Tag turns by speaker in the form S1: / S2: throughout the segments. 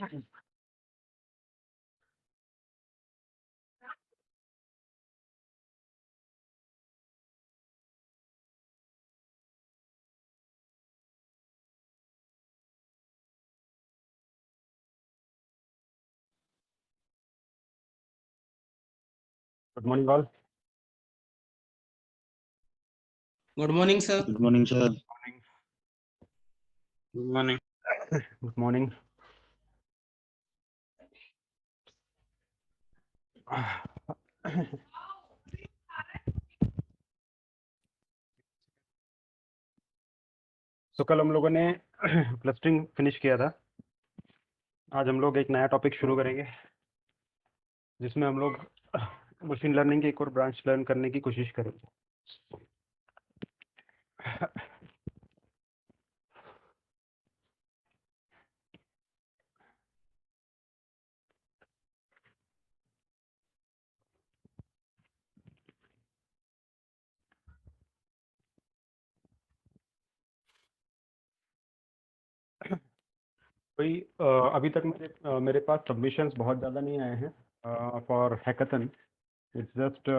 S1: Good morning, all.
S2: Good morning, sir.
S3: Good morning, sir.
S2: Good morning.
S1: Good morning. तो कल हम लोगों ने क्लस्टरिंग फिनिश किया था। आज हम लोग एक नया टॉपिक शुरू करेंगे जिसमें हम लोग मशीन लर्निंग की एक और ब्रांच लर्न करने की कोशिश करेंगे। कोई अभी तक मेरे पास सबमिशंस बहुत ज़्यादा नहीं आए हैं for hackathon. It's just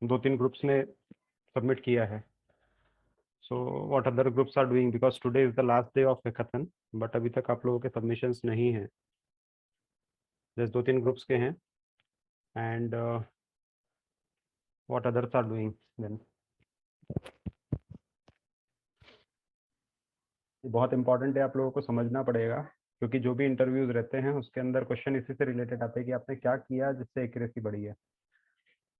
S1: 2-3 groups ने सबमिट किया है। So what other groups are doing, because today is the last day of hackathon, but अभी तक आप लोगों के सबमिशंस नहीं हैं। जस्ट 2-3 ग्रुप्स के हैं and what others are doing then. बहुत इंपॉर्टेंट है, आप लोगों को समझना पड़ेगा, क्योंकि जो भी इंटरव्यूज रहते हैं उसके अंदर क्वेश्चन इसी से रिलेटेड आते हैं कि आपने क्या किया जिससे एक्यूरेसी बढ़ी है,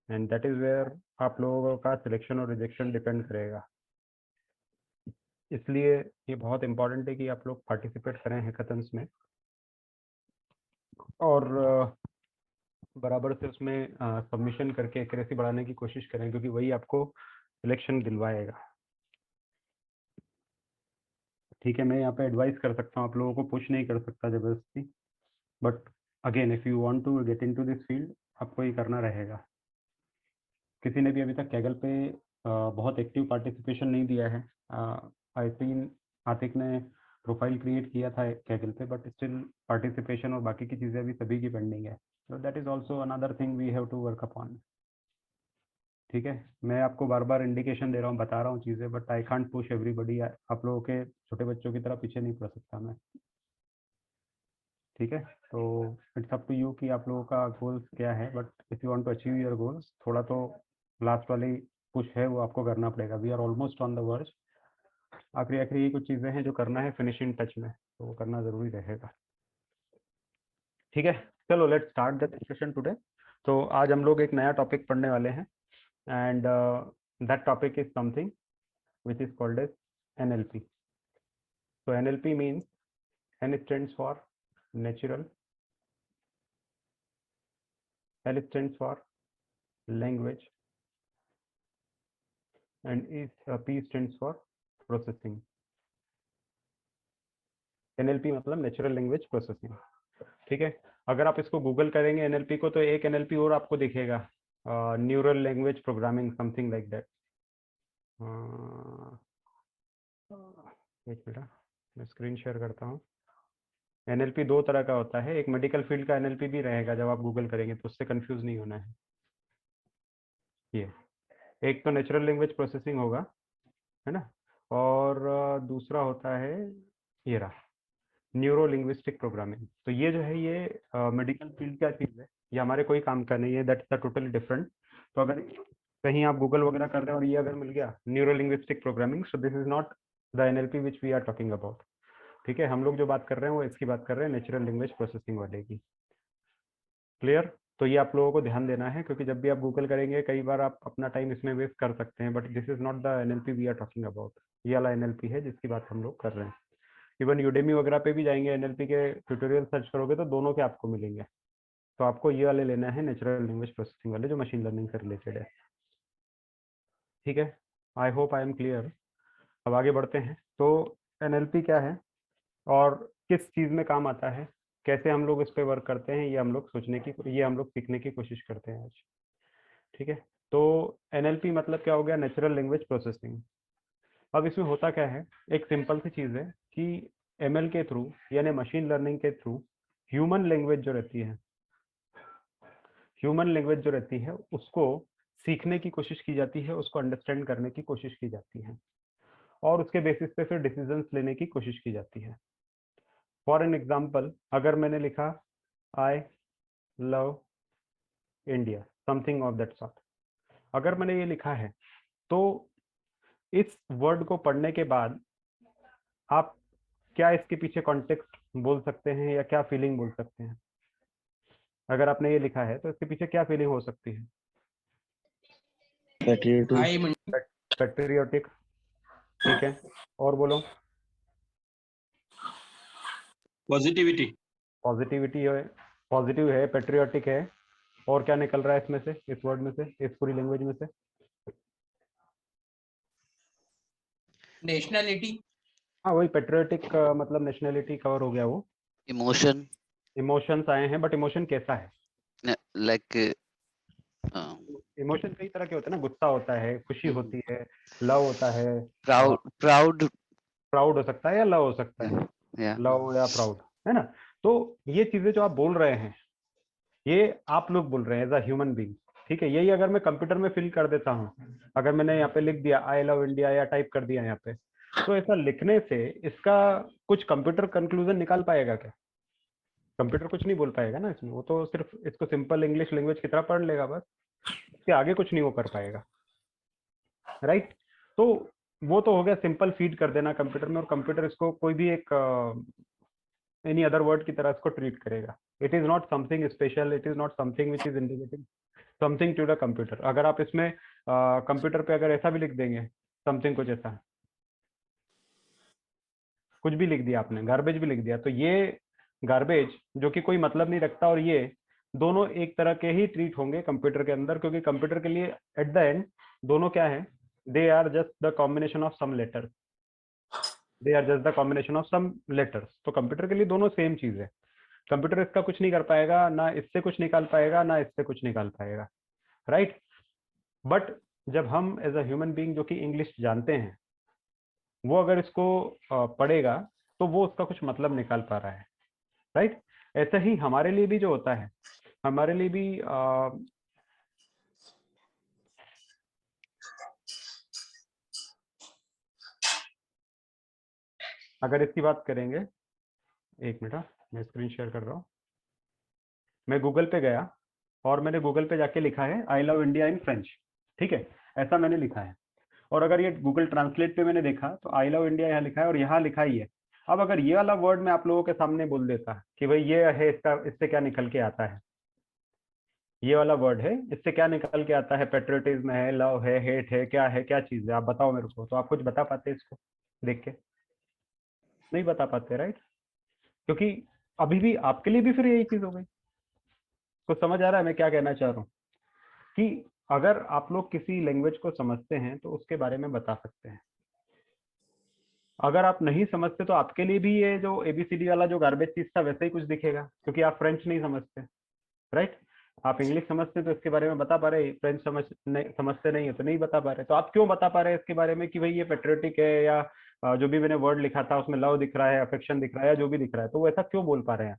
S1: एंड दैट इज वेयर आप लोगों का सिलेक्शन और रिजेक्शन डिपेंड करेगा। इसलिए ये बहुत इंपॉर्टेंट है कि आप लोग पार्टिसिपेट करें हैकाथन्स में और बराबर से उसमें सबमिशन करके एक्यूरेसी बढ़ाने की कोशिश करें, क्योंकि वही आपको सिलेक्शन दिलवाएगा। ठीक है, मैं यहाँ पे एडवाइस कर सकता हूँ, आप लोगों को पुश नहीं कर सकता ज़बरदस्ती, but again if you want to get into this field आपको ये करना रहेगा। किसी ने भी अभी तक कैगल पे बहुत एक्टिव पार्टिसिपेशन नहीं दिया है। आई थिंक आतिक ने प्रोफाइल क्रिएट किया था कैगल पे, बट स्टिल पार्टिसिपेशन और बाकी की चीज़ें अभी सभी की पेंडिंग है। तो that is also another thing we have to work upon. ठीक है, मैं आपको बार बार इंडिकेशन दे रहा हूँ, बता रहा हूँ चीज़ें, but I can't push everybody. आप लोगों के छोटे बच्चों की तरह पीछे नहीं पड़ सकता मैं। ठीक है, तो इट्स अप टू यू कि आप लोगों का गोल्स क्या है, but if you want to achieve your goals, थोड़ा तो लास्ट वाली पुश है वो आपको करना पड़ेगा। We are almost on the verge. आखिरी आखिरी कुछ चीज़ें हैं जो करना है फिनिशिंग टच में, तो वो करना ज़रूरी रहेगा। ठीक है, चलो let's start the discussion today. तो आज हम लोग एक नया टॉपिक पढ़ने वाले हैं, and that topic is something which is called as NLP. So NLP means N stands for natural, L stands for language, and P stands for processing. NLP मतलब नेचुरल लैंग्वेज प्रोसेसिंग। ठीक है, अगर आप इसको Google करेंगे NLP को, तो एक NLP और आपको दिखेगा, neural language programming, something like that. एक मिनट, मैं स्क्रीन शेयर करता हूँ। NLP दो तरह का होता है, एक मेडिकल फील्ड का NLP भी रहेगा, जब आप गूगल करेंगे तो उससे कंफ्यूज नहीं होना है। ये एक तो नेचुरल लैंग्वेज प्रोसेसिंग होगा, है ना, और दूसरा होता है ये रहा न्यूरो लिंग्विस्टिक प्रोग्रामिंग। तो ये जो है ये मेडिकल फील्ड का चीज़ है, ये हमारे कोई काम का नहीं है, दैट्स द टोटली डिफरेंट। तो अगर कहीं आप गूगल वगैरह कर रहे हैं और ये अगर मिल गया neuro linguistic programming, so this is not the NLP which we are talking about. ठीक है, हम लोग जो बात कर रहे हैं वो इसकी बात कर रहे हैं, नेचुरल लैंग्वेज प्रोसेसिंग वाले की। क्लियर? तो ये आप लोगों को ध्यान देना है, क्योंकि जब भी आप गूगल करेंगे कई बार आप अपना टाइम इसमें वेस्ट कर सकते हैं, but this is not the NLP we are talking about. ये वाला NLP है जिसकी बात हम लोग कर रहे हैं। इवन यूडेमी वगैरह पे भी जाएंगे, NLP के ट्यूटोरियल सर्च करोगे तो दोनों के आपको मिलेंगे। तो आपको ये वाले लेना है, नेचुरल लैंग्वेज प्रोसेसिंग वाले, जो मशीन लर्निंग से रिलेटेड है। ठीक है, I hope I am clear. अब आगे बढ़ते हैं। तो NLP क्या है और किस चीज़ में काम आता है, कैसे हम लोग इस पे वर्क करते हैं, ये हम लोग सीखने की कोशिश करते हैं आज। ठीक है, तो NLP मतलब क्या हो गया, नेचुरल लैंग्वेज प्रोसेसिंग। अब इसमें होता क्या है, एक सिंपल सी चीज़ है कि ML के थ्रू यानी मशीन लर्निंग के थ्रू ह्यूमन लैंग्वेज जो रहती है, ह्यूमन लैंग्वेज जो रहती है उसको सीखने की कोशिश की जाती है, उसको अंडरस्टैंड करने की कोशिश की जाती है और उसके बेसिस पे फिर डिसीजंस लेने की कोशिश की जाती है। फॉर एन एग्जाम्पल, अगर मैंने लिखा I love India, something of that sort, अगर मैंने ये लिखा है तो इस वर्ड को पढ़ने के बाद आप क्या इसके पीछे कॉन्टेक्स्ट बोल सकते हैं या क्या फीलिंग बोल सकते हैं? अगर आपने ये लिखा है तो इसके पीछे क्या फीलिंग हो सकती है?
S2: हाई
S1: पेट्रियोटिक, ठीक है, और बोलो।
S2: पॉजिटिविटी।
S1: पॉजिटिविटी है, पॉजिटिव है, पेट्रियोटिक है, और क्या निकल रहा है इसमें से, इस वर्ड में से, इस पूरी लैंग्वेज में से?
S2: नेशनलिटी।
S1: हाँ, वही पेट्रियोटिक मतलब नेशनैलिटी कवर हो गया वो।
S3: इमोशन,
S1: इमोशंस आए हैं, बट इमोशन कैसा है?
S3: लाइक
S1: इमोशन कई तरह के होते हैं ना, गुस्सा होता है, खुशी होती है, लव होता है,
S3: प्राउड
S1: प्राउड हो सकता है या लव हो सकता है,
S3: या
S1: लव या प्राउड, है ना? तो ये चीजें जो आप बोल रहे हैं ये आप लोग बोल रहे हैं एज अ ह्यूमन बीइंग, ठीक है। यही अगर मैं कंप्यूटर में फिल कर देता हूँ, अगर मैंने यहाँ पे लिख दिया आई लव इंडिया या टाइप कर दिया यहाँ पे, तो ऐसा लिखने से इसका कुछ कंप्यूटर कंक्लूजन निकाल पाएगा क्या? कंप्यूटर कुछ नहीं बोल पाएगा ना इसमें, वो तो सिर्फ इसको सिंपल इंग्लिश लैंग्वेज की तरह पढ़ लेगा बस, इसके आगे कुछ नहीं वो कर पाएगा, राइट? तो वो तो हो गया सिंपल फीड कर देना कंप्यूटर में, और कंप्यूटर इसको कोई भी एक एनी अदर वर्ड की तरह इसको ट्रीट करेगा। It is not something special, it is not something which is indicating something to the computer. अगर आप इसमें कंप्यूटर पे अगर ऐसा भी लिख देंगे, समथिंग कुछ ऐसा, कुछ भी लिख दिया आपने, गार्बेज भी लिख दिया, तो ये गार्बेज जो कि कोई मतलब नहीं रखता और ये दोनों एक तरह के ही ट्रीट होंगे कंप्यूटर के अंदर, क्योंकि कंप्यूटर के लिए एट द एंड दोनों क्या है, they are just the combination of some letters, they are just the combination of some letters. तो कंप्यूटर के लिए दोनों सेम चीज है। कंप्यूटर इसका कुछ नहीं कर पाएगा, ना इससे कुछ निकाल पाएगा, ना इससे कुछ निकाल पाएगा, राइट? बट जब हम एज अ ह्यूमन बीइंग जो कि इंग्लिश जानते हैं, वो अगर इसको पढ़ेगा तो वो उसका कुछ मतलब निकाल पा रहा है, राइट? ऐसा ही हमारे लिए भी जो होता है, हमारे लिए भी अगर इसकी बात करेंगे, एक मिनट, मैं स्क्रीन शेयर कर रहा हूँ। मैं गूगल पे गया और मैंने गूगल पे जाके लिखा है I love India in French, ठीक है, ऐसा मैंने लिखा है। और अगर ये गूगल ट्रांसलेट पे मैंने देखा तो आई लव इंडिया यहाँ लिखा है और यहाँ लिखा ही है। अब अगर ये वाला वर्ड मैं आप लोगों के सामने बोल देता कि भाई ये है, इसका इससे क्या निकल के आता है, ये वाला वर्ड है, इससे क्या निकल के आता है, पेट्रियोटिज्म है, लव है, हेट है, क्या है, क्या चीज है, आप बताओ मेरे को। तो आप कुछ बता पाते इसको देख के? नहीं बता पाते, राइट? क्योंकि अभी भी आपके लिए भी फिर यही चीज हो गई। कुछ समझ आ रहा है मैं क्या कहना चाह रहा हूँ? कि अगर आप लोग किसी लैंग्वेज को समझते हैं तो उसके बारे में बता सकते हैं, अगर आप नहीं समझते तो आपके लिए भी ये जो एबीसीडी वाला जो गार्बेज चीज था वैसे ही कुछ दिखेगा, क्योंकि आप फ्रेंच नहीं समझते, राइट? आप इंग्लिश समझते तो इसके बारे में बता पा रहे, फ्रेंच समझते नहीं है तो नहीं बता पा रहे। तो आप क्यों बता पा रहे हैं इसके बारे में कि भाई ये पेट्रियोटिक है, या जो भी मैंने वर्ड लिखा था उसमें लव दिख रहा है, अफेक्शन दिख रहा है, या जो भी दिख रहा है, तो वो ऐसा क्यों बोल पा रहे हैं?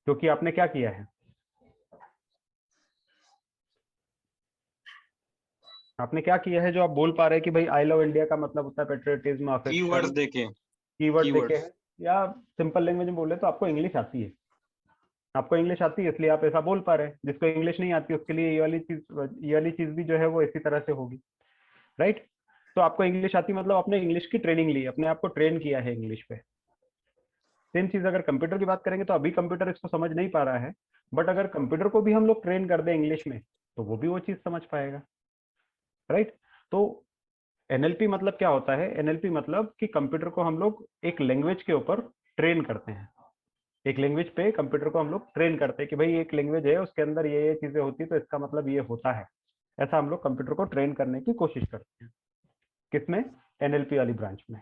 S1: क्योंकि आपने क्या किया है, आपने क्या किया है जो आप बोल पा रहे हैं कि भाई आई लव इंडिया का मतलब होता है पेट्रियोटिज्म,
S2: कीवर्ड्स
S1: अफेक्शन,
S2: देखे।
S1: कीवर्ड देखे
S2: कीवर्ड्स।
S1: हैं, या सिंपल लैंग्वेज में बोले तो आपको इंग्लिश आती है, आपको इंग्लिश आती है इसलिए आप ऐसा बोल पा रहे हैं। जिसको इंग्लिश नहीं आती उसके लिए ये वाली चीज भी जो है वो इसी तरह से होगी, राइट? तो आपको इंग्लिश आती मतलब आपने इंग्लिश की ट्रेनिंग ली, अपने आप को ट्रेन किया है इंग्लिश पे। सेम चीज अगर कंप्यूटर की बात करेंगे तो अभी कंप्यूटर इसको समझ नहीं पा रहा है, बट अगर कंप्यूटर को भी हम लोग ट्रेन कर दें इंग्लिश में तो वो भी वो चीज समझ पाएगा, राइट? तो एनएलपी मतलब क्या होता है? एनएलपी मतलब कि कंप्यूटर को हम लोग एक लैंग्वेज के ऊपर ट्रेन करते हैं, एक लैंग्वेज पे कंप्यूटर को हम लोग ट्रेन करते हैं कि भाई एक लैंग्वेज है उसके अंदर ये चीजें होती है तो इसका मतलब ये होता है। ऐसा हम लोग कंप्यूटर को ट्रेन करने की कोशिश करते हैं, किसमें? एनएलपी वाली ब्रांच में।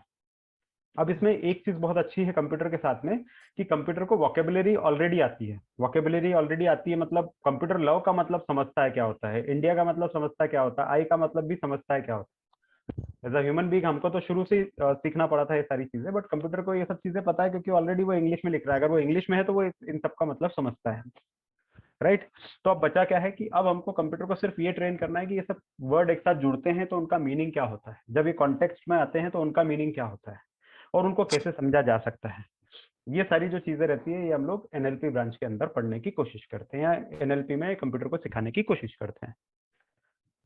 S1: अब इसमें एक चीज बहुत अच्छी है कंप्यूटर के साथ में कि कंप्यूटर को वोकेबुलरी ऑलरेडी आती है। वोकेबुलरी ऑलरेडी आती है मतलब कंप्यूटर लव का मतलब समझता है क्या होता है, इंडिया का मतलब समझता है क्या होता है, आई का मतलब भी समझता है क्या होता है, एज अ ह्यूमन बीइंग हमको तो शुरू से ही सीखना पड़ा था ये सारी चीजें, बट कंप्यूटर को ये सब चीजें पता है क्योंकि ऑलरेडी वो इंग्लिश में लिख रहा है। अगर वो इंग्लिश में है तो वो इन सब का मतलब समझता है, राइट। तो अब बचा क्या है कि अब हमको कंप्यूटर को सिर्फ ये ट्रेन करना है कि ये सब वर्ड एक साथ जुड़ते हैं तो उनका मीनिंग क्या होता है, जब ये कॉन्टेक्स्ट में आते हैं तो उनका मीनिंग क्या होता है और उनको कैसे समझा जा सकता है। ये सारी जो चीजें रहती है ये हम लोग एनएलपी ब्रांच के अंदर पढ़ने की कोशिश करते हैं या एनएलपी में कंप्यूटर को सिखाने की कोशिश करते हैं।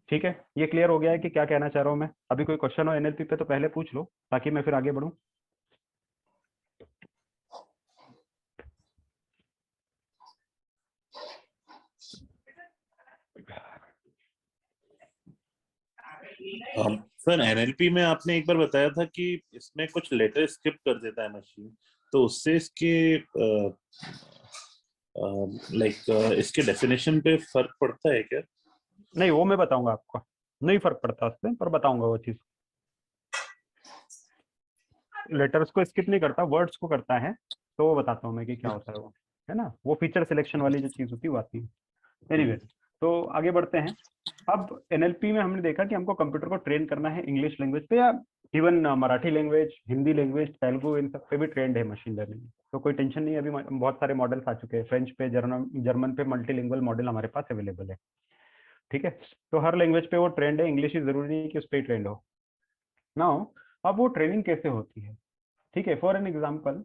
S1: ठीक है, ये क्लियर हो गया है कि क्या कहना चाह रहा हूँ मैं। अभी कोई क्वेश्चन हो एनएलपी पे तो पहले पूछ लो ताकि मैं फिर आगे बढ़ूँ।
S4: सर एनएलपी में आपने एक बार बताया था कि इसमें कुछ लेटर स्किप कर देता है मशीन, तो उससे इसके इसके डेफिनेशन पे फर्क पड़ता है क्या?
S1: नहीं, वो मैं बताऊंगा आपको, नहीं फर्क पड़ता उससे, पर बताऊंगा वो चीज। लेटर्स को स्किप नहीं करता, वर्ड्स को करता है, तो वो बताता हूँ मैं कि क्या होता है वो, है ना। वो फीचर सिलेक्शन वाली जो चीज होती है वो आती है। एनीवे, तो आगे बढ़ते हैं। अब एनएलपी में हमने देखा कि हमको कंप्यूटर को ट्रेन करना है इंग्लिश लैंग्वेज पे या even Marathi language, Hindi language, Telugu, इन सब पे भी ट्रेंड है मशीन लर्निंग। तो कोई टेंशन नहीं है, अभी बहुत सारे मॉडल्स आ चुके हैं, फ्रेंच पे, जर्मन पे मल्टीलिंगुअल मॉडल हमारे पास अवेलेबल है। ठीक है, तो हर लैंग्वेज पे वो ट्रेंड है, इंग्लिश ही जरूरी नहीं कि उस पर ट्रेंड हो। नाउ अब वो ट्रेनिंग कैसे होती है? ठीक है, फॉर एन एग्जाम्पल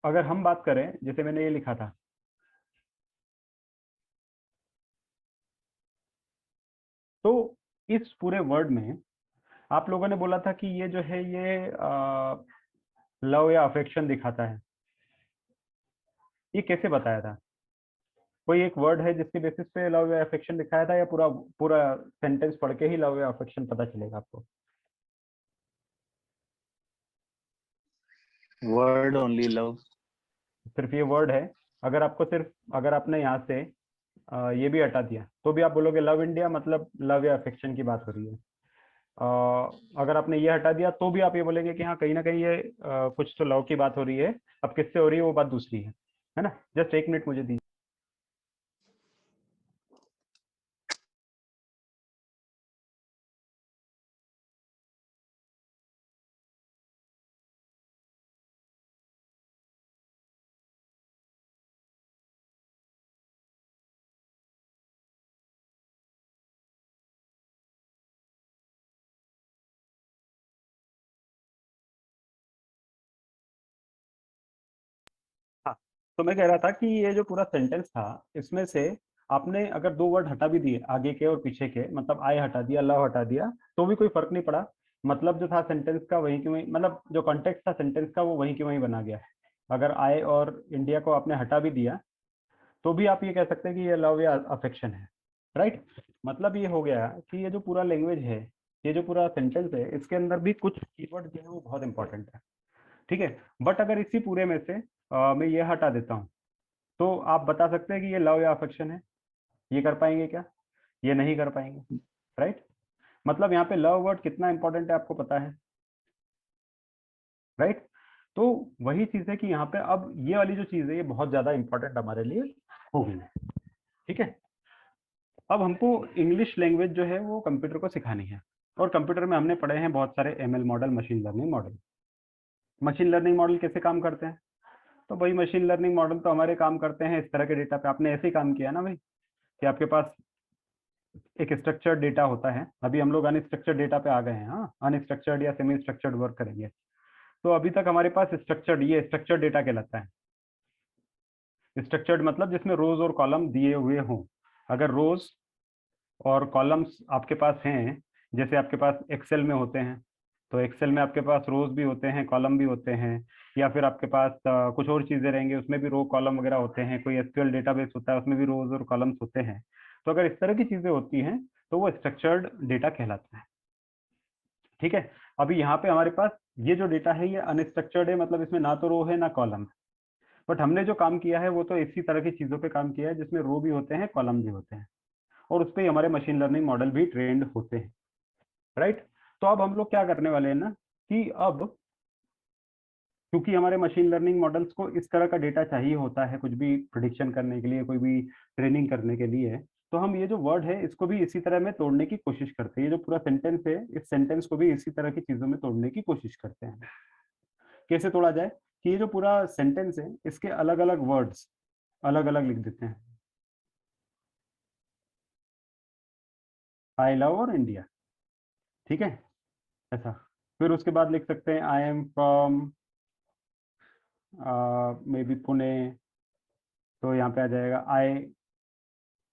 S1: अगर हम बात करें, जैसे मैंने ये लिखा था, तो इस पूरे वर्ड में आप लोगों ने बोला था कि ये जो है ये लव या अफेक्शन दिखाता है। ये कैसे बताया था? कोई एक वर्ड है जिसके बेसिस पे लव या अफेक्शन दिखाया था, या पूरा पूरा सेंटेंस पढ़ के ही लव या अफेक्शन पता चलेगा आपको?
S5: Word only love.
S1: सिर्फ ये वर्ड है। अगर आपको सिर्फ, अगर आपने यहाँ से ये भी हटा दिया तो भी आप बोलोगे लव इंडिया, मतलब लव या अफेक्शन की बात हो रही है। अगर आपने ये हटा दिया तो भी आप ये बोलेंगे कि हाँ कहीं ना कहीं ये कुछ तो लव की बात हो रही है। अब किससे हो रही है वो बात दूसरी है ना। जस्ट एक मिनट मुझे दीजिए। हाँ, तो मैं कह रहा था कि ये जो पूरा सेंटेंस था, इसमें से आपने अगर दो वर्ड हटा भी दिए आगे के और पीछे के, मतलब आई हटा दिया, लव हटा दिया, तो भी कोई फर्क नहीं पड़ा। मतलब जो था सेंटेंस का वहीं के वहीं, मतलब जो कॉन्टेक्स्ट था सेंटेंस का वो वहीं के वहीं बना गया है। अगर आई और इंडिया को आपने हटा भी दिया तो भी आप ये कह सकते हैं कि ये लव या अफेक्शन है, राइट। मतलब ये हो गया कि ये जो पूरा लैंग्वेज है, ये जो पूरा सेंटेंस है, इसके अंदर भी कुछ कीवर्ड जो है वो बहुत इंपॉर्टेंट है। ठीक है, बट अगर इसी पूरे में से मैं ये हटा देता हूँ तो आप बता सकते हैं कि ये लव या अफेक्शन है? ये कर पाएंगे क्या? ये नहीं कर पाएंगे, राइट। मतलब यहाँ पे लव वर्ड कितना इंपॉर्टेंट है आपको पता है, राइट। तो वही चीज है कि यहाँ पे अब ये वाली जो चीज है ये बहुत ज्यादा इंपॉर्टेंट हमारे लिए हो गई है। ठीक है, अब हमको इंग्लिश लैंग्वेज जो है वो कंप्यूटर को सिखानी है, और कंप्यूटर में हमने पढ़े हैं बहुत सारे ML model, machine learning model. Machine learning model कैसे काम करते हैं? तो भाई मशीन लर्निंग मॉडल तो हमारे काम करते हैं इस तरह के डेटा पे। आपने ऐसे ही काम किया ना भाई, कि आपके पास एक स्ट्रक्चर्ड डेटा होता है। अभी हम लोग अनस्ट्रक्चर्ड डेटा पे आ गए हैं, हाँ, अनस्ट्रक्चर्ड या सेमी स्ट्रक्चर्ड वर्क करेंगे। तो अभी तक हमारे पास स्ट्रक्चर्ड, ये स्ट्रक्चर्ड डेटा कहलाता है। स्ट्रक्चर्ड मतलब जिसमें रोज और कॉलम दिए हुए हों। अगर रोज और कॉलम्स आपके पास हैं, जैसे आपके पास एक्सेल में होते हैं, तो एक्सेल में आपके पास रोज भी होते हैं, कॉलम भी होते हैं, या फिर आपके पास कुछ और चीजें रहेंगे उसमें भी रो कॉलम वगैरह होते हैं, कोई एसक्यूएल डेटाबेस होता है उसमें भी रोज और कॉलम्स होते हैं। तो अगर इस तरह की चीजें होती हैं तो वो स्ट्रक्चर्ड डेटा कहलाता है। ठीक है, अभी यहाँ पे हमारे पास ये जो डेटा है ये अनस्ट्रक्चर्ड है, मतलब इसमें ना तो रो है ना कॉलम है। बट हमने जो काम किया है वो तो इसी तरह की चीजों पे काम किया है जिसमें रो भी होते हैं, कॉलम भी होते हैं, और उस पर ही हमारे मशीन लर्निंग मॉडल भी ट्रेंड होते हैं, राइट। तो अब हम लोग क्या करने वाले हैं ना, कि अब क्योंकि हमारे मशीन लर्निंग मॉडल्स को इस तरह का डेटा चाहिए होता है कुछ भी प्रिडिक्शन करने के लिए, कोई भी ट्रेनिंग करने के लिए, तो हम ये जो वर्ड है इसको भी इसी तरह में तोड़ने की कोशिश करते हैं। ये जो पूरा सेंटेंस है इस सेंटेंस को भी इसी तरह की चीजों में तोड़ने की कोशिश करते हैं। कैसे तोड़ा जाए कि ये जो पूरा सेंटेंस है इसके अलग अलग वर्ड्स अलग अलग लिख देते हैं। आई लव और इंडिया, ठीक है, ऐसा। फिर उसके बाद लिख सकते हैं I am from may be Pune, तो यहाँ पे आ जाएगा आई,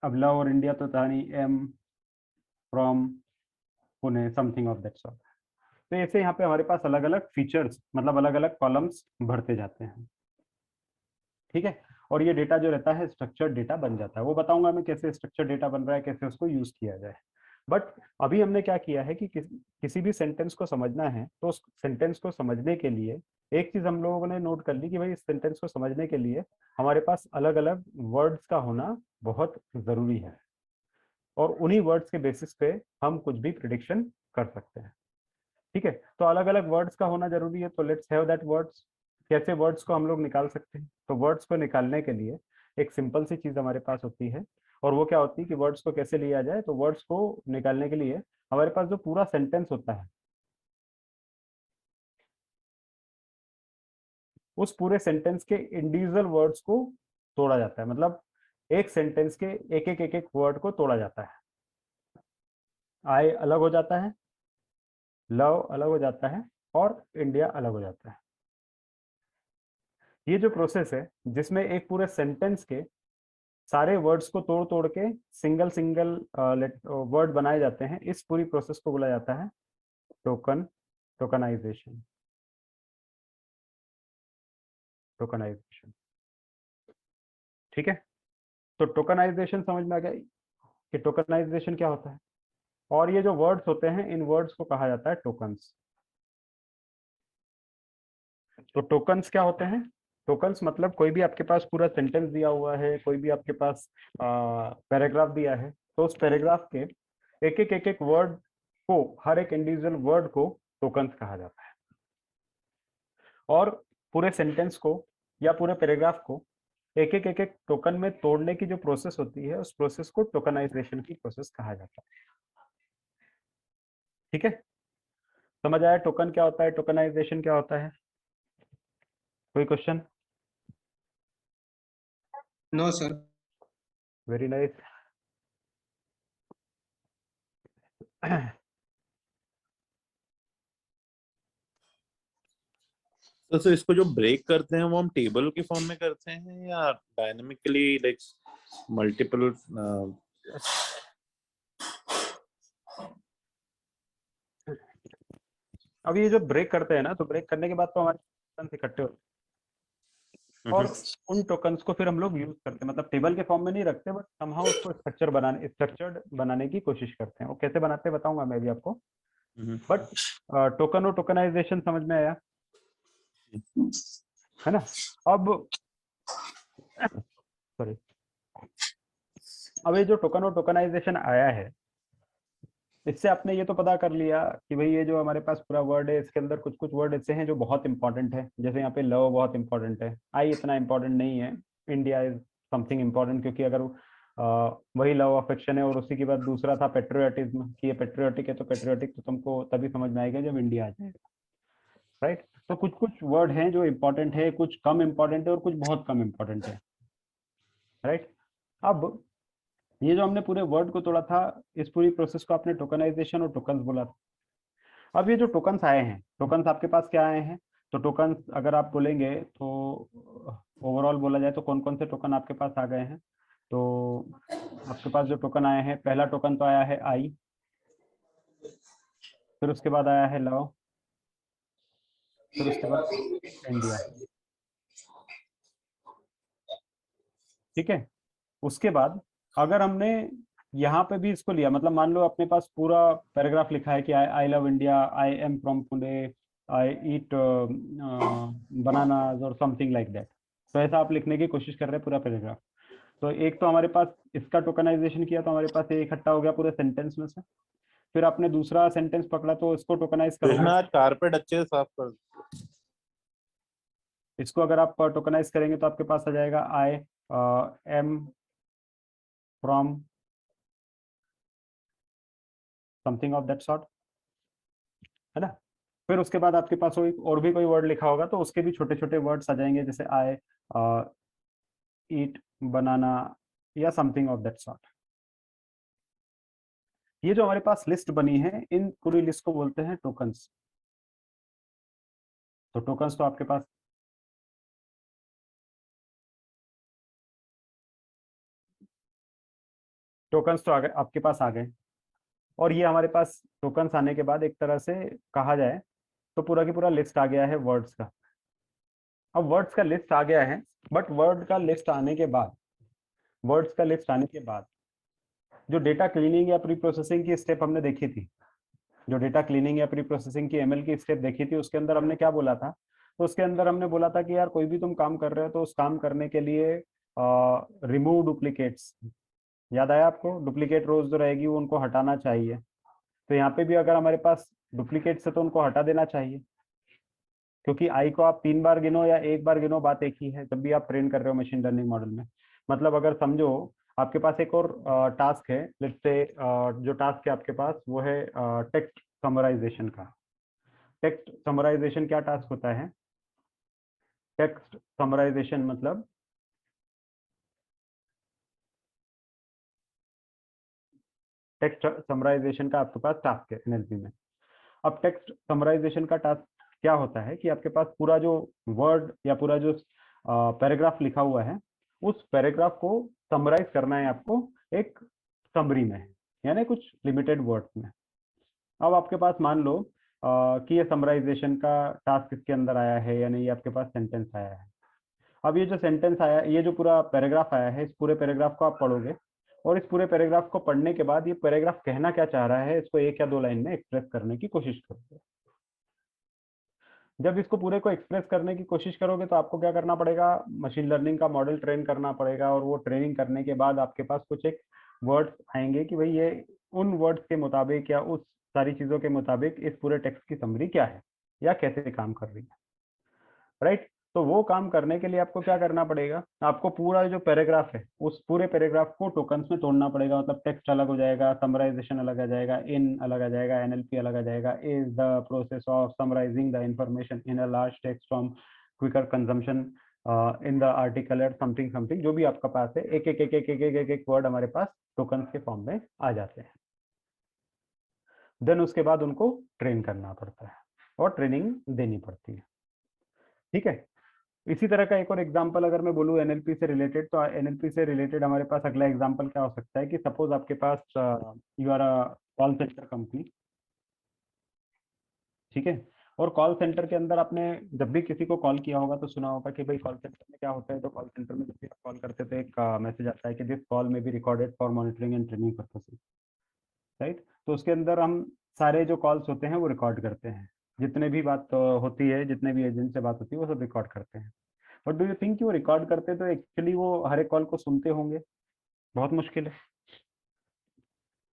S1: अब लव और इंडिया तो था नहीं, am from Pune, something of that sort. तो ऐसे यहाँ पे हमारे पास अलग अलग फीचर्स मतलब अलग अलग कॉलम्स भरते जाते हैं, ठीक है। और ये डेटा जो रहता है स्ट्रक्चर्ड डेटा बन जाता है। वो बताऊंगा मैं कैसे स्ट्रक्चर्ड डेटा बन रहा है, कैसे उसको यूज किया जाए। बट अभी हमने क्या किया है कि किसी भी सेंटेंस को समझना है तो उस सेंटेंस को समझने के लिए एक चीज हम लोगों ने नोट कर ली कि भाई इस सेंटेंस को समझने के लिए हमारे पास अलग अलग वर्ड्स का होना बहुत जरूरी है, और उन्हीं वर्ड्स के बेसिस पे हम कुछ भी प्रिडिक्शन कर सकते हैं, ठीक है। तो अलग अलग वर्ड्स का होना जरूरी है, तो लेट्स हैव दैट वर्ड्स। कैसे वर्ड्स को हम लोग निकाल सकते हैं? तो वर्ड्स को निकालने के लिए एक सिंपल सी चीज हमारे पास होती है, और वो क्या होती है कि वर्ड्स को कैसे लिया जाए। तो वर्ड्स को निकालने के लिए हमारे पास जो पूरा सेंटेंस होता है उस पूरे सेंटेंस के इंडिविजुअल वर्ड्स को तोड़ा जाता है। मतलब एक सेंटेंस के एक एक वर्ड को तोड़ा जाता है। आई अलग हो जाता है, लव अलग हो जाता है, और इंडिया अलग हो जाता है। ये जो प्रोसेस है जिसमें एक पूरे सेंटेंस के सारे वर्ड्स को तोड़ तोड़ के सिंगल सिंगल वर्ड बनाए जाते हैं, इस पूरी प्रोसेस को बोला जाता है टोकनाइजेशन। टोकनाइजेशन, ठीक है। तो टोकनाइजेशन समझ में आ गया कि टोकनाइजेशन क्या होता है। और ये जो वर्ड्स होते हैं इन वर्ड्स को कहा जाता है टोकन्स। तो टोकन्स क्या होते हैं? टोकन्स मतलब कोई भी आपके पास पूरा सेंटेंस दिया हुआ है, कोई भी आपके पास पैराग्राफ दिया है, तो उस पैराग्राफ के एक एक वर्ड को, हर एक इंडिविजुअल वर्ड को टोकन्स कहा जाता है। और पूरे सेंटेंस को या पूरे पैराग्राफ को एक एक टोकन में तोड़ने की जो प्रोसेस होती है उस प्रोसेस को टोकनाइजेशन की प्रोसेस कहा जाता है, ठीक है। समझ आया टोकन क्या होता है, टोकनाइजेशन क्या होता है? कोई question?
S2: No, sir.
S1: Very nice.
S4: तो इसको जो ब्रेक करते हैं वो हम टेबल के फॉर्म में करते हैं या डायनामिकली लाइक मल्टीपल?
S1: अब ये जो ब्रेक करते हैं ना, तो ब्रेक करने के बाद तो हमारे टोकन इकट्ठे होते हैं, और उन टोकन्स को फिर हम लोग यूज करते हैं। मतलब टेबल के फॉर्म में नहीं रखते, बट समहाउ उसको स्ट्रक्चर्ड बनाने की कोशिश करते हैं। वो कैसे बनाते हैं बताऊंगा मैं भी आपको। बट टोकन और टोकनाइजेशन समझ में आया है ना? अब सॉरी, अब ये जो टोकन और टोकनाइजेशन आया है, इससे आपने ये तो पता कर लिया कि भाई ये जो हमारे पास पूरा वर्ड है इसके अंदर कुछ कुछ वर्ड ऐसे हैं जो बहुत इंपॉर्टेंट है। जैसे यहाँ पे लव बहुत इंपॉर्टेंट है, आई इतना इंपॉर्टेंट नहीं है, इंडिया इज समथिंग इंपॉर्टेंट, क्योंकि अगर वही लव अफेक्शन है और उसी के बाद दूसरा था पेट्रियोटिज्म कि ये पेट्रियोटिक है, तो पेट्रियोटिक तो तुमको तभी समझ में आएगा जब इंडिया आ जाएगा, राइट। तो कुछ कुछ वर्ड हैं जो इंपॉर्टेंट है, कुछ कम इंपॉर्टेंट है, और कुछ बहुत कम इंपॉर्टेंट है, राइट। अब ये जो हमने पूरे वर्ड को तोड़ा था, इस पूरी प्रोसेस को आपने टोकनाइजेशन और टोकन्स बोला था। अब ये जो टोकन्स आए हैं, टोकन्स आपके पास क्या आए हैं? तो टोकन्स अगर आप बोलेंगे तो ओवरऑल बोला जाए तो कौन कौन से टोकन आपके पास आ गए हैं? तो आपके पास जो टोकन आए हैं, पहला टोकन तो आया है आई, फिर उसके बाद आया है लव, फिर उसके बाद इंडिया, ठीक है। उसके बाद अगर हमने यहाँ पे भी इसको लिया, मतलब मान लो अपने पास पूरा पैराग्राफ लिखा है कि I love India, I am from Pune, I eat bananas और समथिंग लाइक दैट। तो ऐसा आप लिखने की कोशिश कर रहे हैं पूरा पैराग्राफ। तो एक तो हमारे पास इसका टोकनाइजेशन किया तो हमारे पास ये इकट्ठा हो गया पूरे सेंटेंस में से। फिर आपने दूसरा सेंटेंस पकड़ा तो इसको टोकनाइज करोगे।
S4: आज कारपेट अच्छे से साफ कर।
S1: इसको अगर आप टोकनाइज करेंगे तो आपके पास आ जाएगा I am from something of that sort, है ना। फिर उसके बाद आपके पास और भी कोई वर्ड लिखा होगा तो उसके भी छोटे छोटे वर्ड्स आ जाएंगे, जैसे आई ईट बनाना या समथिंग ऑफ दैट सॉर्ट। ये जो हमारे पास लिस्ट बनी है, इन पूरी लिस्ट को बोलते हैं टोकन्स। तो टोकन्स तो आपके पास आपके पास आ गए। और ये हमारे पास टोकन्स आने के बाद एक तरह से कहा जाए तो पूरा की पूरा लिस्ट आ गया है वर्ड्स का। अब वर्ड्स का लिस्ट आ गया है, बट वर्ड्स का लिस्ट आने के बाद जो डेटा क्लीनिंग या प्री प्रोसेसिंग की स्टेप हमने देखी थी, जो डेटा क्लीनिंग या प्री प्रोसेसिंग की एमएल की स्टेप देखी थी, उसके अंदर हमने क्या बोला था? तो उसके अंदर हमने बोला था कि यार कोई भी तुम काम कर रहे हो तो उस काम करने के लिए रिमूव डुप्लीकेट्स, याद आया आपको? डुप्लीकेट रोज जो रहेगी वो उनको हटाना चाहिए। तो यहाँ पे भी अगर हमारे पास डुप्लीकेट्स है तो उनको हटा देना चाहिए, क्योंकि आई को आप 3 बार गिनो या 1 बार गिनो, बात एक ही है जब भी आप ट्रेन कर रहे हो मशीन लर्निंग मॉडल में। मतलब अगर समझो आपके पास एक और टास्क है, लेट्स से जो टास्क है आपके पास वो है टेक्स्ट समराइजेशन का। टेक्स्ट समराइजेशन क्या टास्क होता है? टेक्स्ट समराइजेशन मतलब टेक्स्ट समराइजेशन का आपके पास टास्क है एनएलपी में। अब टेक्स्ट समराइजेशन का टास्क क्या होता है कि आपके पास पूरा जो वर्ड या पूरा जो पैराग्राफ लिखा हुआ है, उस पैराग्राफ को समराइज करना है आपको एक समरी में, यानी कुछ लिमिटेड वर्ड्स में। अब आपके पास मान लो कि ये समराइजेशन का टास्क इसके अंदर आया है, यानी ये आपके पास सेंटेंस आया है। अब ये जो सेंटेंस आया, ये जो पूरा पैराग्राफ आया है, इस पूरे पैराग्राफ को आप पढ़ोगे और इस पूरे पैराग्राफ को पढ़ने के बाद ये पैराग्राफ कहना क्या चाह रहा है, इसको 1 या 2 लाइन में एक्सप्रेस करने की कोशिश करोगे। जब इसको पूरे को एक्सप्रेस करने की कोशिश करोगे तो आपको क्या करना पड़ेगा? मशीन लर्निंग का मॉडल ट्रेन करना पड़ेगा, और वो ट्रेनिंग करने के बाद आपके पास कुछ एक वर्ड्स आएंगे कि भाई ये उन वर्ड्स के मुताबिक या उस सारी चीजों के मुताबिक इस पूरे टेक्स्ट की समरी क्या है या कैसे काम कर रही है, राइट। तो वो काम करने के लिए आपको क्या करना पड़ेगा? आपको पूरा जो पैराग्राफ है उस पूरे पैराग्राफ को टोकन्स में तोड़ना पड़ेगा। मतलब टेक्स्ट अलग हो जाएगा, समराइजेशन अलग आ जाएगा, इन अलग आ जाएगा, एनएलपी अलग आ जाएगा। Is the process of summarizing the information in a large text from quicker consumption in the article at something something, जो भी आपका पास है, एक एक एक एक एक एक एक एक वर्ड हमारे पास टोकन्स के फॉर्म में आ जाते हैं। देन उसके बाद उनको ट्रेन करना पड़ता है और ट्रेनिंग देनी पड़ती है, ठीक है। इसी तरह का एक और एग्जांपल अगर मैं बोलूँ एनएलपी से रिलेटेड, तो एनएलपी से रिलेटेड हमारे पास अगला एग्जांपल क्या हो सकता है कि सपोज आपके पास you are a call centre company, ठीक है। और कॉल सेंटर के अंदर आपने जब भी किसी को कॉल किया होगा तो सुना होगा कि भाई कॉल सेंटर में क्या होता है। तो कॉल सेंटर में जब भी आप कॉल करते थे एक मैसेज आता है कि दिस कॉल में be recorded for monitoring and training purposes, right. तो उसके अंदर हम सारे जो कॉल्स होते हैं वो रिकॉर्ड करते हैं, जितने भी बात होती है, जितने भी एजेंट से बात होती है वो सब रिकॉर्ड करते हैं। बट डू यू थिंक कि वो रिकॉर्ड करते तो एक्चुअली वो हर एक कॉल को सुनते होंगे? बहुत मुश्किल है,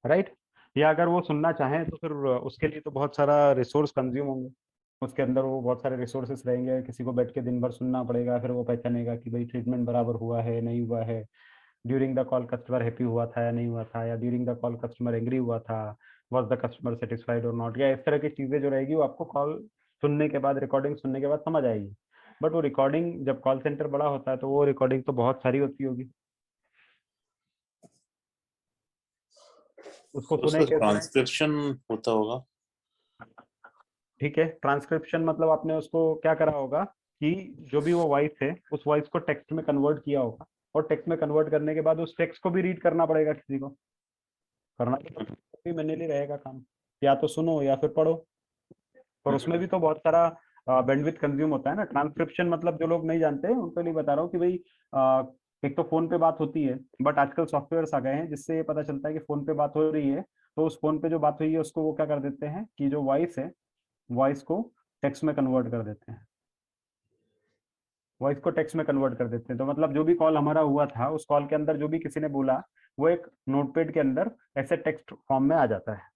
S1: राइट। या अगर वो सुनना चाहें तो फिर उसके लिए तो बहुत सारा रिसोर्स कंज्यूम होंगे, उसके अंदर वो बहुत सारे रिसोर्सेस रहेंगे, किसी को बैठ के दिन भर सुनना पड़ेगा, फिर वो पहचानेगा कि भाई ट्रीटमेंट बराबर हुआ है नहीं हुआ है, during the call customer happy हुआ था या नहीं हुआ था, या during the call customer angry हुआ था, वाज द कस्टमर सेटिस्फाइड और नॉट, या इस तरह की चीजें जो रहेगी वो आपको कॉल सुनने के बाद, रिकॉर्डिंग सुनने के बाद समझ आएगी। बट वो रिकॉर्डिंग जब कॉल सेंटर बड़ा होता है तो वो रिकॉर्डिंग तो बहुत सारी होती होगी, उसको सुने
S4: उसका
S1: कैसे?
S4: ट्रांसक्रिप्शन होता होगा,
S1: ठीक है। ट्रांसक्रिप्शन मतलब आपने उसको क्या करा होगा कि जो भी वो वॉइस है उस वॉइस को टेक्स्ट में कन्वर्ट किया होगा, और टेक्स्ट में कन्वर्ट करने के बाद उस टेक्स्ट को भी रीड करना पड़ेगा, किसी को करना तो मैन्युअली रहेगा काम, या तो सुनो या फिर पढ़ो। और उसमें भी तो बहुत सारा बैंडविड्थ कंज्यूम होता है ना। ट्रांसक्रिप्शन मतलब जो लोग नहीं जानते हैं उनके लिए बता रहा हूँ कि भाई एक तो फोन पे बात होती है, बट आजकल सॉफ्टवेयर्स आ गए हैं जिससे ये पता चलता है कि फोन पे बात हो रही है, तो उस फोन पे जो बात हुई है उसको वो क्या कर देते हैं कि जो वॉइस है, वॉइस को टेक्स्ट में कन्वर्ट कर देते हैं, वॉइस को टेक्स्ट में कन्वर्ट कर देते हैं। तो मतलब जो भी कॉल हमारा हुआ था उस कॉल के अंदर जो भी किसी ने बोला वो एक नोटपैड के अंदर ऐसे टेक्स्ट फॉर्म में आ जाता है।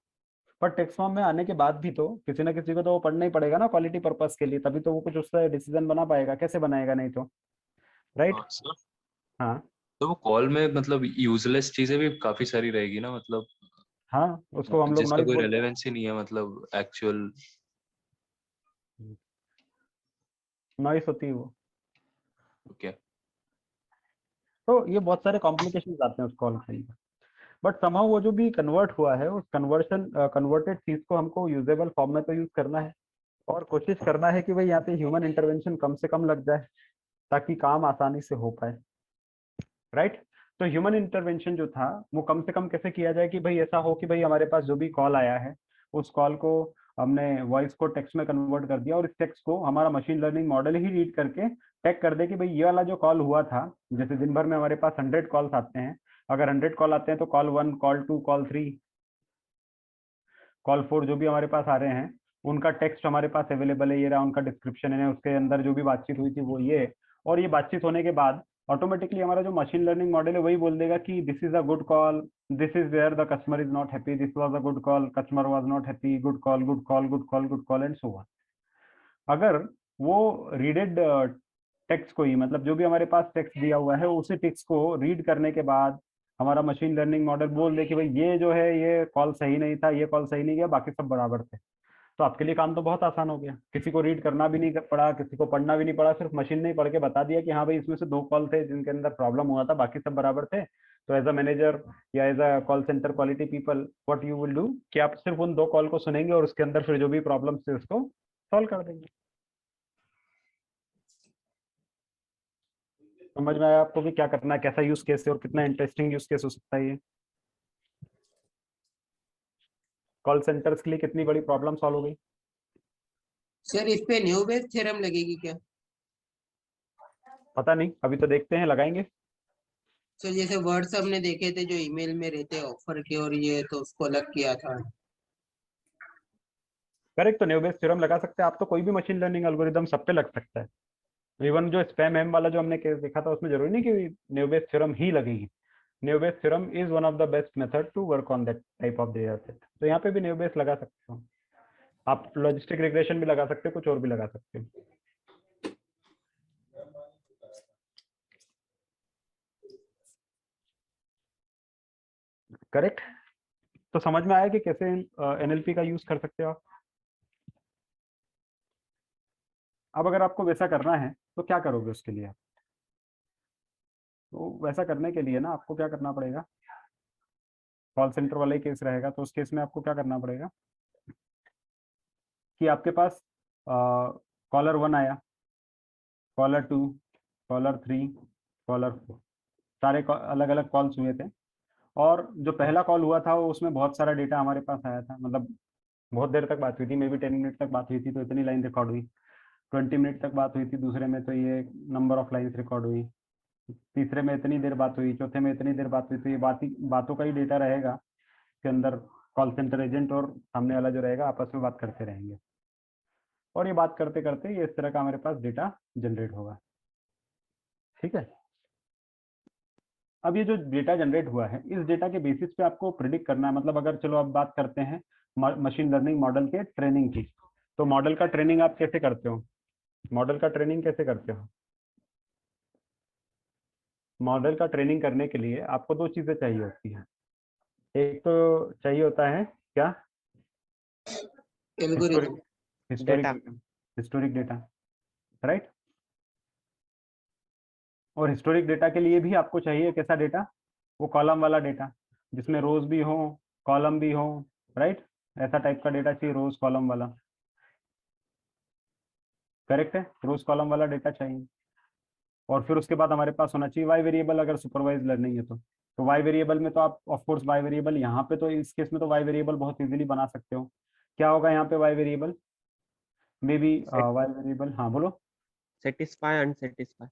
S1: पर टेक्स्ट फॉर्म में आने के बाद भी तो किसी ना किसी को तो वो पढ़ना ही पड़ेगा ना क्वालिटी पर्पस के लिए, तभी तो वो कुछ उससे डिसीजन बना पाएगा, कैसे बनाएगा नहीं तो, राइट।
S5: सर,
S1: हाँ
S5: तो वो कॉल में मतलब यूजलेस चीजें भी काफी सारी रहेगी ना, मतलब
S1: हाँ, उसको हम लोग
S5: जिसका
S1: नॉइज
S5: कोई
S1: बोलते हैं।
S5: रेलेवेंस ही नहीं है, मतलब एक्चुअल।
S1: नॉइस होती है वो।
S5: ओके।
S1: तो ये बहुत सारे कॉम्प्लिकेशंस आते हैं उस कॉल के अंदर, बट समहाउ वो जो भी कन्वर्ट हुआ है उस कन्वर्टेड चीज को हमको यूजेबल फॉर्म में तो यूज करना है, और कोशिश करना है कि भाई यहाँ पे ह्यूमन इंटरवेंशन कम से कम लग जाए ताकि काम आसानी से हो पाए, राइट। तो ह्यूमन इंटरवेंशन जो था वो कम से कम कैसे किया जाए कि भाई ऐसा हो कि भाई हमारे पास जो भी कॉल आया है उस कॉल को हमने वॉइस को टेक्स्ट में कन्वर्ट कर दिया, और इस टेक्स्ट को हमारा मशीन लर्निंग मॉडल ही रीड करके टैग कर दे कि भाई ये वाला जो कॉल हुआ था, जैसे दिन भर में हमारे पास 100 कॉल्स आते हैं, अगर 100 कॉल आते हैं तो कॉल 1, कॉल 2, कॉल 3, कॉल 4 जो भी हमारे पास आ रहे हैं उनका टेक्स्ट हमारे पास अवेलेबल है, ये रहा उनका डिस्क्रिप्शन है, उसके अंदर जो भी बातचीत हुई थी वो ये, और ये बातचीत होने के बाद ऑटोमेटिकली हमारा जो मशीन लर्निंग मॉडल है वही बोल देगा कि this is a good call, this is where the customer is not happy, this was a good call, customer was not happy, good call, good call, good call, good call and so on. अगर वो readed text को ही, मतलब जो भी हमारे पास text दिया हुआ है उसी टेक्स्ट को रीड करने के बाद हमारा मशीन लर्निंग मॉडल बोल दे कि भाई ये जो है ये कॉल सही नहीं था, ये कॉल सही नहीं गया, बाकी सब बराबर थे, तो आपके लिए काम तो बहुत आसान हो गया, किसी को रीड करना भी नहीं पड़ा, किसी को पढ़ना भी नहीं पड़ा, सिर्फ मशीन ने ही पढ़ के बता दिया कि हाँ भाई इसमें से 2 कॉल थे जिनके अंदर प्रॉब्लम हुआ था, बाकी सब बराबर थे। तो एज अ मैनेजर या as a call centre quality people what you will do कि आप सिर्फ उन 2 कॉल को सुनेंगे और उसके अंदर फिर जो भी प्रॉब्लम थे उसको सॉल्व कर देंगे। समझ में आया आपको कि क्या करना है, कैसा यूज केस है और कितना इंटरेस्टिंग यूज केस हो सकता है ये कॉल सेंटर्स के लिए, कितनी बड़ी प्रॉब्लम सॉल्व हो गई।
S2: सर इस पे न्यू बेस थ्योरम लगेगी क्या?
S1: पता नहीं, अभी तो देखते हैं, लगाएंगे।
S2: सर जैसे वर्ड्स हमने देखे थे जो ईमेल में रहते ऑफर के, और ये तो उसको अलग किया था।
S1: करेक्ट, तो न्यू बेस थ्योरम लगा सकते हैं आप, तो कोई भी मशीन लर्निंग एल्गोरिदम सब पे लग सकता है। इवन जो स्पैम एम वाला जो हमने केस देखा था उसमें जरूरी नहीं कि न्यू बेस थ्योरम ही लगेगी। New Bayes theorem is one of the best method to work on that type of data set, तो यहाँ पे भी न्यू बेस लगा सकते हो आप, लॉजिस्टिक रिग्रेशन भी लगा सकते हो, कुछ और भी लगा सकते हो। करेक्ट, तो समझ में आया कि कैसे एनएलपी का यूज कर सकते हो आप। अब अगर आपको वैसा करना है तो क्या करोगे उसके लिए आप, तो वैसा करने के लिए ना आपको क्या करना पड़ेगा, कॉल सेंटर वाला ही केस रहेगा, तो उस केस में आपको क्या करना पड़ेगा कि आपके पास कॉलर 1 आया, कॉलर 2, कॉलर 3, कॉलर 4, सारे अलग अलग कॉल्स हुए थे, और जो पहला कॉल हुआ था वो उसमें बहुत सारा डेटा हमारे पास आया था, मतलब बहुत देर तक बात हुई थी, मे बी 10 मिनट तक बात हुई थी तो इतनी लाइन रिकॉर्ड हुई, 20 मिनट तक बात हुई थी दूसरे में तो ये नंबर ऑफ लाइन्स रिकॉर्ड हुई, तीसरे में इतनी देर बात हुई, चौथे में इतनी देर बात हुई, तो ये बातों का ही डेटा रहेगा के अंदर, कॉल सेंटर एजेंट और सामने वाला जो रहेगा आपस में बात करते रहेंगे, और ये बात करते करते ये इस तरह का हमारे पास डेटा जनरेट होगा। ठीक है, अब ये जो डेटा जनरेट हुआ है इस डेटा के बेसिस पे आपको प्रिडिक्ट करना है, मतलब अगर चलो अब बात करते हैं मशीन लर्निंग मॉडल के ट्रेनिंग की, तो मॉडल का ट्रेनिंग आप कैसे करते हो, मॉडल का ट्रेनिंग कैसे करते हो। मॉडल का ट्रेनिंग करने के लिए आपको 2 चीजें चाहिए होती हैं, एक तो चाहिए होता है क्या,
S2: एल्गोरिदम।
S1: Historic data, right. और हिस्टोरिक डेटा के लिए भी आपको चाहिए कैसा डेटा, वो कॉलम वाला डेटा जिसमें रोज भी हो कॉलम भी हो, राइट, ऐसा टाइप का डेटा चाहिए, रोज कॉलम वाला। करेक्ट है, रोज कॉलम वाला डेटा चाहिए, और फिर उसके बाद हमारे पास होना चाहिए वाई वेरिएबल, अगर सुपरवाइज लर्निंग है तो वाई वेरिएबल में तो आप ऑफ कोर्स वाई वेरिएबल यहाँ पे, तो इस केस में तो वाई वेरिएबल बहुत इजीली बना सकते हो। क्या होगा यहाँ पे Y variable, may be Y variable, हाँ बोलो,
S6: सेटिस्फाई अनसेटिस्फाई,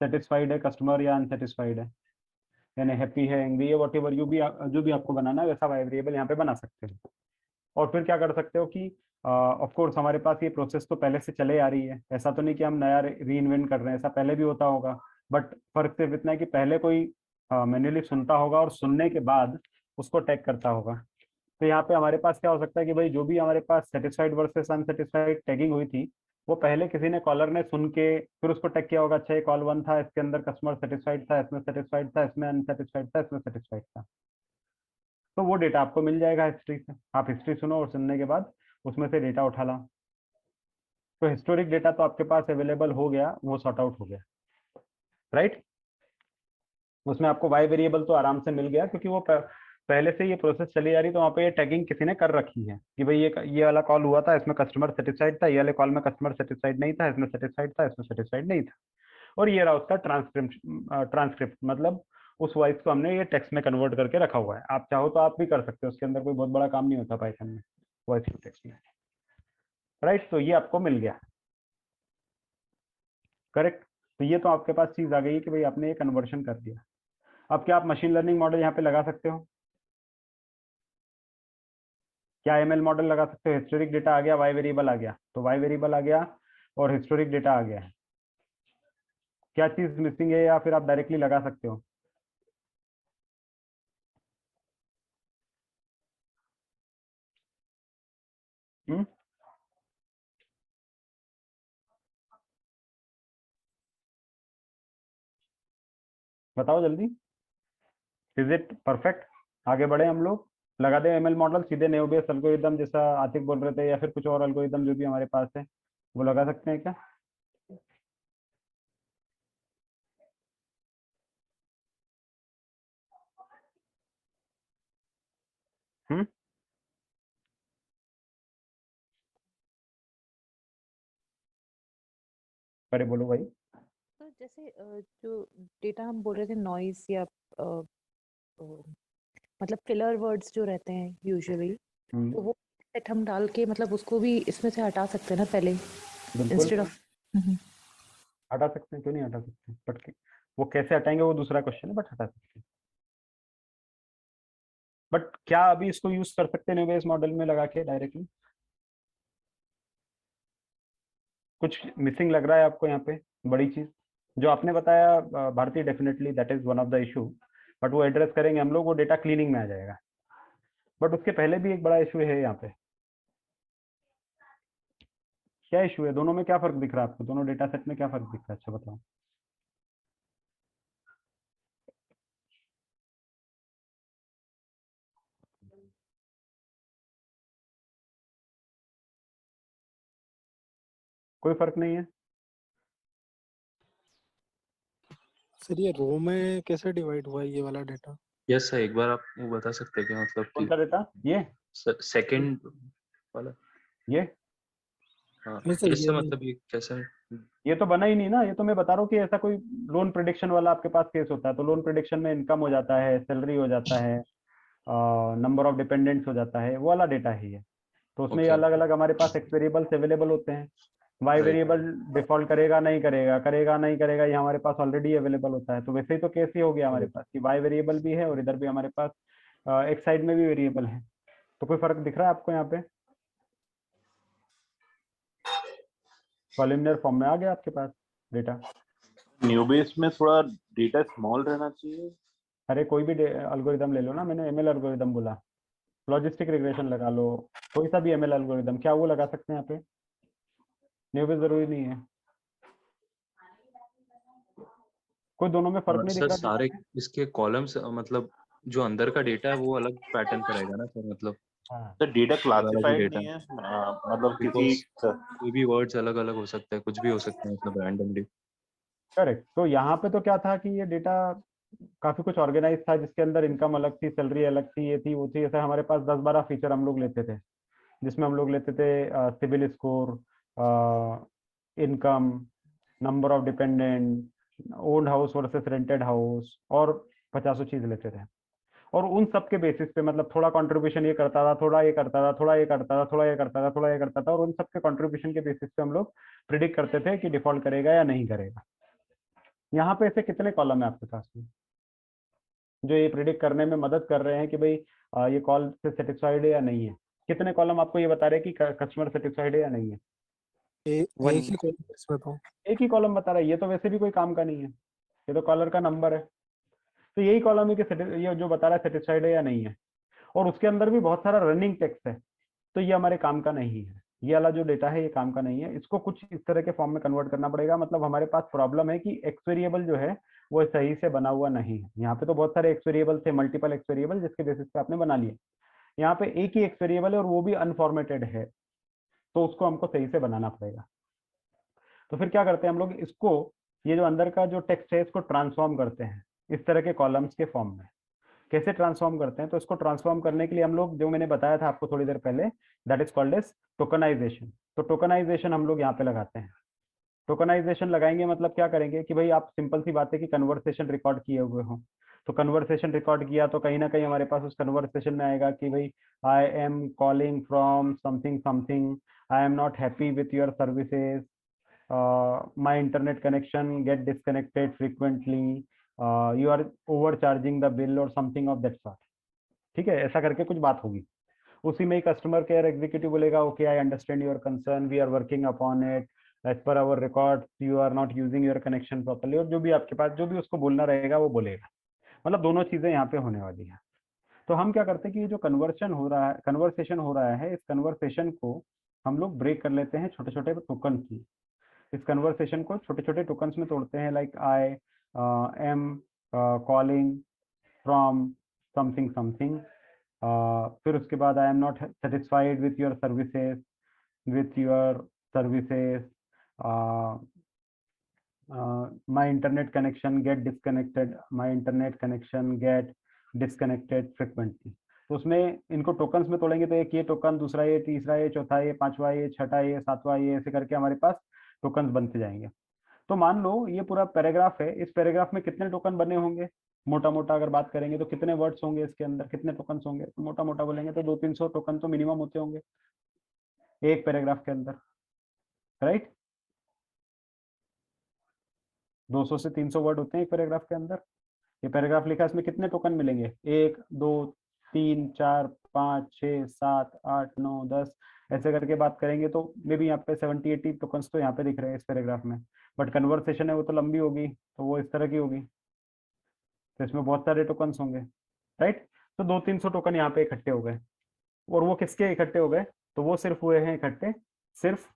S1: सेटिस्फाइड है कस्टमर या अनसेटिस्फाइड है, यानी हैप्पी है, एंग्री है, वॉट एवर जो भी आपको बनाना है वैसा वाई वेरिएबल यहाँ पे बना सकते हो। और फिर क्या कर सकते हो कि ऑफ कोर्स हमारे पास ये प्रोसेस तो पहले से चले आ रही है, ऐसा तो नहीं कि हम नया री इन्वेंट कर रहे हैं, ऐसा पहले भी होता होगा, बट फर्क सिर्फ इतना है कि पहले कोई मैन्युअली सुनता होगा और सुनने के बाद उसको टैग करता होगा। तो यहाँ पे हमारे पास क्या हो सकता है कि भाई जो भी हमारे पास सेटिस्फाइड वर्सेस अनसेटिस्फाइड टैगिंग हुई थी वो पहले किसी ने कॉलर ने सुन के फिर उसको टैग किया होगा, अच्छा ये कॉल 1 था, इसके अंदर कस्टमर सेटिस्फाइड था, इसमें सेटिस्फाइड था, इसमें अनसेटिस्फाइड था, इसमें सेटिस्फाइड था। तो वो डेटा आपको मिल जाएगा हिस्ट्री से। आप हिस्ट्री सुनो और सुनने के बाद उसमें से डेटा उठा लाओ। तो हिस्टोरिक डेटा तो आपके पास अवेलेबल हो गया, वो सॉर्ट आउट हो गया, राइट। उसमें आपको वाई वेरिएबल तो आराम से मिल गया, क्योंकि वो पहले से ये प्रोसेस चली जा रही, तो वहाँ पे ये टैगिंग किसी ने कर रखी है कि भाई ये वाला कॉल हुआ था, इसमें कस्टमर सेटिस्फाइड था, ये वाले कॉल में कस्टमर सेटिस्फाइड नहीं था, इसमें सेटिस्फाइड था, इसमें सेटिस्फाइड नहीं था। और ये रहा उसका ट्रांसक्रिप्ट, मतलब उस वॉइस को हमने ये टेक्स्ट में कन्वर्ट करके रखा हुआ है। आप चाहो तो आप भी कर सकते हो, उसके अंदर कोई बहुत बड़ा काम नहीं होता पाइथन में, वॉइस टू टेक्स्ट में, राइट। तो ये आपको मिल गया, करेक्ट। तो ये तो आपके पास चीज आ गई कि भाई आपने ये कन्वर्शन कर दिया। अब क्या आप मशीन लर्निंग मॉडल यहाँ पे लगा सकते हो? क्या एमएल मॉडल लगा सकते हो? हिस्टोरिक डेटा आ गया, वाई वेरिएबल आ गया, तो वाई वेरिएबल आ गया और हिस्टोरिक डेटा आ गया है। क्या चीज मिसिंग है, या फिर आप डायरेक्टली लगा सकते हो? हम्म, बताओ जल्दी। Is it perfect? आगे बढ़े हम लोग, लगा दें एमएल मॉडल सीधे नेव बेस एल्गोरिदम, जैसा आतिक बोल रहे थे, या फिर कुछ और एल्गोरिदम जो भी हमारे पास है वो लगा सकते हैं क्या? हम्म, अरे बोलो भाई।
S7: तो जैसे जो डेटा हम बोल रहे थे नॉइस या मतलब फिलर वर्ड्स जो रहते हैं यूजुअली,
S1: हम्म,
S7: तो वो सेट हम डाल के मतलब उसको भी इसमें से हटा सकते हैं ना पहले,
S1: बिल्कुल
S7: इंस्टेड ऑफ।
S1: हटा सकते हैं, क्यों नहीं हटा सकते, बट वो कैसे हटाएंगे वो दूसरा क्वेश्चन है, बट हटा सकते हैं। बट क्या अभी इसको यूज कर सकते हैं न्यूबेस मॉडल में लगा के डायरेक्टली? कुछ मिसिंग लग रहा है आपको यहाँ पे? बड़ी चीज जो आपने बताया Bharti, definitely that is one of the issue, but वो एड्रेस करेंगे हम लोग, वो डेटा क्लीनिंग में आ जाएगा। बट उसके पहले भी एक बड़ा इशू है यहाँ पे। क्या इशू है? दोनों में क्या फर्क दिख रहा है आपको? दोनों डेटा सेट में क्या फर्क दिख रहा है? अच्छा बताओ। कोई फर्क नहीं है?
S8: सर ये रो में कैसे डिवाइड हुआ है ये वाला डेटा?
S5: यस सर, एक बार आप वो बता सकते हैं क्या, मतलब
S1: कौन
S5: कि
S1: सा डेटा? ये
S5: सेकंड वाला?
S1: ये
S5: हाँ,
S8: नहीं सर,
S5: इससे
S8: ये नहीं।
S5: मतलब ये कैसे?
S1: ये तो बना ही नहीं ना। ये तो मैं बता रहा हूँ कि ऐसा कोई लोन प्रिडिक्शन वाला आपके पास केस होता है, तो लोन प्रिडिक्शन में इनकम हो जाता है, सैलरी हो जाता है, नंबर ऑफ डिपेंडेंट्स हो जाता है, वो वाला डेटा ही है। तो उसमें ये
S5: ओके,
S1: अलग अलग हमारे पास एक्स वेरिएबल्स अवेलेबल होते हैं। Y
S5: right.
S1: वेरिएबल डिफॉल्ट करेगा नहीं करेगा, करेगा नहीं करेगा, ये हमारे पास ऑलरेडी अवेलेबल होता है। तो वैसे ही तो केस ही हो गया हमारे पास कि वाई वेरिएबल भी है और इधर भी हमारे पास एक साइड में भी वेरिएबल है। तो कोई फर्क दिख रहा है आपको यहाँ पे? कॉलमनर फॉर्म में आ गया आपके पास डेटा।
S4: न्यूबेस में थोड़ा डेटा स्मॉल रहना चाहिए।
S1: अरे कोई भी एल्गोरिदम ले लो ना, मैंने एमएल एल्गोरिदम बोला। लॉजिस्टिक रिग्रेशन लगा लो, कोई सा भी एमएल एल्गोरिदम, क्या वो लगा सकते हैं यहाँ पे? न्यूबेस जरूरी नहीं है। कोई दोनों में फर्क नहीं दिख
S5: सर
S1: रहा
S5: सारे
S1: डेटा में?
S5: इसके कॉलम्स, मतलब जो अंदर का डेटा है वो अलग पैटर्न का रहेगा ना सर, मतलब
S1: हाँ,
S4: तो डेटा
S5: अलग ही
S4: क्लासिफाइड
S5: डेटा,
S4: नहीं है, मतलब किसी
S5: बिकॉज कोई भी वर्ड्स अलग अलग हो सकता है, कुछ भी हो सकता है, मतलब रैंडमली।
S1: करेक्ट। तो यहाँ पे तो क्या था कि ये डेटा काफी कुछ ऑर्गेनाइज था, जिसके अंदर इनकम अलग थी, सैलरी अलग थी, ये थी वो थी। ऐसा हमारे पास 10-12 फीचर हम लोग लेते थे, जिसमें हम लोग लेते थे civil score, income, number of dependent, owned house versus rented house, और 50 चीज लेते थे। और उन सब के बेसिस पे मतलब थोड़ा कंट्रीब्यूशन ये करता था, थोड़ा ये करता था, थोड़ा ये करता था, थोड़ा ये करता था, थोड़ा ये करता था, और उन सब के कंट्रीब्यूशन के बेसिस पे हम लोग प्रिडिक्ट करते थे कि डिफॉल्ट करेगा या नहीं करेगा। यहाँ पे ऐसे कितने कॉलम है आपके पास में जो ये प्रिडिक्ट करने में मदद कर रहे हैं कि भाई ये कॉल से सेटिस्फाइड है या नहीं है? कितने कॉलम आपको ये बता रहे हैं कि कस्टमर सेटिस्फाइड है या नहीं है?
S8: एक ही कॉलम इसमें तो।
S1: एक ही कॉलम बता रहा है। ये तो वैसे भी कोई काम का नहीं है, ये तो कॉलर का नंबर है। तो यही कॉलम है कि ये जो बता रहा है सेटिस्फाइड है या नहीं है, और उसके अंदर भी बहुत सारा रनिंग टेक्स्ट है। तो ये हमारे काम का नहीं है, ये वाला जो डेटा है ये काम का नहीं है। इसको कुछ इस तरह के फॉर्म में कन्वर्ट करना पड़ेगा। मतलब हमारे पास प्रॉब्लम है कि एक्स वेरिएबल जो है वो सही से बना हुआ नहीं है। यहाँ पे तो बहुत सारे एक्स वेरिएबल थे, मल्टीपल एक्स वेरिएबल, जिसके बेसिस पे आपने बना लिए। यहाँ पे एक ही एक्स वेरिएबल है और वो भी अनफॉर्मेटेड है, तो उसको हमको सही से बनाना पड़ेगा। तो फिर क्या करते हैं हम लोग, इसको ये जो अंदर का जो टेक्स्ट है इसको ट्रांसफॉर्म करते हैं इस तरह के कॉलम्स के फॉर्म में। कैसे ट्रांसफॉर्म करते हैं, तो इसको ट्रांसफॉर्म करने के लिए हम लोग, जो मैंने बताया था आपको थोड़ी देर पहले, that is called as tokenization. तो टोकनाइजेशन हम लोग यहाँ पे लगाते हैं। टोकनाइजेशन लगाएंगे मतलब क्या करेंगे कि भाई आप सिंपल सी बात है कि कन्वर्सेशन रिकॉर्ड किए हुए हो, तो कन्वर्सेशन रिकॉर्ड किया तो कहीं ना कहीं हमारे पास उस कन्वर्सेशन में आएगा कि भाई I am calling from something something, I am not happy with your services, my internet connection get disconnected frequently, you are over charging the bill और समथिंग ऑफ दैट सॉर्ट। ठीक है, ऐसा करके कुछ बात होगी। उसी में ही कस्टमर केयर एग्जीक्यूटिव बोलेगा okay I understand your concern, we are working upon it, as per our record you are not using your connection properly, और जो भी आपके पास जो भी उसको बोलना रहेगा वो बोलेगा। मतलब दोनों चीजें यहाँ पे होने वाली है। तो हम क्या करते हैं कि ये जो कन्वर्सेशन हो रहा है, इस कन्वर्सेशन को हम लोग ब्रेक कर लेते हैं छोटे छोटे टोकन की। इस कन्वर्सेशन को छोटे छोटे टोकन्स में तोड़ते हैं, like I am calling from something something, फिर उसके बाद आई am not satisfied with your services, my internet connection get disconnected frequently. तो उसमें इनको टोकन्स में तोड़ेंगे तो एक ये टोकन, दूसरा ये, तीसरा ये, चौथा ये, पांचवा ये, छठा ये, सातवां ये, ऐसे करके हमारे पास टोकन्स बनते जाएंगे। तो मान लो ये पूरा पैराग्राफ है, इस पैराग्राफ में कितने टोकन बने होंगे, मोटा मोटा अगर बात करेंगे तो कितने वर्ड्स होंगे इसके अंदर, कितने टोकन्स होंगे, तो मोटा मोटा बोलेंगे तो 200-300 टोकन तो मिनिमम होते होंगे एक पैराग्राफ के अंदर, राइट। 200 से 300 वर्ड होते हैं एक पैराग्राफ के अंदर। ये पैराग्राफ लिखा है, इसमें कितने टोकन मिलेंगे, 1 2 3 4 5 6 7 8 9 10, ऐसे करके बात करेंगे तो मे बी यहाँ पे 70-80 टोकन्स तो यहाँ पे दिख रहे हैं इस पैराग्राफ में। बट कन्वर्सेशन है वो तो लंबी होगी, तो वो इस तरह की होगी, तो इसमें बहुत सारे टोकन्स होंगे, राइट। तो 200-300 टोकन यहाँ पे इकट्ठे हो गए, और वो किसके इकट्ठे हो गए, तो वो सिर्फ हुए हैं इकट्ठे सिर्फ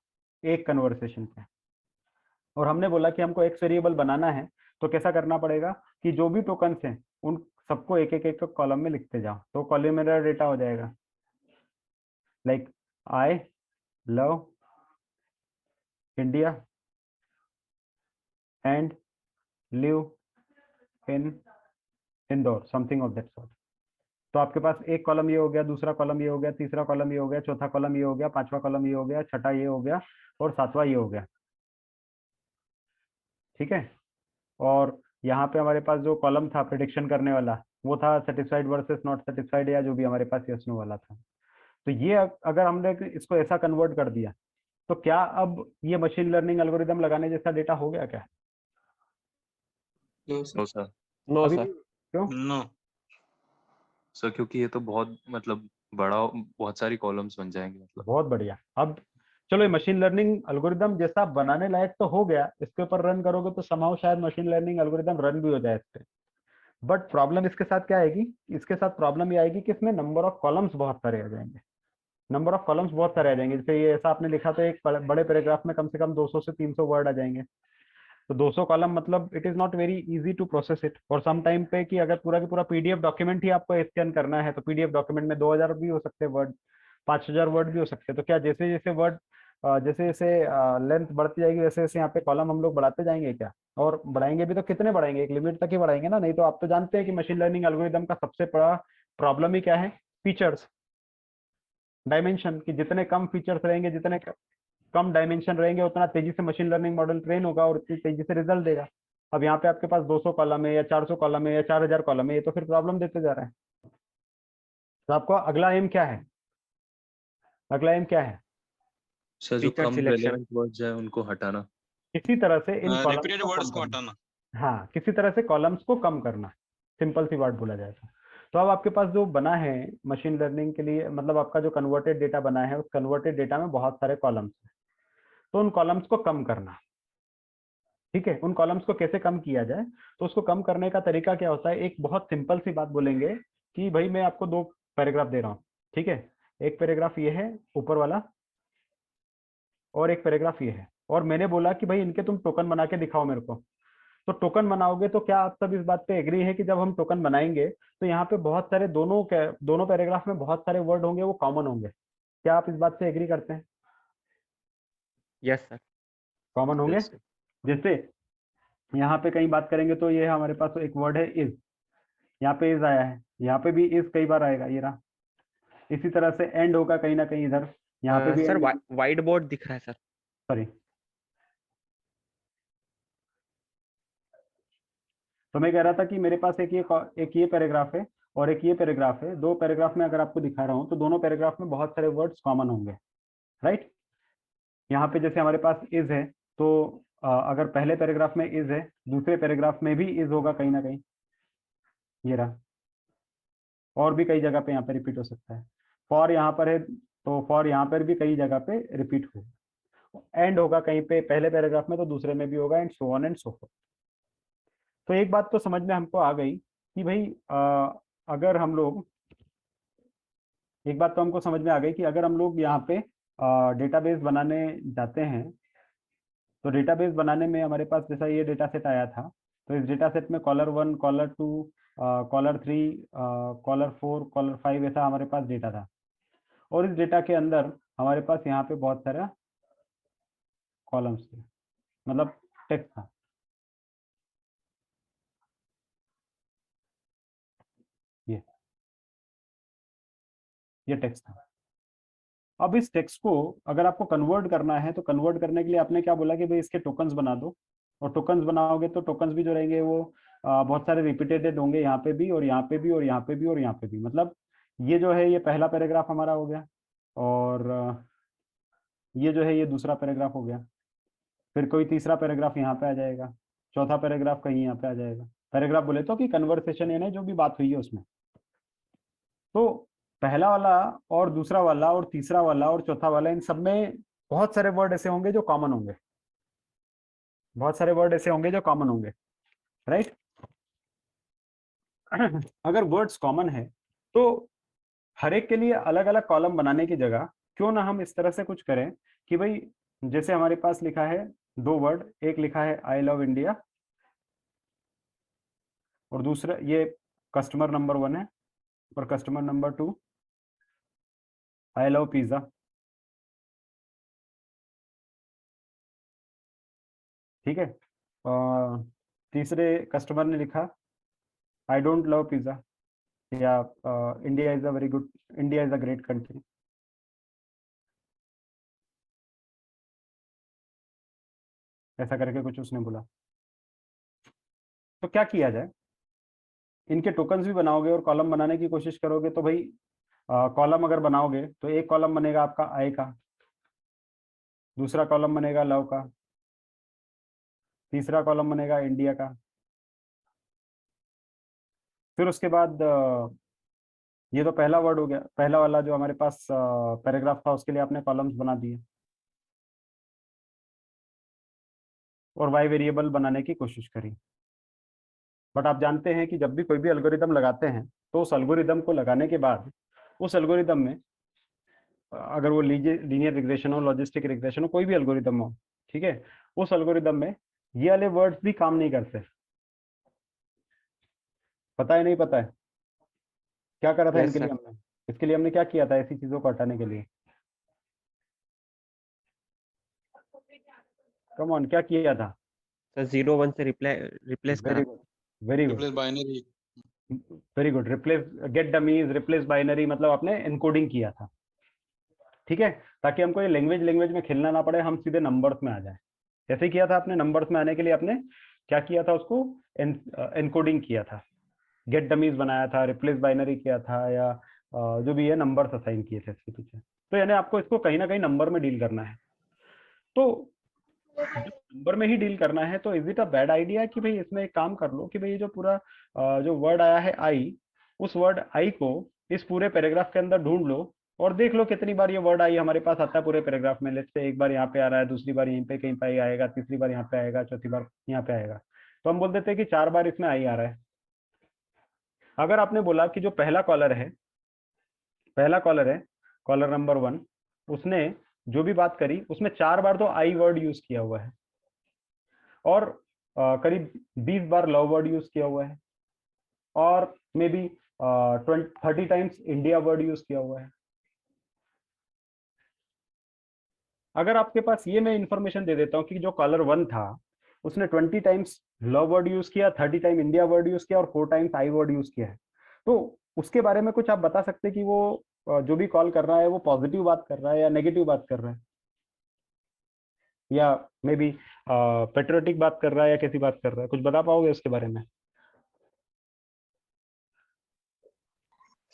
S1: एक कन्वर्सेशन पे। और हमने बोला कि हमको एक्स वेरिएबल बनाना है, तो कैसा करना पड़ेगा कि जो भी टोकन्स हैं उन सबको एक एक एक कॉलम में लिखते जाओ, तो कॉलमनार डेटा हो जाएगा, like I love India and live in Indore, something of that sort. तो आपके पास एक कॉलम ये हो गया, दूसरा कॉलम ये हो गया, तीसरा कॉलम ये हो गया, चौथा कॉलम ये हो गया, पांचवा कॉलम ये हो गया, छठा ये हो गया, और सातवां ये हो गया। ठीक है, और यहाँ पे हमारे पास जो कॉलम था प्रेडिक्शन करने वाला, वो था सेटिस्फाइड वर्सेस नॉट सेटिस्फाइड, या जो भी हमारे पास यस नो वाला था। तो ये अगर हमने इसको ऐसा कन्वर्ट कर दिया, तो क्या अब ये मशीन लर्निंग एल्गोरिदम लगाने जैसा डेटा हो गया क्या?
S2: No sir.
S5: No sir.
S6: No
S1: अभी
S6: सर।
S1: भी? क्यों?
S9: नो
S5: सर क्योंकि ये तो बहुत मतलब बड़ा, बहुत सारी कॉलम्स बन जाएंगे मतलब।
S1: बहुत बढ़िया। अब चलो, ये मशीन लर्निंग एल्गोरिदम जैसा बनाने लायक तो हो गया, इसके ऊपर रन करोगे तो समाव शायद मशीन लर्निंग एल्गोरिदम रन भी हो जाए इस पे। बट प्रॉब्लम इसके साथ क्या आएगी, इसके साथ प्रॉब्लम ये आएगी कि इसमें नंबर ऑफ कॉलम्स बहुत सारे आ जाएंगे, नंबर ऑफ कॉलम्स बहुत सारे आ जाएंगे। जैसे ये ऐसा आपने लिखा तो एक बड़े पैराग्राफ में कम से कम 200 से 300 वर्ड आ जाएंगे, तो 200 कॉलम मतलब it is not very easy to process it. और सम टाइम पे कि अगर पूरा की पूरा पीडीएफ डॉक्यूमेंट ही आपको स्कैन करना है, तो पीडीएफ डॉक्यूमेंट में 2000 भी हो सकते हैं वर्ड, 5000 वर्ड भी हो सकते हैं। तो क्या जैसे जैसे वर्ड जैसे जैसे लेंथ बढ़ती जाएगी वैसे वैसे यहाँ पे कॉलम हम लोग बढ़ाते जाएंगे क्या? और बढ़ाएंगे भी तो कितने बढ़ाएंगे, एक लिमिट तक ही बढ़ाएंगे ना, नहीं तो आप तो जानते हैं कि मशीन लर्निंग एल्गोरिदम का सबसे बड़ा प्रॉब्लम ही क्या है, फीचर्स, डायमेंशन, कि जितने कम फीचर्स रहेंगे, जितने कम डायमेंशन रहेंगे, उतना तेजी से मशीन लर्निंग मॉडल ट्रेन होगा और उतनी तेजी से रिजल्ट देगा। अब यहाँ पे आपके पास 200 कॉलम है या 400 कॉलम है या 4000 कॉलम है, ये तो फिर प्रॉब्लम देते जा रहा है। तो आपको अगला एम क्या है, अगला एम क्या है?
S5: सर जो
S6: Feature
S5: कम
S6: selection.
S5: रेलेवेंट वर्ड्स है उनको हटाना।
S1: किसी तरह से इन कॉलम्स
S9: रिपीटेड
S1: को
S9: वर्ड्स
S1: कम
S9: को
S1: करना।
S9: हटाना।
S1: हाँ, किसी तरह से कॉलम्स को कम करना, सिंपल सी बात बोला जाए तो अब आपके पास जो बना है मशीन लर्निंग के लिए, मतलब आपका जो कन्वर्टेड डेटा बना है, उस कन्वर्टेड डेटा में बहुत सारे कॉलम्स हैं, तो उन कॉलम्स को कम करना। ठीक है, उन कॉलम्स को कैसे कम किया जाए, तो उसको कम करने का तरीका क्या होता है, एक बहुत सिंपल सी बात बोलेंगे कि भाई मैं आपको 2 पैराग्राफ दे रहा हूँ, ठीक है, एक पैराग्राफ ये है ऊपर वाला और एक पैराग्राफ ये है, और मैंने बोला कि भाई इनके तुम टोकन बना के दिखाओ मेरे को। तो टोकन बनाओगे तो क्या आप सब इस बात पे एग्री है कि जब हम टोकन बनाएंगे तो यहाँ पे बहुत सारे दोनों पैराग्राफ में बहुत सारे वर्ड होंगे, वो कॉमन होंगे। क्या आप इस बात से एग्री करते हैं?
S6: Yes sir.
S1: कॉमन होंगे।
S5: Yes, sir.
S1: जैसे यहाँ पे कहीं बात करेंगे तो ये हमारे पास एक वर्ड है इज, यहाँ पे इज आया है, यहाँ पे भी इज कई बार आएगा, ये रहा। इसी तरह से एंड होगा कहीं ना कहीं इधर, यहाँ पे भी
S6: सर
S1: end,
S6: वाइट बोर्ड दिख रहा है सर।
S1: सॉरी। तो मैं कह रहा था कि मेरे पास एक ये पैराग्राफ है और एक ये पैराग्राफ है। दो पैराग्राफ में अगर आपको दिखा रहा हूँ तो दोनों पैराग्राफ में बहुत सारे वर्ड्स कॉमन होंगे, राइट। यहाँ पे जैसे हमारे पास इज है, तो अगर पहले पैराग्राफ में इज है, दूसरे पैराग्राफ में भी इज होगा कहीं ना कहीं, ये रहा। और भी कई जगह पे यहाँ पे रिपीट हो सकता है। फॉर यहाँ पर है तो फॉर यहाँ पर भी कई जगह पे रिपीट हो। एंड होगा कहीं पे पहले पैराग्राफ में तो दूसरे में भी होगा, and so on and so fourth. तो एक बात तो समझ में हमको आ गई कि भाई अगर हम लोग, एक बात तो हमको समझ में आ गई कि अगर हम लोग यहाँ पे डेटाबेस बनाने जाते हैं तो डेटाबेस बनाने में हमारे पास जैसा ये डेटा सेट आया था, तो इस डेटा सेट में caller 1, caller 2, caller 3, caller 4, caller 5 ऐसा हमारे पास डेटा था। और इस डेटा के अंदर हमारे पास यहाँ पे बहुत सारा कॉलम्स थे, मतलब टेक्स्ट था। ये टेक्स्ट था। अब इस टेक्स्ट को अगर आपको कन्वर्ट करना है तो कन्वर्ट करने के लिए आपने क्या बोला कि भाई इसके टोकन्स बना दो, और टोकन्स बनाओगे तो टोकन्स भी जो रहेंगे वो बहुत सारे रिपीटेड होंगे, यहाँ पे भी और यहाँ पे भी और यहाँ पे भी और यहाँ पे भी। मतलब ये जो है ये पहला पैराग्राफ हमारा हो गया, और ये जो है ये दूसरा पैराग्राफ हो गया, फिर कोई तीसरा पैराग्राफ यहाँ पे आ जाएगा, चौथा पैराग्राफ कहीं यहाँ पे आ जाएगा। पैराग्राफ बोले तो कि कन्वर्सेशन यानी जो भी बात हुई है उसमें। तो पहला वाला और दूसरा वाला और तीसरा वाला और चौथा वाला, इन सब में बहुत सारे वर्ड ऐसे होंगे जो कॉमन होंगे, बहुत सारे वर्ड ऐसे होंगे जो कॉमन होंगे, राइट। अगर वर्ड्स कॉमन है तो हर एक के लिए अलग अलग कॉलम बनाने की जगह क्यों ना हम इस तरह से कुछ करें कि भाई जैसे हमारे पास लिखा है दो वर्ड, एक लिखा है आई लव इंडिया और दूसरा ये कस्टमर नंबर 1 है, और customer number 2 I love pizza. ठीक है। तीसरे कस्टमर ने लिखा आई डोंट लव पिज्जा, या India is a very good, India is a great country. ऐसा करके कुछ उसने बोला। तो क्या किया जाए, इनके टोकन्स भी बनाओगे और कॉलम बनाने की कोशिश करोगे तो भाई कॉलम अगर बनाओगे तो एक कॉलम बनेगा आपका आई का, दूसरा कॉलम बनेगा लव का, तीसरा कॉलम बनेगा इंडिया का। फिर उसके बाद ये तो पहला वर्ड हो गया, पहला वाला जो हमारे पास पैराग्राफ था उसके लिए आपने कॉलम्स बना दिए और वाई वेरिएबल बनाने की कोशिश करी। बट आप जानते हैं कि जब भी कोई भी एल्गोरिदम लगाते हैं तो उस एल्गोरिदम को लगाने के बाद उस एल्गोरिदम में अगर वो लीनियर रिग्रेशन हो, लॉजिस्टिक रिग्रेशन हो, कोई भी एल्गोरिदम हो, ठीक है, उस एल्गोरिदम में ये वाले वर्ड्स भी काम नहीं करते। पता है नहीं पता है क्या करा था
S6: Yes,
S1: इनके लिए
S6: sir.
S1: हमने, इसके लिए हमने क्या किया था ऐसी चीजों को हटाने के लिए? कम ऑन, क्या किया था?
S6: सर 0 1 से रिप्लेस करा।
S1: Very good, very good,
S9: binary.
S1: Very good. Replace get dummies, replace binary, मतलब आपने एनकोडिंग किया था, ठीक है, ताकि हमको ये लैंग्वेज में खेलना ना पड़े, हम सीधे नंबर्स में आ जाए। जैसे किया था आपने नंबर्स में आने के लिए आपने क्या किया था, उसको एनकोडिंग किया था, गेट डमीज बनाया था, रिप्लेस बाइनरी किया था, या जो भी है नंबर्स असाइन किए थे इसके पीछे। तो यानी आपको इसको कहीं ना कहीं नंबर में डील करना है। तो नंबर में ही डील करना है तो is it a bad idea कि भाई इसमें एक काम कर लो कि भाई ये जो पूरा जो वर्ड आया है आई, उस वर्ड आई को इस पूरे पैराग्राफ के अंदर ढूंढ लो और देख लो कितनी बार ये वर्ड आई हमारे पास आता है पूरे पैराग्राफ में। लेट्स से एक बार यहाँ पे आ रहा है, दूसरी बार यहीं पे कहीं पे आएगा, तीसरी बार यहाँ पे आएगा, चौथी बार यहाँ पे आएगा। तो हम बोल देते हैं कि 4 बार इसमें आई आ रहा है। अगर आपने बोला कि जो पहला कॉलर है कॉलर नंबर 1, उसने जो भी बात करी उसमें 4 बार तो आई वर्ड यूज किया हुआ है, और करीब 20 बार लव वर्ड यूज किया हुआ है, और may be 30 times India word use किया हुआ है। अगर आपके पास ये मैं इंफॉर्मेशन दे देता हूँ कि जो कॉलर 1 था उसने 20 टाइम्स लव वर्ड यूज किया, 30 टाइम इंडिया वर्ड यूज किया और 4 टाइम्स आई वर्ड यूज किया है, तो उसके बारे में कुछ आप बता सकते हैं कि वो जो भी कॉल कर रहा है वो पॉजिटिव बात कर रहा है या नेगेटिव बात कर रहा है, या मे बी पेट्रियोटिक बात कर रहा है या कैसी बात कर रहा है? कुछ बता पाओगे उसके बारे में?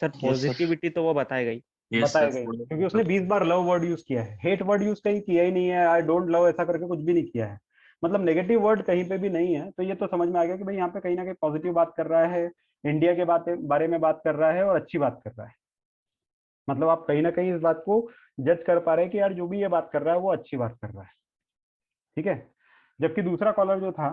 S6: सर पॉजिटिविटी तो वो बताएगा ही।
S1: बताएगा ही, क्योंकि उसने 20 बार लव वर्ड यूज किया है, हेट वर्ड यूज कहीं किया ही नहीं है, आई डोंट लव ऐसा करके कुछ भी नहीं किया है, मतलब नेगेटिव वर्ड कहीं पे भी नहीं है। तो ये तो समझ में आ गया कि भाई यहाँ पे कहीं ना कहीं पॉजिटिव बात कर रहा है, इंडिया के बारे में बात कर रहा है और अच्छी बात कर रहा है। मतलब आप कहीं ना कहीं इस बात को जज कर पा रहे हैं कि यार जो भी ये बात कर रहा है वो अच्छी बात कर रहा है, ठीक है। जबकि दूसरा कॉलर जो था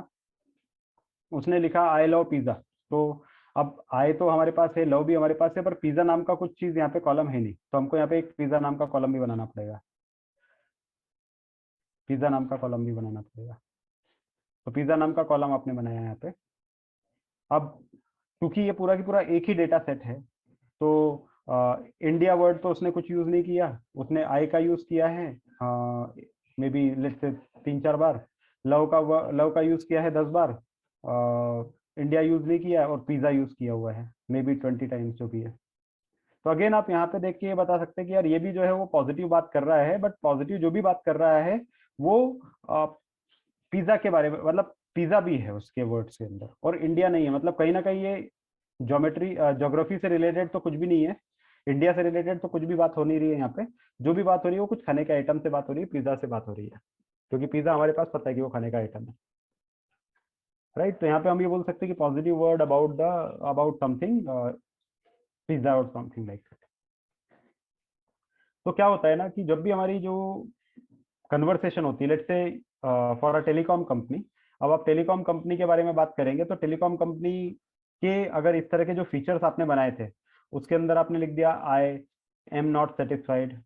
S1: उसने लिखा आई लव पिज्जा, तो अब आई तो हमारे पास है, लव भी हमारे पास है, पर पिज्जा नाम का कुछ चीज यहाँ पे कॉलम है नहीं, तो हमको यहाँ पे एक पिज्जा नाम का कॉलम भी बनाना पड़ेगा, पिज्जा नाम का कॉलम भी बनाना पड़ेगा। तो पिज्जा नाम का कॉलम आपने बनाया यहाँ पे। अब क्योंकि ये पूरा की पूरा एक ही डेटा सेट है, तो इंडिया वर्ड तो उसने कुछ यूज नहीं किया, उसने आई का यूज किया है may be let's say 3-4 bar, love का यूज किया है 10 बार, इंडिया यूज नहीं किया और पिज्जा यूज किया हुआ है मे बी 20 टाइम्स जो भी है। तो अगेन आप यहाँ पे देख के ये बता सकते हैं कि यार ये भी जो है वो पॉजिटिव बात कर रहा है, बट पॉजिटिव जो भी बात कर रहा है वो पिज्जा के बारे में, मतलब पिज्जा भी है उसके वर्ड्स के अंदर और इंडिया नहीं है, मतलब कहीं ना कहीं ये ज्योग्राफी से रिलेटेड तो कुछ भी नहीं है, इंडिया से रिलेटेड तो कुछ भी बात हो नहीं रही है यहाँ पे। जो भी बात हो रही है वो कुछ खाने के आइटम से बात हो रही है, पिज्जा से बात हो रही है, क्योंकि पिज्जा हमारे पास पता है कि वो खाने का आइटम है, राइट। तो यहाँ पे हम ये बोल सकते हैं कि positive word about something, pizza और समथिंग लाइक दैट। तो क्या होता है ना कि जब भी हमारी जो कन्वर्सेशन होती है, let's say for a telecom company, अब आप टेलीकॉम कंपनी के बारे में बात करेंगे तो टेलीकॉम कंपनी के अगर इस तरह के जो फीचर्स आपने बनाए थे उसके अंदर आपने लिख दिया आई am not satisfied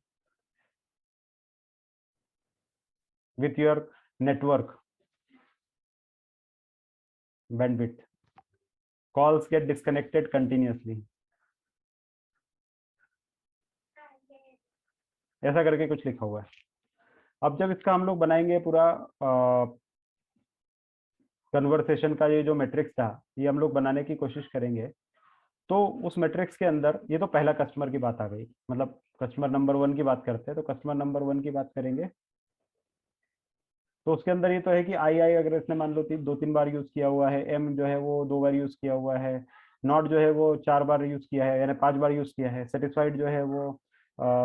S1: with your network bandwidth, calls get disconnected continuously, ऐसा करके कुछ लिखा हुआ है। अब जब इसका हम लोग बनाएंगे पूरा कन्वर्सेशन का ये जो मैट्रिक्स था ये हम लोग बनाने की कोशिश करेंगे, तो उस मैट्रिक्स के अंदर ये तो पहला कस्टमर की बात आ गई, मतलब कस्टमर नंबर 1 की बात करते हैं, तो कस्टमर नंबर 1 की बात करेंगे तो उसके अंदर ये तो है कि आई अगर इसने मान लो 2-3 बार यूज किया हुआ है, एम जो है वो 2 बार यूज किया हुआ है, नॉट जो है वो 4 बार यूज किया है यानी 5 बार यूज किया है, सेटिस्फाइड जो है वो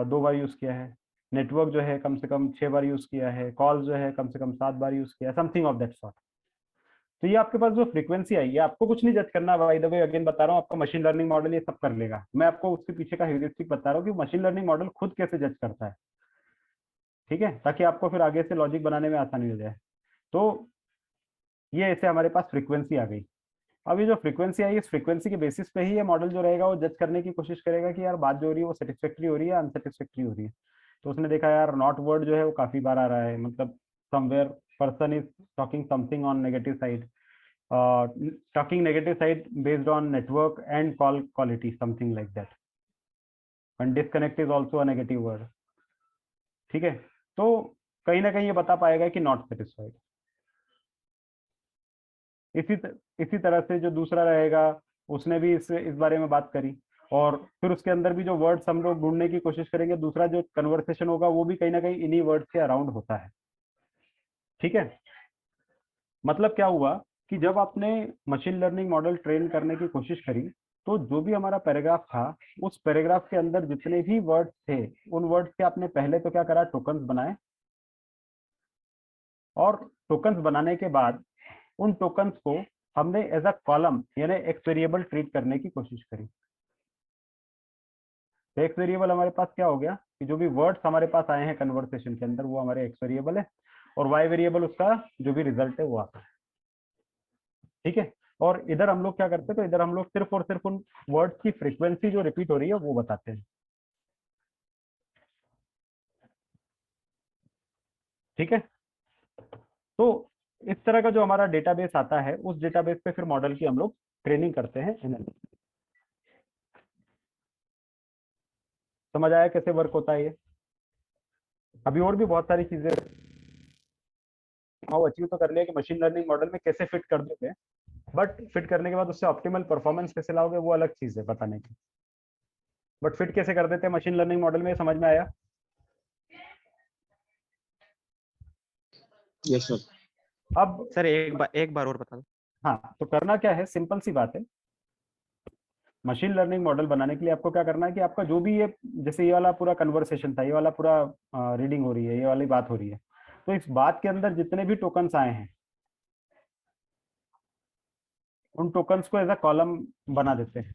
S1: 2 बार यूज किया है, नेटवर्क जो है कम से कम 6 बार यूज किया है, कॉल जो है कम से कम 7 बार यूज किया है, समथिंग ऑफ दैट सॉर्ट। तो ये आपके पास जो फ्रीक्वेंसी आई है, आपको कुछ नहीं जज करना, बाय द वे अगेन बता रहा हूँ, आपका मशीन लर्निंग मॉडल ये सब कर लेगा, मैं आपको उसके पीछे का ह्यूरिस्टिक बता रहा हूँ कि मशीन लर्निंग मॉडल खुद कैसे जज करता है, ठीक है, ताकि आपको फिर आगे से लॉजिक बनाने में आसानी हो जाए। तो ये ऐसे हमारे पास फ्रीक्वेंसी आ गई। अब ये जो फ्रीक्वेंसी आई, इस फ्रीक्वेंसी के बेसिस पे ही ये मॉडल जो रहेगा वो जज करने की कोशिश करेगा कि यार बात जो हो रही है वो सेटिस्फैक्ट्री हो रही है, अनसेटिस्फैक्ट्री हो रही है। तो उसने देखा यार नॉट वर्ड जो है वो काफी बार आ रहा है, मतलब somewhere person is talking something on negative side, talking negative side based on network and call quality, something like that, and disconnect is also a negative word, ठीक है। तो कहीं ना कहीं ये बता पाएगा कि नॉट सेटिस्फाइड। इसी तरह से जो दूसरा रहेगा उसने भी इस बारे में बात करी, और फिर उसके अंदर भी जो वर्ड्स हम लोग ढूंढने की कोशिश करेंगे, दूसरा जो कन्वर्सेशन होगा वो भी कहीं ना कहीं इन्हीं वर्ड्स के अराउंड होता है, ठीक है। मतलब क्या हुआ कि जब आपने मशीन लर्निंग मॉडल ट्रेन करने की कोशिश करी तो जो भी हमारा पैराग्राफ था उस पैराग्राफ के अंदर जितने भी वर्ड्स थे उन वर्ड्स के आपने पहले तो क्या करा, टोकन्स बनाए, और टोकन्स बनाने के बाद उन टोकन्स को हमने एज अ कॉलम यानी एक्स वेरिएबल ट्रीट करने की कोशिश करी। तो एक्स वेरिएबल हमारे पास क्या हो गया कि जो भी वर्ड्स हमारे पास आए हैं कन्वर्सेशन के अंदर वो हमारे एक्स वेरिएबल है, और वाई वेरिएबल उसका जो भी रिजल्ट है वो आता है, ठीक है। और इधर हम लोग क्या करते हैं, तो इधर हम लोग सिर्फ और सिर्फ उन वर्ड्स की फ्रीक्वेंसी जो रिपीट हो रही है वो बताते हैं, ठीक है। तो इस तरह का जो हमारा डेटाबेस आता है, उस डेटाबेस पे फिर मॉडल की हम लोग ट्रेनिंग करते हैं। समझ आया कैसे वर्क होता है ये? अभी और भी बहुत सारी चीजें अचीव तो कर लिया कि मशीन लर्निंग मॉडल में कैसे फिट कर दोगे, बट फिट करने के बाद उससे ऑप्टिमल परफॉर्मेंस कैसे लाओगे वो अलग चीज है बताने की। बट फिट कैसे कर देते हैं मशीन लर्निंग मॉडल में, समझ में आया?
S6: Yes sir.
S1: अब
S6: सर एक बार और बता दो।
S1: हाँ, तो करना क्या है, सिंपल सी बात है। मशीन लर्निंग मॉडल बनाने के लिए आपको क्या करना है कि आपका जो भी ये, जैसे ये वाला पूरा कन्वर्सेशन था, ये वाला पूरा रीडिंग हो रही है, ये वाली बात हो रही है, तो इस बात के अंदर जितने भी टोकन्स आए हैं उन टोकन्स को एज अ कॉलम बना देते हैं।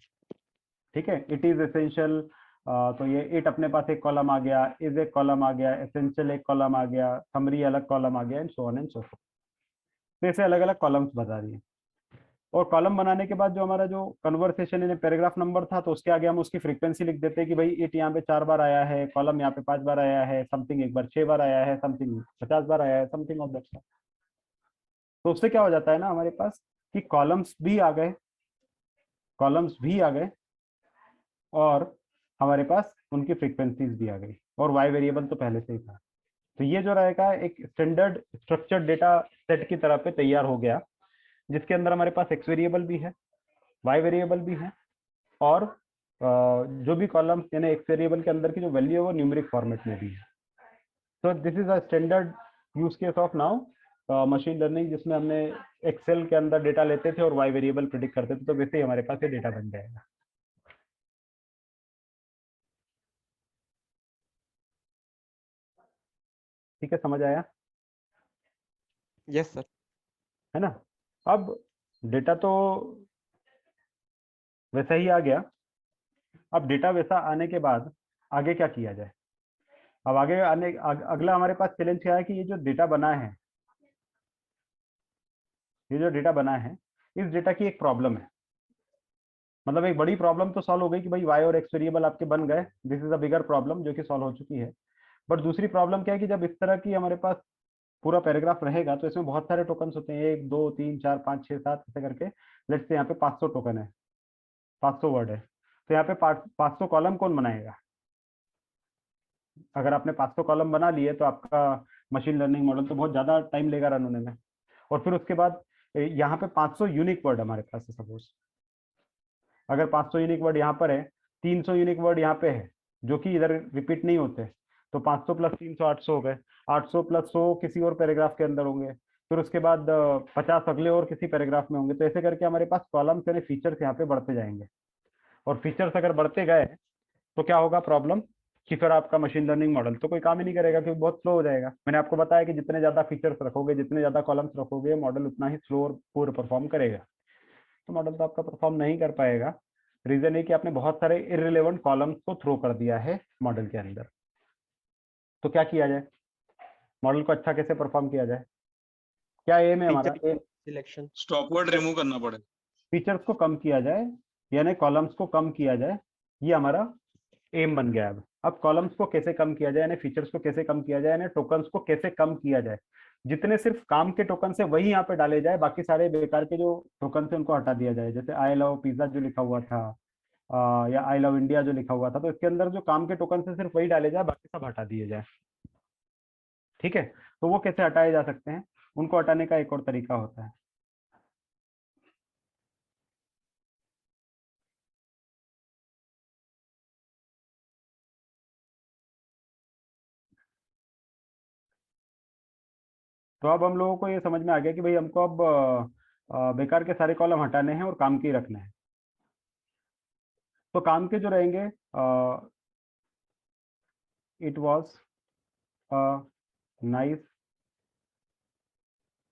S1: ठीक है, इट इज एसेंशियल, तो ये इट अपने पास एक कॉलम आ गया, इज एक कॉलम आ गया, एसेंशियल एक कॉलम आ गया, समरी अलग कॉलम आ गया, and so on and so fourth. तो ऐसे अलग अलग कॉलम्स बता दिए। और कॉलम बनाने के बाद जो हमारा जो कन्वर्सेशन इन पैराग्राफ नंबर था, तो उसके आगे हम उसकी फ्रीक्वेंसी लिख देते हैं कि भाई इट यहाँ पे 4 बार आया है, कॉलम यहाँ पे 5 बार आया है, समथिंग एक बार 6 बार आया है, समथिंग 50 बार आया है, समथिंग ऑफ दैट। तो उससे क्या हो जाता है ना हमारे पास कि कॉलम्स भी आ गए, कॉलम्स भी आ गए, और हमारे पास उनकी फ्रीक्वेंसीज भी आ गई, और वाई वेरिएबल तो पहले से ही था। तो ये जो रहेगा एक स्टैंडर्ड स्ट्रक्चर्ड डेटा सेट की तरह पे तैयार हो गया, जिसके अंदर हमारे पास एक्स वेरिएबल भी है, वाई वेरिएबल भी है, और जो भी कॉलम यानी एक्स वेरिएबल के अंदर की जो वैल्यू है वो न्यूमेरिक फॉर्मेट में भी है। तो this is a standard use case of now machine learning, जिसमें हमने एक्सेल के अंदर डेटा लेते थे और वाई वेरिएबल प्रिडिक्ट करते थे, तो वैसे ही हमारे पास ये डेटा बन जाएगा। ठीक है, समझ आया?
S6: Yes sir.
S1: है ना? अब डेटा तो वैसा ही आ गया। अब डेटा वैसा आने के बाद आगे क्या किया जाए? अब आगे अगला हमारे पास चैलेंज क्या है कि ये जो डेटा बना है, ये जो डेटा बना है, इस डेटा की एक प्रॉब्लम है। मतलब एक बड़ी प्रॉब्लम तो सॉल्व हो गई कि भाई वाई और एक्स वेरिएबल आपके बन गए, this is a bigger problem जो कि सॉल्व हो चुकी है। बट दूसरी प्रॉब्लम क्या है कि जब इस तरह की हमारे पास पूरा पैराग्राफ रहेगा तो इसमें बहुत सारे टोकन्स होते हैं, 1 2 3 4 5 6 7 ऐसे करके। लेट्स से यहाँ पे 500 टोकन है, 500 वर्ड है, तो यहाँ पे 500 कॉलम कौन बनाएगा? अगर आपने 500 कॉलम बना लिए तो आपका मशीन लर्निंग मॉडल तो बहुत ज्यादा टाइम लेगा रन होने में। और फिर उसके बाद यहाँ पे 500 यूनिक वर्ड हमारे पास है। सपोज अगर 500 यूनिक वर्ड यहाँ पर है, 300 यूनिक वर्ड यहाँ पे है जो कि इधर रिपीट नहीं होते, तो 500 प्लस 300 800 हो गए। 800 प्लस 100 किसी और पैराग्राफ के अंदर होंगे, फिर उसके बाद 50 अगले और किसी पैराग्राफ में होंगे। तो ऐसे करके हमारे पास कॉलम्स यानी फीचर्स यहाँ पे बढ़ते जाएंगे, और फीचर्स अगर बढ़ते गए तो क्या होगा प्रॉब्लम कि फिर आपका मशीन लर्निंग मॉडल तो कोई काम ही नहीं करेगा, क्योंकि बहुत स्लो हो जाएगा। मैंने आपको बताया कि जितने ज्यादा फीचर्स रखोगे, जितने ज्यादा कॉलम्स रखोगे, मॉडल उतना ही स्लो और पूर परफॉर्म करेगा। तो मॉडल तो आपका परफॉर्म नहीं कर पाएगा। रीजन है कि आपने बहुत सारे इररिलेवेंट कॉलम्स को थ्रो कर दिया है मॉडल के अंदर। तो क्या किया जाए, मॉडल को अच्छा कैसे परफॉर्म किया जाए? क्या एम है हमारा?
S6: सिलेक्शन।
S9: स्टॉप वर्ड रिमूव करना पड़े,
S1: फीचर्स को कम किया जाए, यानी कॉलम्स को कम किया जाए, ये हमारा एम बन गया। अब कॉलम्स को कैसे कम किया जाए, यानी फीचर्स को कैसे कम किया जाए, यानी टोकन्स को कैसे कम किया जाए। जितने सिर्फ काम के टोकन से वही यहाँ पे डाले जाए, बाकी सारे बेकार के जो टोकन से उनको हटा दिया जाए। जैसे आई लव पिज्जा जो लिखा हुआ था, या आई लव इंडिया जो लिखा हुआ था, तो इसके अंदर जो काम के टोकन से सिर्फ वही डाले जाए, बाकी सब हटा दिए जाए। ठीक है, तो वो कैसे हटाए जा सकते हैं? उनको हटाने का एक और तरीका होता है। तो अब हम लोगों को ये समझ में आ गया कि भाई हमको अब बेकार के सारे कॉलम हटाने हैं और काम के ही रखने हैं। तो काम के जो रहेंगे, it was a nice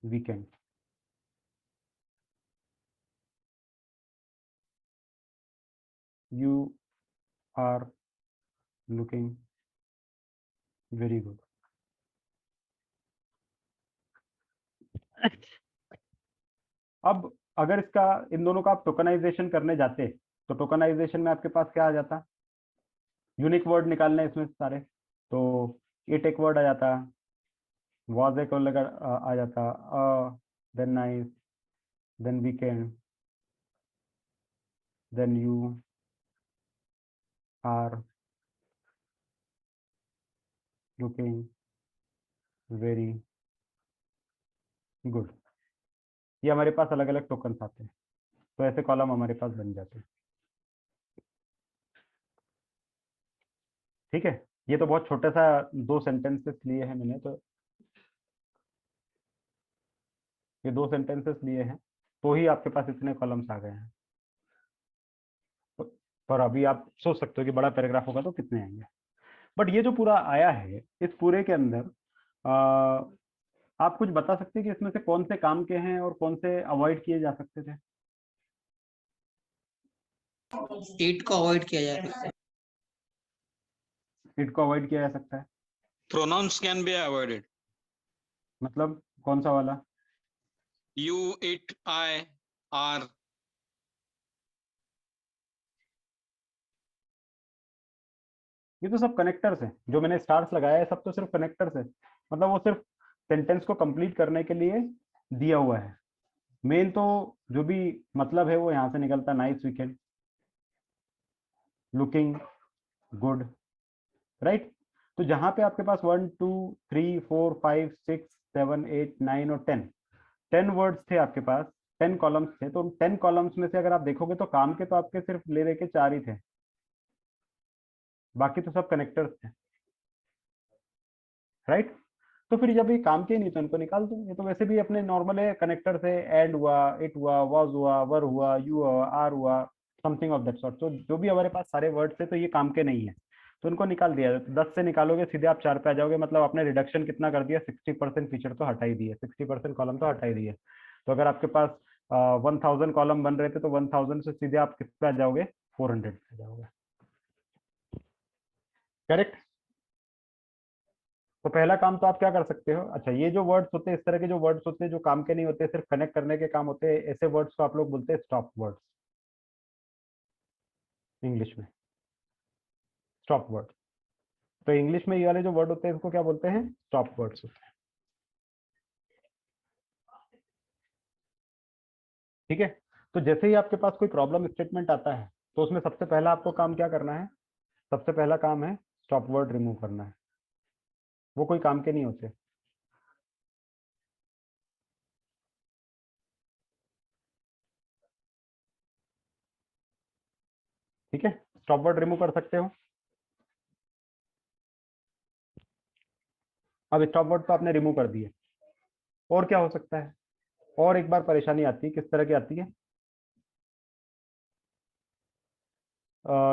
S1: weekend. You are looking very good. अब अगर इसका इन दोनों का आप टोकनाइजेशन करने जाते तो टोकनाइजेशन में आपके पास क्या आ जाता? यूनिक वर्ड निकालने इसमें सारे, तो इट एक वर्ड आ जाता, वॉज एक आ जाता, then nice, then weekend, then you are looking very good। ये हमारे पास अलग अलग टोकन्स आते हैं, तो ऐसे कॉलम हमारे पास बन जाते हैं। ठीक है, ये तो बहुत छोटा सा 2 सेंटेंसेस लिए हैं मैंने, तो ये 2 सेंटेंसेस लिए हैं तो ही आपके पास इतने कॉलम्स आ गए हैं। पर अभी आप सोच सकते हो कि बड़ा पैराग्राफ होगा तो कितने आएंगे, बट ये जो पूरा आया है इस पूरे के अंदर आप कुछ बता सकते हैं कि इसमें से कौन से काम के हैं और कौन से अवॉइड किए जा सकते थे?
S2: इट को अवॉइड किया जा सकता है।
S1: इट को अवॉइड किया जा सकता है,
S9: Pronouns can be avoided.
S1: मतलब कौन सा वाला?
S9: You, it, I, are.
S1: ये तो सब कनेक्टर्स हैं, जो मैंने स्टार्स लगाया है सब तो सिर्फ कनेक्टर्स है, मतलब वो सिर्फ सेंटेंस को कंप्लीट करने के लिए दिया हुआ है। मेन तो जो भी मतलब है वो यहाँ से निकलता है, nice weekend, looking good, right. तो जहां पे आपके पास 1 2 3 4 5 6 7 8 9 और 10 वर्ड्स थे आपके पास, 10 कॉलम्स थे, तो 10 कॉलम्स में से अगर आप देखोगे तो काम के तो आपके सिर्फ ले लेके 4 ही थे, बाकी तो सब कनेक्टर्स थे, राइट। तो फिर जब ये काम के नहीं तो इनको निकाल दो, ये तो वैसे भी अपने नॉर्मल है, कनेक्टर से एंड हुआ, इट हुआ, वाज हुआ, वर हुआ, यू हुआ, आर हुआ, समथिंग ऑफ दैट सॉर्ट। तो जो भी हमारे पास सारे वर्ड्स थे तो ये काम के नहीं है, तो उनको निकाल दिया। 10 से निकालोगे सीधे आप 4 पे आ जाओगे, मतलब आपने रिडक्शन कितना कर दिया, 60% फीचर तो हटा ही दिए, 60% कॉलम तो हटा ही दिए। तो अगर आपके पास 1000 कॉलम बन रहे थे तो 1000 से सीधे आप किस पे आ जाओगे, 400 पे आ जाओगे, करेक्ट। तो पहला काम तो आप क्या कर सकते हो, अच्छा ये जो वर्ड्स होते हैं, इस तरह के जो वर्ड्स होते हैं जो काम के नहीं होते, सिर्फ कनेक्ट करने के काम होते हैं, ऐसे वर्ड्स को आप लोग बोलते हैं स्टॉप वर्ड्स, इंग्लिश में स्टॉप वर्ड। तो इंग्लिश में ये वाले जो वर्ड होते हैं इसको क्या बोलते हैं, स्टॉप वर्ड्स होते हैं, ठीक है। तो जैसे ही आपके पास कोई प्रॉब्लम स्टेटमेंट आता है तो उसमें सबसे पहला आपको काम क्या करना है, सबसे पहला काम है स्टॉप वर्ड रिमूव करना है, वो कोई काम के नहीं होते। ठीक है, स्टॉप वर्ड रिमूव कर सकते हो। अब स्टॉप वर्ड तो आपने रिमूव कर दिए, और क्या हो सकता है, और एक बार परेशानी आती है, किस तरह की आती है,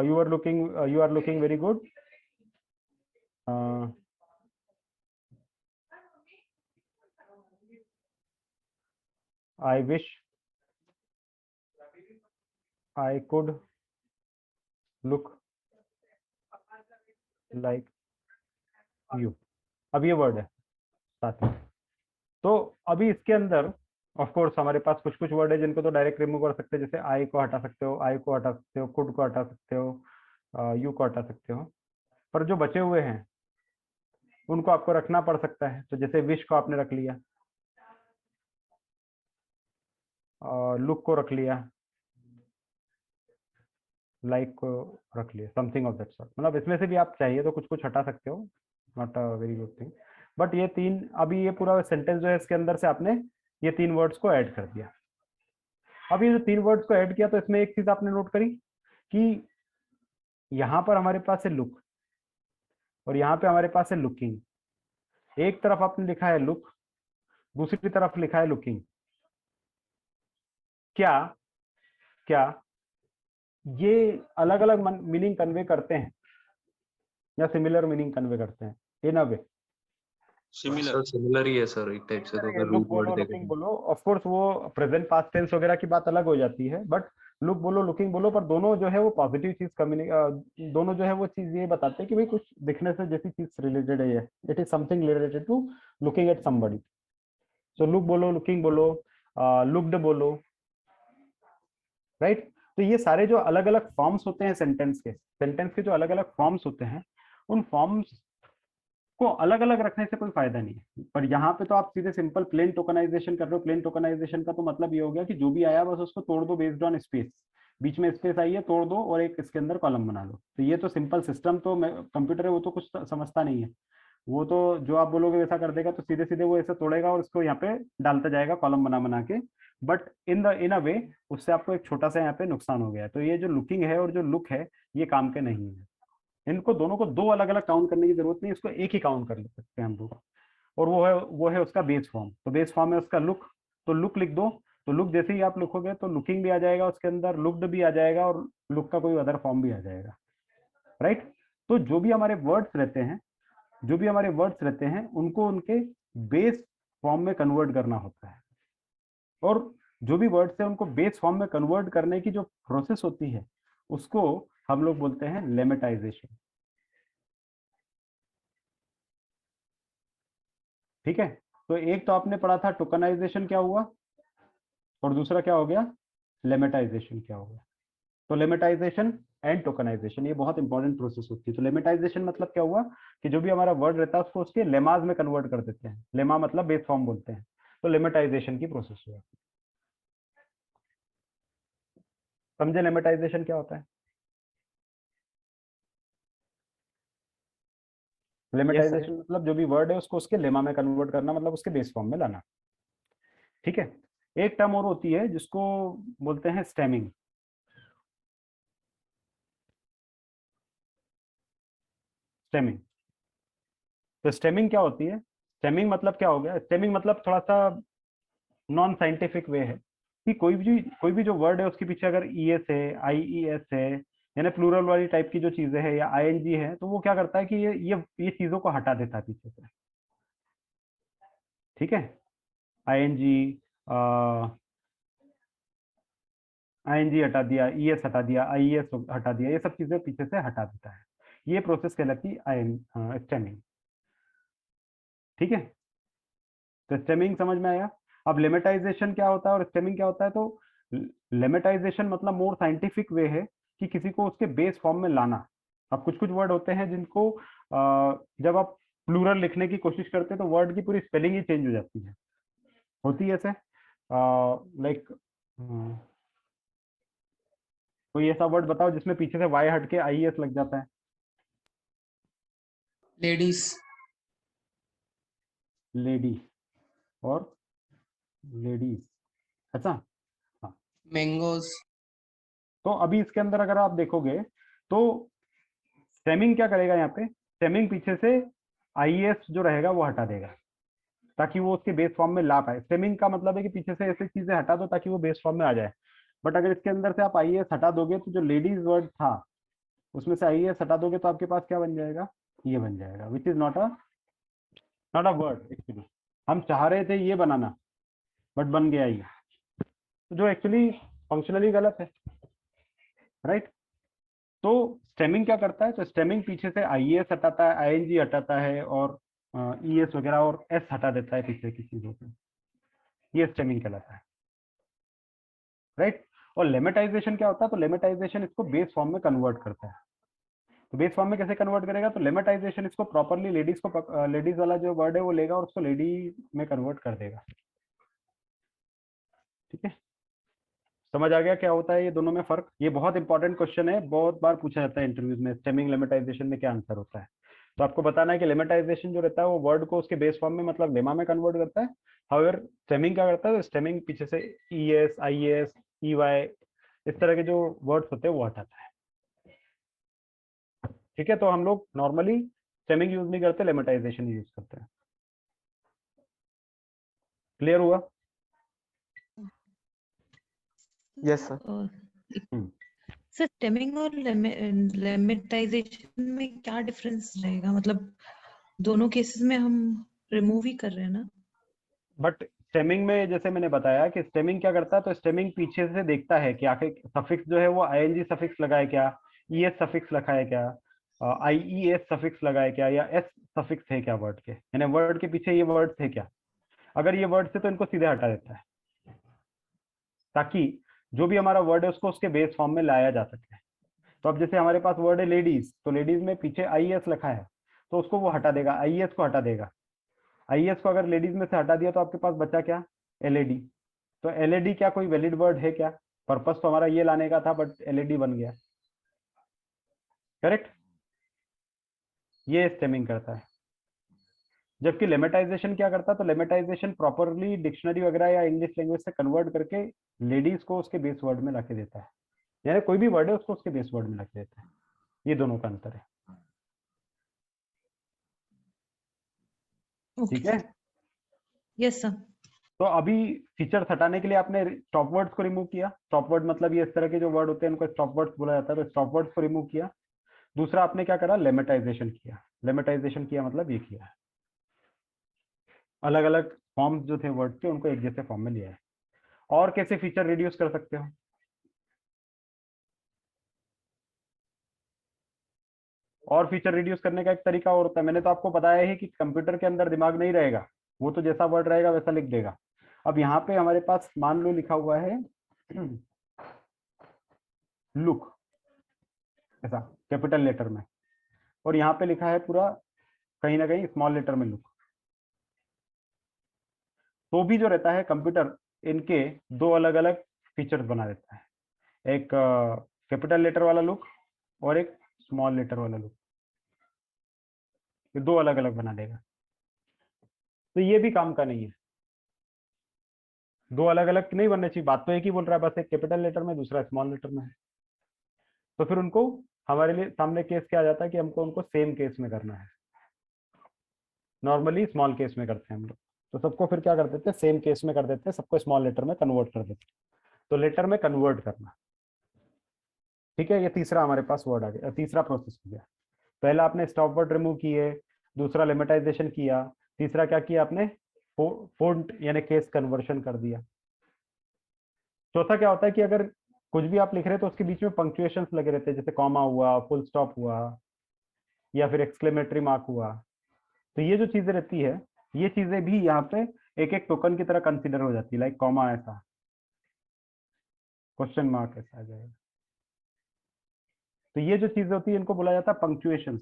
S1: you are looking very good, I wish I could look like you. अब ये वर्ड है साथ में, तो अभी इसके अंदर ऑफ कोर्स हमारे पास कुछ कुछ वर्ड है जिनको तो डायरेक्ट रिमूव कर सकते हैं, जैसे आई को हटा सकते हो, आई को हटा सकते हो, कुड को हटा सकते हो, यू को हटा सकते हो, पर जो बचे हुए हैं उनको आपको रखना पड़ सकता है। तो जैसे विश को आपने रख लिया, लुक को रख लिया, लाइक को रख लिया, समथिंग ऑफ दैट सॉर्ट, मतलब इसमें से भी आप चाहिए तो कुछ कुछ हटा सकते हो, not a very good thing, but ये 3 अभी ये पूरा सेंटेंस जो है इसके अंदर से आपने ये 3 वर्ड्स को ऐड कर दिया। अब ये जो 3 वर्ड्स को ऐड किया तो इसमें एक चीज आपने नोट करी कि यहाँ पर हमारे पास है लुक और यहाँ पे हमारे पास है लुकिंग, एक तरफ आपने लिखा है लुक, दूसरी तरफ लिखा है लुकिंग। क्या क्या ये अलग अलग मीनिंग कन्वे करते हैं या सिमिलर मीनिंग कन्वे करते हैं? इन a way
S9: Similar.
S5: Sir similar ही है सर, एक टाइप से तो अगर
S1: लुक
S5: रूट
S1: बोलो,
S5: वर्ड
S1: लुकिंग
S5: देखें।
S1: बोलो, ऑफ कोर्स वो प्रेजेंट पास्ट टेंस वगैरह की बात अलग हो जाती है, बट लुक बोलो, लुकिंग बोलो, पर दोनों जो है वो पॉजिटिव चीज दोनों जो है वो चीज ये बताते हैं कि भाई कुछ दिखने से जैसी चीज रिलेटेड है, ये it is something related to looking at somebody. So look बोलो, लुकिंग बोलो, लुक्ड बोलो, राइट। तो ये सारे जो अलग अलग फॉर्म्स होते हैं सेंटेंस के जो अलग अलग फॉर्म्स होते हैं, उन फॉर्म्स को अलग अलग रखने से कोई फायदा नहीं है। पर यहाँ पे तो आप सीधे सिंपल प्लेन टोकनाइजेशन कर रहे हो। प्लेन टोकनाइजेशन का तो मतलब ये हो गया कि जो भी आया बस उसको तोड़ दो बेस्ड ऑन स्पेस, बीच में स्पेस आई है तोड़ दो और एक इसके अंदर कॉलम बना लो। तो ये तो सिंपल सिस्टम, तो कंप्यूटर है वो तो कुछ समझता नहीं है, वो तो जो आप बोलोगे वैसा कर देगा। तो सीधे सीधे वो ऐसे तोड़ेगा और इसको यहाँ पे डालता जाएगा कॉलम बना बना के। बट इन अ वे उससे आपको एक छोटा सा यहाँ पे नुकसान हो गया है। तो ये जो लुकिंग है और जो लुक है ये काम के नहीं है। इनको दोनों को दो अलग अलग काउंट करने की जरूरत नहीं, इसको एक ही काउंट कर सकते हैं हम लोग। और वो है उसका बेस फॉर्म। तो बेस फॉर्म है उसका लुक, तो लुक लिख दो। तो लुक जैसे ही आप लिखोगे तो लुकिंग भी आ जाएगा उसके अंदर, लुक्ड भी आ जाएगा और लुक का कोई अदर फॉर्म भी आ जाएगा, राइट। तो जो भी हमारे वर्ड्स रहते हैं उनको उनके बेस फॉर्म में कन्वर्ट करना होता है। और जो भी वर्ड्स है उनको बेस फॉर्म में कन्वर्ट करने की जो प्रोसेस होती है उसको हम लोग बोलते हैं लेमेटाइजेशन। ठीक है, तो एक तो आपने पढ़ा था टोकनाइजेशन क्या हुआ और दूसरा क्या हो गया, लेमेटाइजेशन क्या हो गया। तो लेमेटाइजेशन एंड टोकनाइजेशन ये बहुत इंपॉर्टेंट प्रोसेस होती है। तो लेमेटाइजेशन मतलब क्या हुआ कि जो भी हमारा वर्ड रहता है उसको उसके लेमाज में कन्वर्ट कर देते हैं। लेमा मतलब बेस फॉर्म बोलते हैं। तो लेमेटाइजेशन की प्रोसेस हुआ। समझे लेमेटाइजेशन क्या होता है? लेमेटाइजेशन मतलब जो भी वर्ड है उसको उसके लेमा में कन्वर्ट करना, मतलब उसके बेस फॉर्म में लाना। ठीक है, एक टर्म और होती है जिसको बोलते हैं स्टेमिंग। स्टेमिंग, तो स्टेमिंग क्या होती है? स्टेमिंग मतलब क्या हो गया? स्टेमिंग मतलब थोड़ा सा नॉन साइंटिफिक वे है कि कोई भी जो वर्ड है उसके पीछे अगर ईएस है, आईईएस है, यानी प्लूरल वाली टाइप की जो चीजें है, या आईएनजी है, तो वो क्या करता है कि ये चीजों को हटा देता है पीछे से। ठीक है, आईएनजी आईएनजी हटा दिया, ईएस हटा दिया, आईईएस हटा दिया, ये सब चीजें पीछे से हटा देता है। ये प्रोसेस कहलाती है स्टेमिंग। ठीक है, तो स्टेमिंग समझ में आया। अब लेमेटाइजेशन क्या होता है और स्टेमिंग क्या होता है? तो लेमेटाइजेशन मतलब मोर साइंटिफिक वे है कि किसी को उसके बेस फॉर्म में लाना। अब कुछ कुछ वर्ड होते हैं जिनको जब आप प्लूरल लिखने की कोशिश करते हैं तो वर्ड की पूरी स्पेलिंग ही चेंज हो जाती है। होती है ऐसे, लाइक कोई ऐसा वर्ड बताओ जिसमें पीछे से वाई हट के आईएस लग जाता है।
S2: लेडीज,
S1: लेडी और लेडीज, अच्छा हाँ।
S2: मैंगोज।
S1: तो अभी इसके अंदर अगर आप देखोगे तो स्टेमिंग क्या करेगा यहाँ पे? स्टेमिंग पीछे से आईएस जो रहेगा वो हटा देगा ताकि वो उसके बेस फॉर्म में ला पाए। स्टेमिंग का मतलब है कि पीछे से ऐसी चीजें हटा दो ताकि वो बेस फॉर्म में आ जाए। बट अगर इसके अंदर से आप आईएस हटा दोगे तो जो लेडीज वर्ड था उसमें से आईएस हटा दोगे तो आपके पास क्या बन जाएगा? ये बन जाएगा, which is not a word actually. हम चाह रहे थे ये बनाना बट बन गया ये, जो एक्चुअली फंक्शनली गलत है, राइट। तो स्टेमिंग क्या करता है? तो स्टेमिंग पीछे से आईएस हटाता है, आईएनजी हटाता है और ईएस वगैरह और एस हटा देता है पीछे की चीजों से। ये स्टेमिंग कहलाता है, राइट। और लेमेटाइजेशन क्या होता है? तो लेमेटाइजेशन इसको बेस फॉर्म में कन्वर्ट करता है। तो बेस फॉर्म में कैसे कन्वर्ट करेगा? तो लेमेटाइजेशन इसको प्रॉपरली लेडीज वाला जो वर्ड है वो लेगा और उसको लेडी में कन्वर्ट कर देगा। ठीक है, समझ आ गया क्या होता है ये दोनों में फर्क? ये बहुत इंपॉर्टेंट क्वेश्चन है, बहुत बार पूछा जाता है इंटरव्यूज में, स्टेमिंग लेमेटाइजेशन में क्या आंसर होता है। तो आपको बताना है कि लेमेटाइजेशन जो रहता है वो वर्ड को उसके बेस फॉर्म में मतलब लेमा में कन्वर्ट करता है। हाउएवर स्टेमिंग क्या करता है? तो स्टेमिंग पीछे से ईएस, आईएस, ईवाई इस तरह के जो वर्ड्स होते हैं वो हटाता है। ठीक है, तो हम लोग नॉर्मली स्टेमिंग यूज नहीं करते, लेमेटाइजेशन यूज करते हैं। क्लियर हुआ?
S10: Yes sir.
S7: सर स्टेमिंग और लेमेटाइजेशन में क्या डिफरेंस रहेगा? मतलब दोनों केसेस में हम रिमूव ही कर रहे हैं ना?
S1: बट स्टेमिंग में जैसे मैंने बताया कि स्टेमिंग क्या करता है, तो स्टेमिंग पीछे से देखता है कि आखिर सफिक्स जो है वो आईएनजी सफिक्स लगा है क्या, ईएस सफिक्स लगा है क्या, आईईएस सफिक्स लगा है क्या, या एस सफिक्स है क्या वर्ड के, यानी वर्ड के पीछे ये वर्ड थे क्या। अगर ये वर्ड से तो इनको सीधे हटा देता है ताकि जो भी हमारा वर्ड है उसको उसके बेस फॉर्म में लाया जा सके। तो अब जैसे हमारे पास वर्ड है लेडीज, तो लेडीज में पीछे आईएस लिखा है तो उसको वो हटा देगा, आईएस को हटा देगा। आईएस को अगर लेडीज में से हटा दिया तो आपके पास बचा क्या, एलईडी। तो एलईडी क्या कोई वैलिड वर्ड है क्या? पर्पस तो हमारा ये लाने का था बट एलईडी बन गया, करेक्ट। ये स्टेमिंग करता है। जबकि लेमेटाइजेशन क्या करता है, तो लेमेटाइजेशन प्रॉपरली डिक्शनरी वगैरह या इंग्लिश लैंग्वेज से कन्वर्ट करके लेडीज को उसके बेस वर्ड में लाके देता है, यानी कोई भी वर्ड है उसको उसके बेस वर्ड में लाके देता है। ये दोनों का अंतर है, ठीक है।
S7: Yes sir.
S1: तो अभी फीचर्स हटाने के लिए आपने स्टॉप वर्ड्स को रिमूव किया। स्टॉप वर्ड मतलब ये इस तरह के जो वर्ड होते हैं उनको स्टॉप वर्ड्स बोला जाता है, तो स्टॉप वर्ड्स को रिमूव किया। दूसरा आपने क्या करा, लेमेटाइजेशन किया। लेमेटाइजेशन किया मतलब ये किया, अलग अलग फॉर्म्स जो थे वर्ड के उनको एक जैसे फॉर्म में लिया है। और कैसे फीचर रिड्यूस कर सकते हो? और फीचर रिड्यूस करने का एक तरीका और होता है, मैंने तो आपको बताया ही कि कंप्यूटर के अंदर दिमाग नहीं रहेगा, वो तो जैसा वर्ड रहेगा वैसा लिख देगा। अब यहाँ पे हमारे पास मान लो लिखा हुआ है लुक, ऐसा कैपिटल लेटर में, और यहाँ पे लिखा है पूरा कहीं ना कहीं स्मॉल लेटर में लुक। तो भी जो रहता है कंप्यूटर इनके दो अलग अलग फीचर्स बना देता है, एक कैपिटल लेटर वाला लुक और एक स्मॉल लेटर वाला लुक, ये दो अलग अलग बना देगा। तो ये भी काम का नहीं है, दो अलग अलग नहीं बनने चाहिए, बात तो एक ही बोल रहा है, बस एक कैपिटल लेटर में दूसरा स्मॉल लेटर में है। तो फिर उनको हमारे लिए सामने केस क्या आ जाता है कि हमको उनको सेम केस में करना है। नॉर्मली स्मॉल केस में करते हैं हम लोग, तो सबको फिर क्या कर देते हैं, सेम केस में कर देते हैं, सबको स्मॉल लेटर में कन्वर्ट कर देते हैं। तो लेटर में कन्वर्ट करना, ठीक है। ये तीसरा हमारे पास वर्ड आ गया, तीसरा प्रोसेस हो गया। पहला आपने स्टॉप वर्ड रिमूव किए, दूसरा लेमेटाइजेशन किया, तीसरा क्या किया आपने, फॉन्ट यानी केस कन्वर्शन कर दिया। चौथा क्या होता है कि अगर कुछ भी आप लिख रहे हैं तो उसके बीच में पंक्चुएशंस लगे रहते हैं, जैसे कॉमा हुआ, फुल स्टॉप हुआ, या फिर एक्सक्लेमेटरी मार्क हुआ। तो ये जो चीजें रहती है, ये चीजें भी यहाँ पे एक एक टोकन की तरह कंसीडर हो जाती है, लाइक कॉमा ऐसा, क्वेश्चन मार्क ऐसा आ जाएगा। तो ये जो चीजें होती है इनको बोला जाता है पंक्चुएशंस।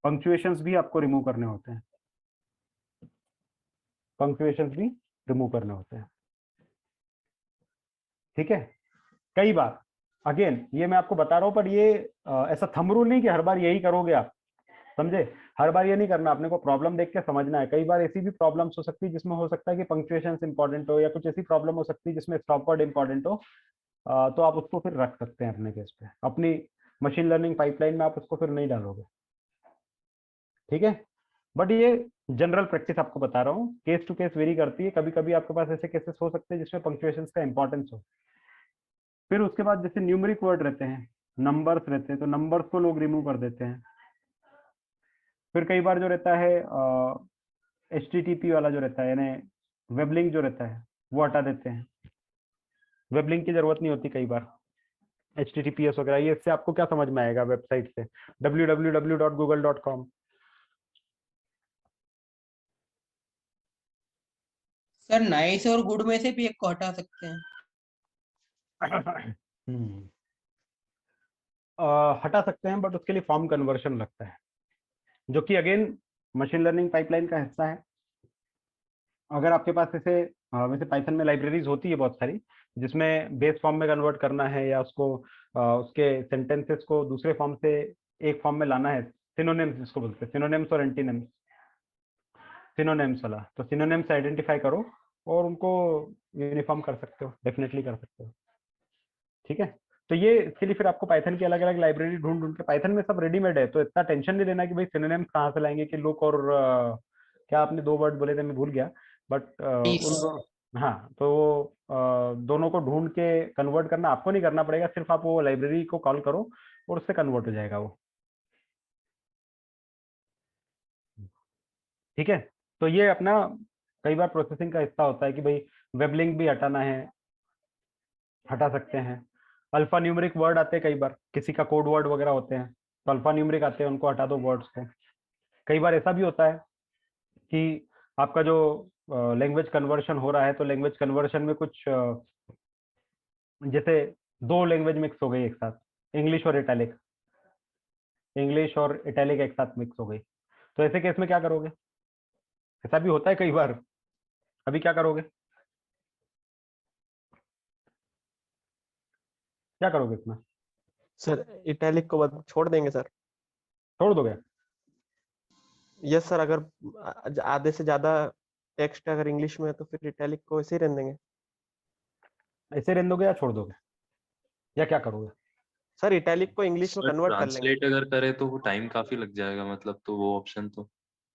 S1: पंक्चुएशंस भी आपको रिमूव करने होते हैं, पंक्चुएशंस भी रिमूव करने होते हैं, ठीक है। कई बार अगेन ये मैं आपको बता रहा हूं, पर ये ऐसा थंब रूल नहीं कि हर बार यही करोगे आप, समझे। हर बार ये नहीं करना, अपने को प्रॉब्लम देख के समझना है। कई बार ऐसी भी प्रॉब्लम्स हो सकती है जिसमें हो सकता है कि पंक्चुएशंस इंपॉर्टेंट हो, या कुछ ऐसी प्रॉब्लम हो सकती है जिसमें स्टॉप वर्ड इंपॉर्टेंट हो, तो आप उसको फिर रख सकते हैं अपने केस पे। अपनी मशीन लर्निंग पाइपलाइन में आप उसको फिर नहीं डालोगे, ठीक है। बट ये जनरल प्रैक्टिस आपको बता रहा हूँ, केस टू केस वेरी करती है। कभी कभी आपके पास ऐसे केसेस हो सकते हैं जिसमें पंक्चुएशंस का इंपॉर्टेंस हो। फिर उसके बाद जैसे न्यूमेरिक वर्ड रहते हैं, नंबर्स रहते हैं, तो नंबर्स को लोग रिमूव कर देते हैं। फिर कई बार जो रहता है HTTP वाला जो रहता है, यानी वेब लिंक जो रहता है, वो हटा देते हैं। वेब लिंक की जरूरत नहीं होती कई बार, HTTPS वगैरह। ये इससे आपको क्या समझ में आएगा, वेबसाइट से www.google.com।
S2: सर नाइस और गुड में से भी एक को हटा सकते हैं।
S1: हटा सकते हैं, बट उसके लिए फॉर्म कन्वर्शन लगता है, जो कि अगेन मशीन लर्निंग पाइपलाइन का हिस्सा है। अगर आपके पास ऐसे वैसे पाइथन में लाइब्रेरीज होती है बहुत सारी, जिसमें बेस फॉर्म में कन्वर्ट करना है, या उसको उसके सेंटेंसेस को दूसरे फॉर्म से एक फॉर्म में लाना है, सिनोनिम्स जिसको बोलते हैं, सिनोनिम्स और एंटीनिम्स। सिनोनिम्स वाला, तो सिनोनिम्स आइडेंटिफाई करो और उनको यूनिफॉर्म कर सकते हो, डेफिनेटली कर सकते हो, ठीक है। तो ये इसके लिए फिर आपको पाइथन की अलग अलग लाइब्रेरी ढूंढ ढूंढ के, पाइथन में सब रेडीमेड है, तो इतना टेंशन नहीं लेना कि भाई सिनोनिम्स कहाँ से लाएंगे, कि लुक और क्या आपने दो वर्ड बोले थे मैं भूल गया, बट हाँ, तो दोनों को ढूंढ के कन्वर्ट करना आपको नहीं करना पड़ेगा, सिर्फ आप वो लाइब्रेरी को कॉल करो और उससे कन्वर्ट हो जाएगा वो, ठीक है। तो ये अपना कई बार प्रोसेसिंग का हिस्सा होता है कि भाई वेब लिंक भी हटाना है, हटा सकते हैं। अल्फा न्यूमेरिक वर्ड आते हैं कई बार, किसी का कोड वर्ड वगैरह होते हैं, तो अल्फा न्यूमेरिक आते हैं, उनको हटा दो वर्ड्स को। कई बार ऐसा भी होता है कि आपका जो लैंग्वेज कन्वर्शन हो रहा है, तो लैंग्वेज कन्वर्शन में कुछ जैसे दो लैंग्वेज मिक्स हो गई एक साथ, इंग्लिश और इटैलिक, इंग्लिश और इटैलिक एक साथ मिक्स हो गई, तो ऐसे केस में क्या करोगे? ऐसा भी होता है कई बार। अभी क्या करोगे? क्या करोगे इसमें?
S10: सर इटैलिक को छोड़ देंगे सर।
S1: छोड़ दोगे?
S10: यस सर, अगर आधे से ज्यादा टेक्स्ट अगर इंग्लिश में है तो फिर इटैलिक को ऐसे ही रहने देंगे।
S1: ऐसे रहने दोगे या छोड़ दोगे, या क्या करोगे?
S10: सर इटैलिक को इंग्लिश में
S5: सर
S10: कन्वर्ट कर लेंगे।
S5: ट्रांसलेट अगर करे तो वो टाइम काफी लग जाएगा, मतलब तो वो ऑप्शन तो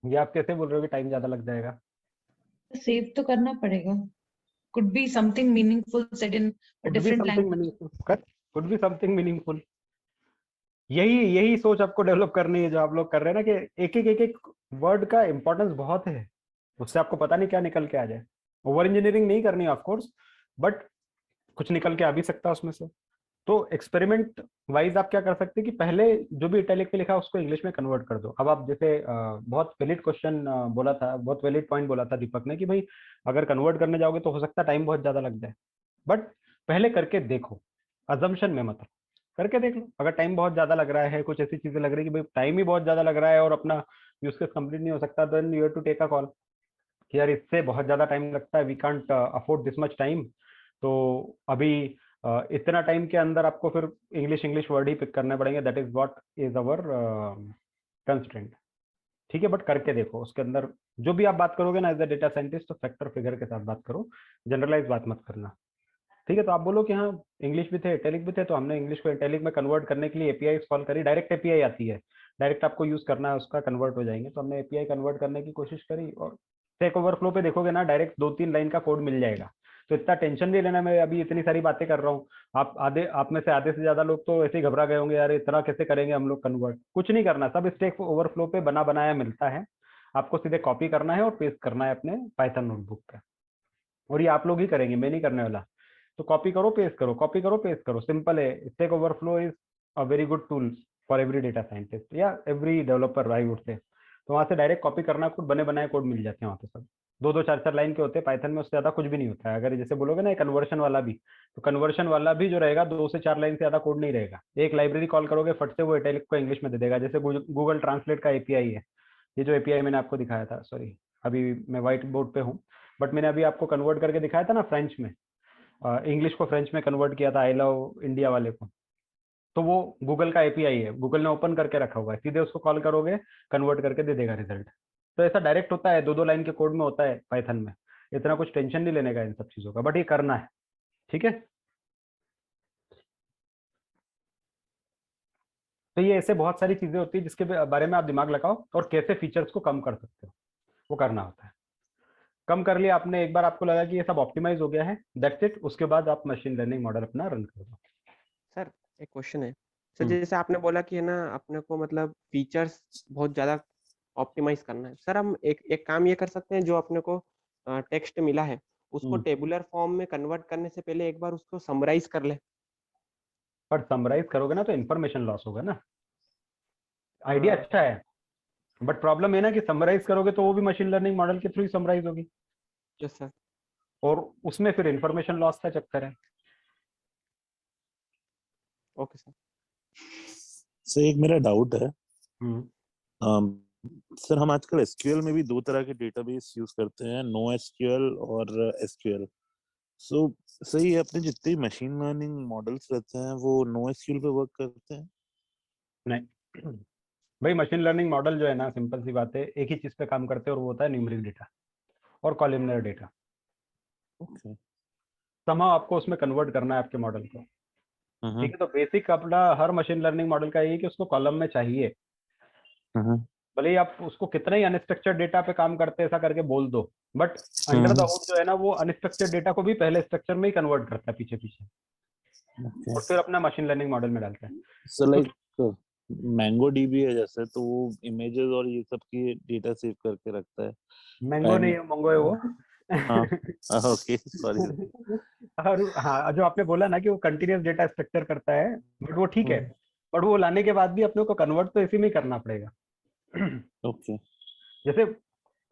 S1: ये आप कैसे बोल रहे हो कि टाइम ज्यादा लग जाएगा?
S7: सेव तो करना पड़ेगा। could be something meaningful said in a
S1: Could be
S7: different
S1: something
S7: language.
S1: meaningful. Could be something meaningful. यही सोच आपको डेवलप करनी है जो आप लोग कर रहे हैं ना, कि एक वर्ड का इंपॉर्टेंस बहुत है, उससे आपको पता नहीं क्या निकल के आ जाए। ओवर इंजीनियरिंग नहीं करनी ऑफ कोर्स, बट कुछ निकल के आ भी सकता है उसमें से। तो एक्सपेरिमेंट वाइज आप क्या कर सकते हैं कि पहले जो भी इटैलिक पे लिखा है उसको इंग्लिश में कन्वर्ट कर दो। अब आप जैसे बहुत वैलिड क्वेश्चन बोला था, बहुत वैलिड पॉइंट बोला था दीपक ने कि भाई अगर कन्वर्ट करने जाओगे तो हो सकता है टाइम बहुत ज्यादा लग जाए, बट पहले करके देखो, अजम्पशन में मत करके देख लो। अगर टाइम बहुत ज्यादा लग रहा है, कुछ ऐसी चीजें लग रही है कि भाई टाइम ही बहुत ज्यादा लग रहा है और अपना यूज केस कंप्लीट नहीं हो सकता, then you have to take a call कि यार इससे बहुत ज्यादा टाइम लगता है, we can't afford this much time. तो अभी इतना टाइम के अंदर आपको फिर इंग्लिश वर्ड ही पिक करने पड़ेंगे, that is what is our constraint. ठीक है, बट करके देखो। उसके अंदर जो भी आप बात करोगे ना एज अ डेटा साइंटिस्ट, तो फैक्टर फिगर के साथ बात करो, जनरलाइज बात मत करना। ठीक है, तो आप बोलो कि हाँ इंग्लिश भी थे इटैलिक भी थे, तो हमने इंग्लिश को इटैलिक में कन्वर्ट करने के लिए एपीआई कॉल करी, डायरेक्ट एपीआई आती है, डायरेक्ट आपको यूज करना है उसका, कन्वर्ट हो जाएंगे। तो हमने एपीआई कन्वर्ट करने की कोशिश करी, और स्टैक ओवरफ्लो पे देखोगे ना डायरेक्ट 2-3 लाइन का कोड मिल जाएगा। तो इतना टेंशन नहीं लेना, मैं अभी इतनी सारी बातें कर रहा हूँ, आप में से आधे से ज्यादा लोग तो ऐसे ही घबरा गए होंगे, यार इतना कैसे करेंगे हम लोग कन्वर्ट। कुछ नहीं करना, सब स्टैक ओवरफ्लो पे बना बनाया मिलता है, आपको सीधे कॉपी करना है और पेस्ट करना है अपने पाइथन नोटबुक पे, और ये आप लोग ही करेंगे, मैं नहीं करने वाला। तो कॉपी करो पेस्ट करो, कॉपी करो पेस्ट करो, सिंपल है। Stack overflow is a very good tool for every data scientist या every developer I would say. तो वहां से डायरेक्ट कॉपी करना, खुद बने बनाए कोड मिल जाते हैं वहाँ पे, सब 2-2 4-4 लाइन के होते हैं पाइथन में, उससे ज्यादा कुछ भी नहीं होता है। अगर जैसे बोलोगे ना कन्वर्शन वाला भी, तो कन्वर्शन वाला भी जो रहेगा 2 से 4 लाइन से ज्यादा कोड नहीं रहेगा। एक लाइब्रेरी कॉल करोगे, फट से वो इटैलिक को इंग्लिश में दे देगा, जैसे गूगल ट्रांसलेट का एपीआई है। ये जो एपीआई मैंने आपको दिखाया था, सॉरी अभी मैं व्हाइट बोर्ड पे हूँ, बट मैंने अभी आपको कन्वर्ट करके दिखाया था ना फ्रेंच में, इंग्लिश को फ्रेंच में कन्वर्ट किया था आई लव इंडिया वाले को, तो वो गूगल का एपीआई है, गूगल ने ओपन करके रखा हुआ है, सीधे उसको कॉल करोगे कन्वर्ट करके दे देगा रिजल्ट। तो ऐसा डायरेक्ट होता है, 2-2 लाइन के कोड में होता है पाइथन में, इतना कुछ टेंशन नहीं लेने का इन सब चीजों का, बट ये करना है। ठीक है, तो ये ऐसे बहुत सारी चीजें होती है जिसके बारे में आप दिमाग लगाओ, और कैसे फीचर्स को कम कर सकते हो वो करना होता है। कम कर लिया आपने, एक बार आपको लगा कि ये सब ऑप्टिमाइज हो गया है, दैट्स इट, उसके बाद आप मशीन लर्निंग मॉडल अपना रन कर दो।
S10: सर एक क्वेश्चन है सर, जैसे आपने बोला कि है ना अपने को मतलब फीचर्स बहुत ज्यादा ऑप्टिमाइज करना है, सर हम एक काम ये कर सकते हैं, जो अपने को टेक्स्ट मिला है उसको टेबुलर फॉर्म में कन्वर्ट करने से पहले एक बार उसको समराइज कर ले।
S1: पर समराइज करोगे ना तो इन्फॉर्मेशन लॉस होगा ना। आइडिया अच्छा है, बट प्रॉब्लम है ना कि समराइज करोगे तो वो भी मशीन लर्निंग मॉडल के थ्रू ही समराइज होगी।
S10: Yes sir.
S1: और उसमें फिर इन्फॉर्मेशन लॉस का चक्कर है।
S10: Okay sir.
S4: सर एक मेरा डाउट है, सर हम आजकल एसक्यूएल में भी 2 तरह के डेटाबेस यूज करते हैं, नो एसक्यूएल और एसक्यूएल। सो सही है, अपने जितने मशीन लर्निंग मॉडल्स रहते हैं वो नो एसक्यूएल पे वर्क करते हैं?
S1: नहीं भाई, मशीन लर्निंग मॉडल जो है ना, सिंपल सी बात है, एक ही चीज पे काम करते हैं और वो होता है न्यूमेरिक डेटा और कॉलमनर डेटा।
S4: ओके,
S1: somehow आपको उसमें कन्वर्ट करना है आपके मॉडल को। ठीक है, तो बेसिक अपना हर मशीन लर्निंग मॉडल का ये कि उसको कॉलम में चाहिए, भले ही आप उसको कितना ही अनस्ट्रक्चर्ड डेटा पे काम करते ऐसा करके बोल दो, बट अंडर द हुड जो है ना वो अनस्ट्रक्चर्ड डेटा को भी पहले स्ट्रक्चर में ही कन्वर्ट करता है पीछे पीछे, और फिर अपना मशीन लर्निंग मॉडल में डालता है।
S4: सो लाइक मैंगो डीबी है जैसे, तो वो इमेजेस और ये सब की डेटा सेव करके रखता है।
S1: मैंगो नहीं है, मंगो है वो।
S4: हाँ ओके सॉरी।
S1: और हाँ, जो आपने बोला ना कि वो कंटिन्यूअस डेटा स्ट्रक्चर करता है, बट वो ठीक है, बट वो लाने के बाद भी अपने को कन्वर्ट तो इसी में ही करना पड़ेगा।
S4: ओके,
S1: जैसे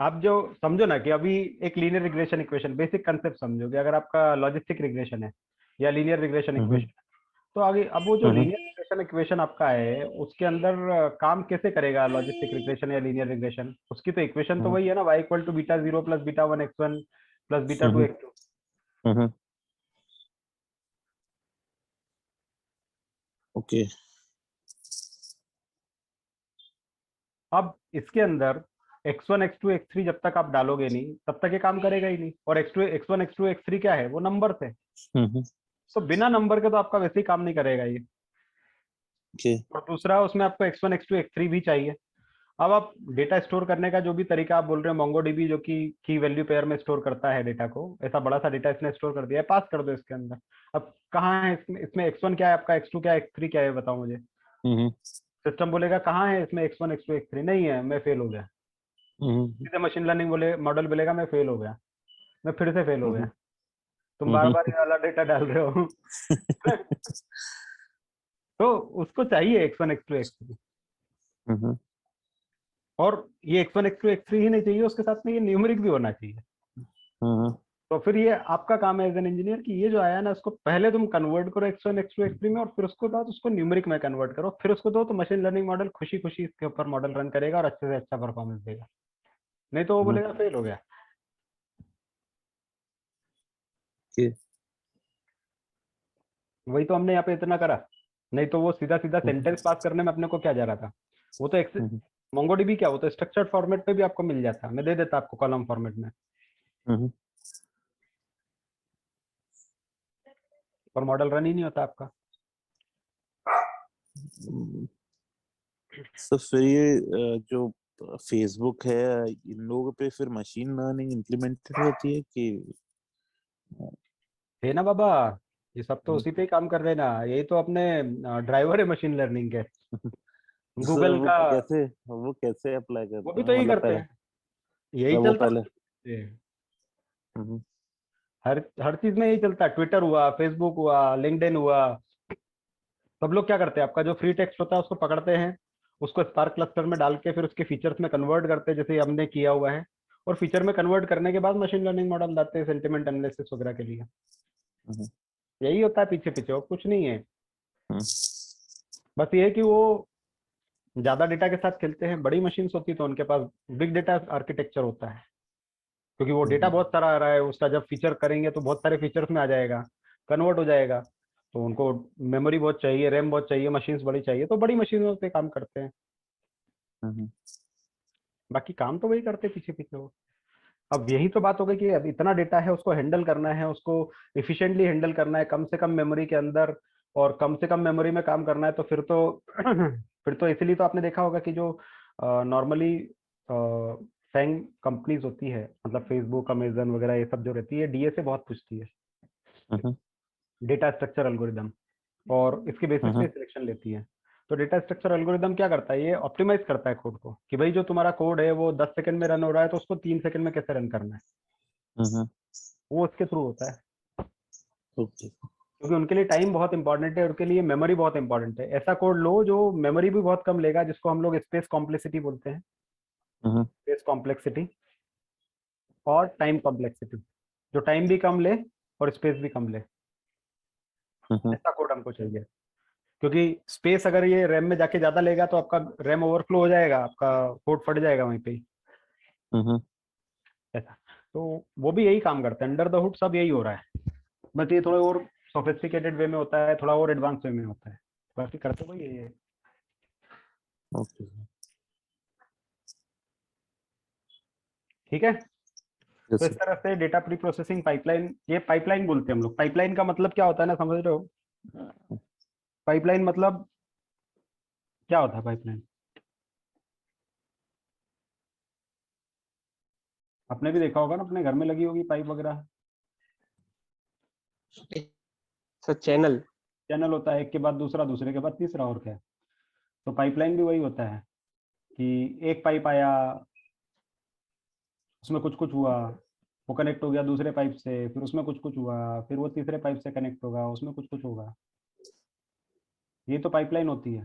S1: आप जो समझो ना कि अभी एक linear regression equation, basic concept समझो कि अगर आपका लॉजिस्टिक रिग्रेशन है या लीनियर रिग्रेशन इक्वेशन, तो आगे अब वो जो लीनियर रिग्रेशन रिग्रेशन इक्वेशन आपका है, उसके अंदर काम कैसे करेगा लॉजिस्टिक रिग्रेशन या लीनियर रिग्रेशन? उसकी तो इक्वेशन तो वही है ना, y equal to beta 0 plus beta 1 x1 plus beta 2 x2।
S4: Okay.
S1: अब इसके अंदर x1 x2 x3 जब तक आप डालोगे नहीं तब तक ये काम करेगा ही नहीं। और x1 x2 x3 क्या है? वो नंबर है। तो बिना नंबर के तो आपका वैसे ही काम नहीं करेगा ये।
S4: ओके।
S1: और दूसरा उसमें आपको x1 x2 x3 भी चाहिए। अब आप डेटा स्टोर करने का जो भी तरीका आप बोल रहे हो, MongoDB जो कि की वैल्यू पेयर में स्टोर करता है डेटा को, ऐसा बड़ा सा डेटा इसने स्टोर कर दिया है, पास कर दो इसके अंदर। अब कहाँ है इसमें x1 क्या है आपका, x2 क्या है, x3 क्या है, बताओ मुझे। सिस्टम बोलेगा कहाँ है इसमें x1 x2 x3, नहीं है, मैं फेल हो गया। सीधे मशीन लर्निंग मॉडल बोलेगा मैं फेल हो गया, मैं फिर से फेल हो गया। तुम बार बार ये वाला डेटा डाल रहे हो। तो उसको चाहिए x1 x2 x3। और ये x1 x2 x3 ही नहीं चाहिए, उसके साथ में ये न्यूमेरिक भी होना चाहिए। तो फिर ये आपका काम है एज एन इंजीनियर कि ये जो आया ना, उसको पहले तुम कन्वर्ट करो x1 x2 x3 में, और फिर उसको बाद उसको न्यूमेरिक में कन्वर्ट करो, फिर उसको दो, तो मशीन लर्निंग मॉडल खुशी खुशी इसके ऊपर मॉडल रन करेगा और अच्छे से अच्छा परफॉर्मेंस देगा। नहीं तो वो बोलेगा फेल हो गया। वही तो हमने यहाँ पे इतना करा, नहीं तो वो सीधा सीधा सेंटेंस पास करने में अपने को क्या जा रहा था। वो तो MongoDB क्या, वो तो स्ट्रक्चर्ड फॉर्मेट पे भी आपको मिल जाता, मैं दे देता आपको कॉलम फॉर्मेट में, और मॉडल रन ही नहीं होता आपका।
S4: तो फिर ये जो फेसबुक है, इन लोगों पे फिर मशीन लर्निंग इम्प्लीमेंटेड होती है कि
S1: है ना बाबा, ये सब तो उसी पे ही काम कर रहे ना, यही तो अपने ड्राइवर है मशीन लर्निंग के। गूगल
S4: वो
S1: का
S4: कैसे अप्लाई करते
S1: वो भी
S4: हैं?
S1: तो यही
S4: मतलब
S1: करते हैं, यही
S4: वो
S1: चलता
S4: पहले
S1: है। हर चीज में यही चलता है, ट्विटर हुआ, फेसबुक हुआ, लिंक्डइन हुआ, सब लोग क्या करते हैं, आपका जो फ्री टेक्स्ट होता है उसको पकड़ते हैं, उसको स्पार्क क्लस्टर में डाल के फिर उसके फीचर्स में कन्वर्ट करते हैं, जैसे हमने किया हुआ है। और फीचर में कन्वर्ट करने के बाद मशीन लर्निंग मॉडल लाते हैं सेंटिमेंट एनालिसिस वगैरह के लिए। यही होता है पीछे पीछे, और कुछ नहीं है। बस ये है कि वो ज्यादा डेटा के साथ खेलते हैं। बड़ी मशीन्स होती तो उनके पास बिग डेटा आर्किटेक्चर होता है, क्योंकि वो डेटा बहुत सारा आ रहा है, उसका जब फीचर करेंगे तो बहुत सारे फीचर्स में आ जाएगा, कन्वर्ट हो जाएगा, तो उनको मेमोरी बहुत चाहिए, रैम बहुत चाहिए, मशीन्स बड़ी चाहिए, तो बड़ी मशीनों पे काम करते हैं। बाकी काम तो वही करते पीछे पीछे वो। अब यही तो बात हो गई कि अब इतना डेटा है, उसको हैंडल करना है, उसको इफिशिएंटली हैंडल करना है, कम से कम मेमोरी के अंदर और कम से कम मेमोरी में काम करना है। तो फिर तो इसलिए तो आपने देखा होगा कि जो नॉर्मली फैंग कंपनीज होती है, मतलब फेसबुक, अमेजन वगैरह, ये सब जो रहती है, डीए से बहुत पूछती है, डेटा स्ट्रक्चर एल्गोरिदम, और इसके बेसिस पे सिलेक्शन लेती है। तो डेटा स्ट्रक्चर एल्गोरिदम क्या करता है, ये ऑप्टिमाइज करता है कोड को, कि भाई जो तुम्हारा कोड है वो 10 सेकंड में रन हो रहा है, तो उसको 3 सेकंड में कैसे रन करना है, वो उसके थ्रू होता है। क्योंकि उनके लिए टाइम बहुत इंपॉर्टेंट है, उनके लिए मेमोरी बहुत इंपॉर्टेंट है। ऐसा कोड लो जो मेमोरी भी बहुत कम लेगा, जिसको हम लोग स्पेस कॉम्प्लेक्सिटी बोलते हैं, स्पेस कॉम्प्लेक्सिटी और टाइम कॉम्प्लेक्सिटी, जो टाइम भी कम ले और स्पेस भी कम ले, ऐसा कोड हमको चाहिए। क्योंकि स्पेस अगर ये रैम में जाके ज्यादा लेगा तो आपका रैम ओवरफ्लो हो जाएगा, आपका कोड फट जाएगा वहीं पे ही। ऐसा तो वो भी यही काम करते हैं, अंडर द हुड सब यही हो रहा है, बस ये थोड़ा और सोफिस्टिकेटेड वे में होता है, थोड़ा और एडवांस वे में होता है, बाकी करते वही यही है। ठीक है। तो इस तरह से डेटा प्री प्रोसेसिंग पाइपलाइन, ये पाइपलाइन बोलते हैं हम लोग। पाइपलाइन का मतलब क्या होता है ना, समझ रहे हो? पाइपलाइन मतलब क्या होता है? पाइपलाइन आपने भी देखा होगा ना, अपने घर में लगी होगी पाइप वगैरह।
S10: सर चैनल
S1: होता है, एक के बाद दूसरा, दूसरे के बाद तीसरा, और क्या है। तो पाइपलाइन भी वही होता है कि एक पाइप आया, उसमें कुछ कुछ हुआ, वो कनेक्ट हो गया दूसरे पाइप से, फिर उसमें कुछ कुछ हुआ, फिर वो तीसरे पाइप से कनेक्ट होगा, उसमें कुछ कुछ होगा। ये तो पाइपलाइन होती है।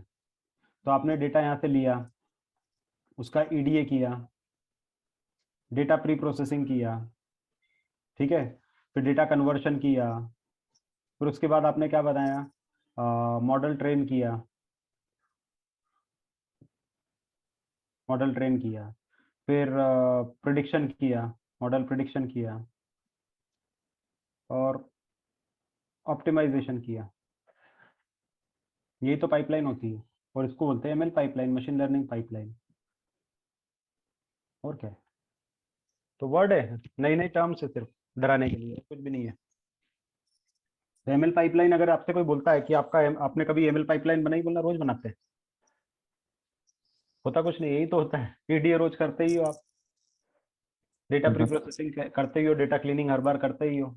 S1: तो आपने डेटा यहाँ से लिया, उसका ईडीए किया, डेटा प्री प्रोसेसिंग किया, ठीक है, फिर डेटा कन्वर्शन किया, फिर उसके बाद आपने क्या बताया, मॉडल ट्रेन किया, मॉडल ट्रेन किया, फिर प्रिडिक्शन किया, मॉडल प्रिडिक्शन किया, और ऑप्टिमाइजेशन किया। यही तो पाइपलाइन होती है, और इसको बोलते हैं ML pipeline, machine learning pipeline. और क्या है? तो वर्ड है, नई नई टर्म्स है सिर्फ डराने के लिए, कुछ भी नहीं है। एमएल पाइपलाइन, अगर आपसे कोई बोलता है कि आपने कभी एमएल पाइपलाइन बनाई, बोलना रोज बनाते हैं, होता कुछ नहीं, यही तो होता है। ईडीए रोज करते ही हो आप, डेटा प्री प्रोसेसिंग करते ही हो, डेटा क्लीनिंग हर बार करते ही हो,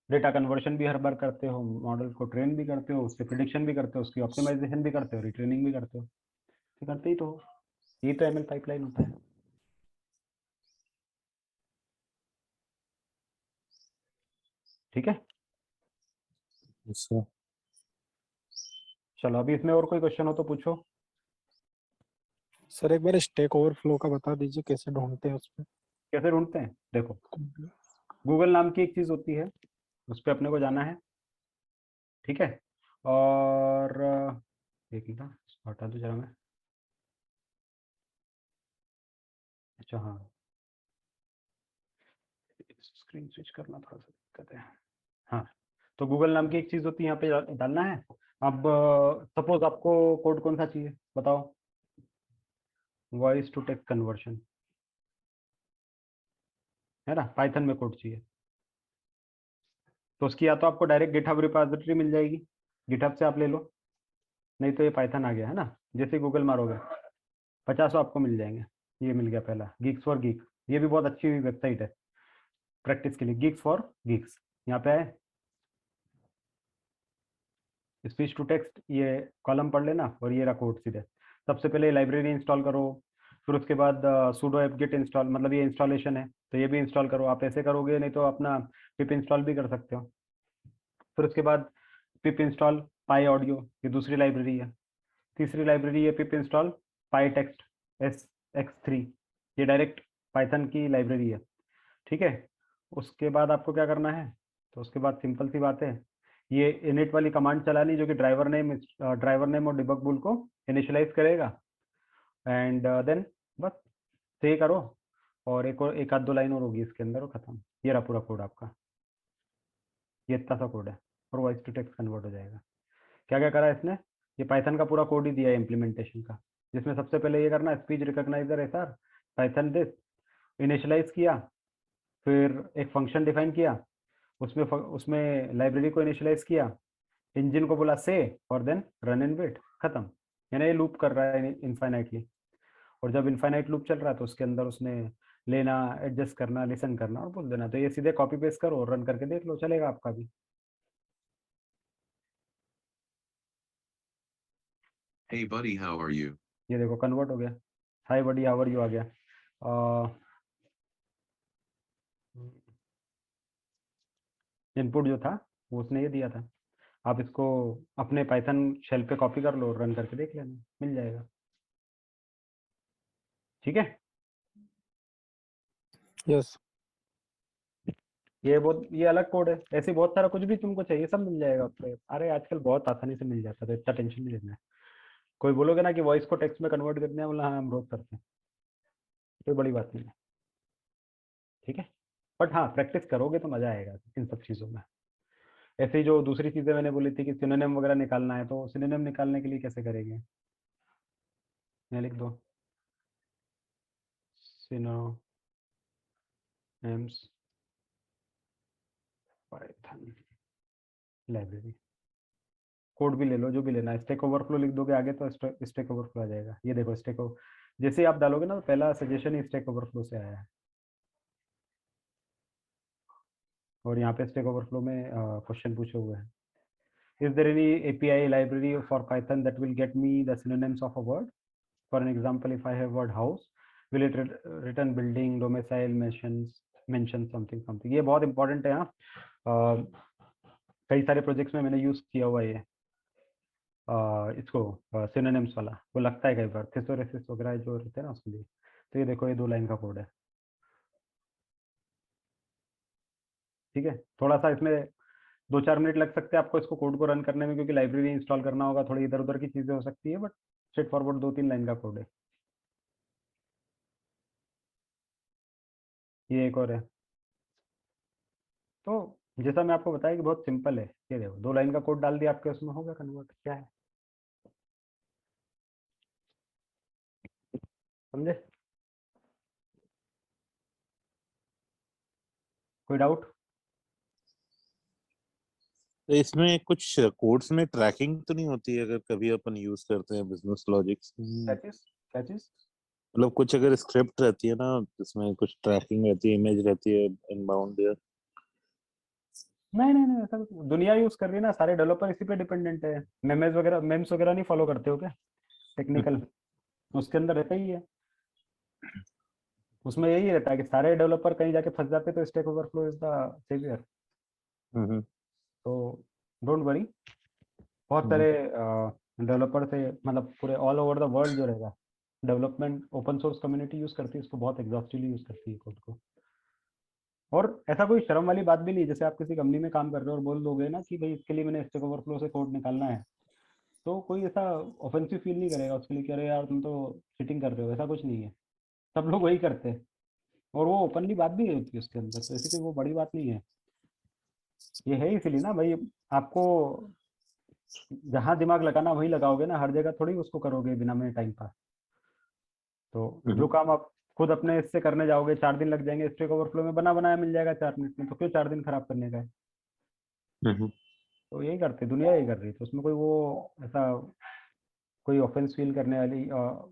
S1: डेटा कन्वर्शन भी हर बार करते हो, मॉडल को ट्रेन भी करते हो, उससे प्रिडिक्शन भी करते हो, उसकी ऑप्टिमाइजेशन भी करते हो, रिट्रेनिंग भी करते हो, तो करते ही तो हो। यही तो एमएल पाइपलाइन होता है। ठीक है, चलो अभी इसमें और कोई क्वेश्चन हो तो पूछो।
S8: सर एक बार स्टैक ओवरफ्लो का बता दीजिए, कैसे ढूंढते हैं उसमें?
S1: कैसे ढूंढते हैं? देखो, गूगल नाम की एक चीज होती है, उस पर अपने को जाना है, ठीक है। और एक मिनट, इसको हटा दो जरा मैं। अच्छा हाँ, स्क्रीन स्विच करना थोड़ा सा दिक्कत है। हाँ, तो गूगल नाम की एक चीज होती है, यहाँ पे डालना है। अब सपोज आपको कोड कौन सा चाहिए बताओ? वॉइस टू टेक्स्ट कन्वर्शन, है ना, पाइथन में कोड चाहिए, तो उसकी या तो आपको डायरेक्ट गिटहब रिपोजिटरी मिल जाएगी, गिटहब से आप ले लो, नहीं तो ये पाइथन आ गया है ना, जैसे गूगल मारोगे 50 आपको मिल जाएंगे। ये मिल गया पहला, गिग्स फॉर गीक, ये भी बहुत अच्छी वेबसाइट है प्रैक्टिस के लिए, गिग्स फॉर गीक्स। यहाँ पे आए, स्पीच टू टेक्स्ट, ये कॉलम पढ़ लेना, और ये रहा कोड सीधे। सबसे पहले लाइब्रेरी इंस्टॉल करो, फिर उसके बाद sudo apt-get इंस्टॉल, मतलब ये इंस्टॉलेशन है तो ये भी इंस्टॉल करो। आप ऐसे करोगे, नहीं तो अपना पिप इंस्टॉल भी कर सकते हो। फिर उसके बाद पिप इंस्टॉल पाई ऑडियो, ये दूसरी लाइब्रेरी है। तीसरी लाइब्रेरी है पिप इंस्टॉल पाई टेक्स्ट SX3, ये डायरेक्ट पाइथन की लाइब्रेरी है, ठीक है। उसके बाद आपको क्या करना है? तो उसके बाद सिंपल सी बात है, ये इनिट वाली कमांड चलानी, जो कि ड्राइवर नेम और डिबग बुल को इनिशियलाइज करेगा, एंड देन बस से करो, और एक आध दो लाइन और होगी इसके अंदर, और खत्म। ये रहा पूरा कोड आपका, ये इतना सा कोड है, और वॉइस टू टेक्स्ट कन्वर्ट हो जाएगा। क्या क्या करा इसने? ये पाइथन का पूरा कोड ही दिया है इम्प्लीमेंटेशन का, जिसमें सबसे पहले ये करना, speech recognizer SR Python this initialize किया, फिर एक फंक्शन डिफाइन किया, उसमें लाइब्रेरी को इनिशियलाइज किया, इंजन को बोला से, और देन रन इन वेट, खत्म। यानी ये लूप कर रहा है इनफाइनाइटली, और जब इनफाइनाइट लूप चल रहा है तो उसके अंदर उसने लेना, एडजस्ट करना, लिसन करना और बोल देना। तो ये सीधे कॉपी पेस्ट करो और रन करके देख लो, चलेगा आपका भी।
S11: Hey buddy, how are you?
S1: ये देखो कन्वर्ट हो गया, हाय बडी हाउ आर यू आ गया। इनपुट जो था वो उसने ये दिया था, आप इसको अपने पाइथन शेल पे कॉपी कर लो और रन करके देख लेना, मिल जाएगा। ठीक है,
S8: यस।
S1: ये अलग कोड है, ऐसे बहुत सारा, कुछ भी तुमको चाहिए सब मिल जाएगा उस पे। अरे आजकल बहुत आसानी से मिल जाता है, तो इतना टेंशन नहीं लेना है। कोई बोलोगे ना कि वॉइस को टेक्स्ट में कन्वर्ट करना है, बोला हाँ हम रोज करते हैं, कोई बड़ी बात नहीं है, ठीक है। बट हाँ, प्रैक्टिस करोगे तो मजा आएगा इन सब चीज़ों में। ऐसे ही जो दूसरी चीज़ें मैंने बोली थी कि सिनोनिम वगैरह निकालना है, तो सिनोनिम निकालने के लिए कैसे करेंगे? मैं लिख दो सिनोनिम्स पाइथन लाइब्रेरी, कोड भी ले लो, जो भी लेना है। स्टैक ओवरफ्लो लिख दोगे आगे तो स्टैक ओवरफ्लो आ जाएगा। ये देखो जैसे ही आप डालोगे ना, तो पहला सजेशन ही स्टैक ओवरफ्लो से आया है, और यहाँ पे स्टैक ओवरफ्लो में क्वेश्चन पूछे हुए हैं। Is there any API library for Python that will get me the synonyms of a word? For an example, if I have word house, will it return building, domicile, mention something? ये बहुत important है। हाँ, कई सारे projects में मैंने use किया हुआ है इसको, सिनोनिम्स वाला, वो लगता है कई बार थेसोरेसिस वगैरह जो रहते हैं ना उसके लिए। तो ये देखो, ये 2 लाइन का कोड है, ठीक है। थोड़ा सा इसमें 2-4 मिनट लग सकते हैं आपको इसको कोड को रन करने में, क्योंकि लाइब्रेरी इंस्टॉल करना होगा, थोड़ी इधर उधर की चीजें हो सकती है, बट स्ट्रेट फॉरवर्ड 2-3 लाइन का कोड है। ये एक और है। तो जैसा मैं आपको बताया कि बहुत सिंपल है, ये देखो 2 लाइन का कोड डाल दिया आपके उसमें, होगा कन्वर्ट, क्या है, समझे? कोई डाउट?
S4: तो इसमें कुछ कोड्स में ट्रैकिंग तो नहीं होती है अगर कभी अपन यूज करते हैं बिजनेस लॉजिक्स?
S1: क्या चीज, क्या चीज?
S4: मतलब कुछ अगर स्क्रिप्ट रहती है ना जिसमें कुछ ट्रैकिंग रहती है, इमेज रहती है इनबाउंड देयर।
S1: नहीं नहीं नहीं, ऐसा कुछ- दुनिया यूज कर रही है ना, सारे डेवलपर इसी पे डिपेंडेंट है। मेम्स वगैरह नहीं फॉलो करते हो क्या टेक्निकल? उसके अंदर रहता ही है, उसमें यही रहता है कि सारे डेवलपर कहीं जाके फंस जाते, तो Stack overflow is the saviour. तो डोंट वरी, बहुत सारे डेवलपर से, मतलब पूरे ऑल ओवर द वर्ल्ड जो रहेगा, development open source community use करती है इसको, बहुत एग्जॉस्टिवली यूज करती है कोड को। और ऐसा कोई शर्म वाली बात भी नहीं, जैसे आप किसी कंपनी में काम कर रहे हो और बोल दोगे ना कि भाई इसके लिए मैंने स्टैक ओवरफ्लो से कोड निकालना है, तो कोई ऐसा ऑफेंसिव फील नहीं करेगा उसके लिए कि अरे यार तुम तो चीटिंग कर रहे हो, ऐसा कुछ नहीं है। सब लोग वही करते हैं और वो ओपनली बात भी होती है उसके अंदर, तो ऐसी कोई वो बड़ी बात नहीं है। ये है इसीलिए ना भाई, आपको जहाँ दिमाग लगाना वही लगाओगे ना, हर जगह थोड़ी उसको करोगे बिना में टाइम पास। तो जो काम आप खुद अपने इससे करने जाओगे 4 दिन लग जाएंगे, स्टैक ओवरफ्लो में बना बनाया मिल जाएगा 4 मिनट में, तो क्यों 4 दिन खराब करने का है? तो यही करते, दुनिया यही कर रही है, तो उसमें कोई वो ऐसा कोई ऑफेंस फील करने वाली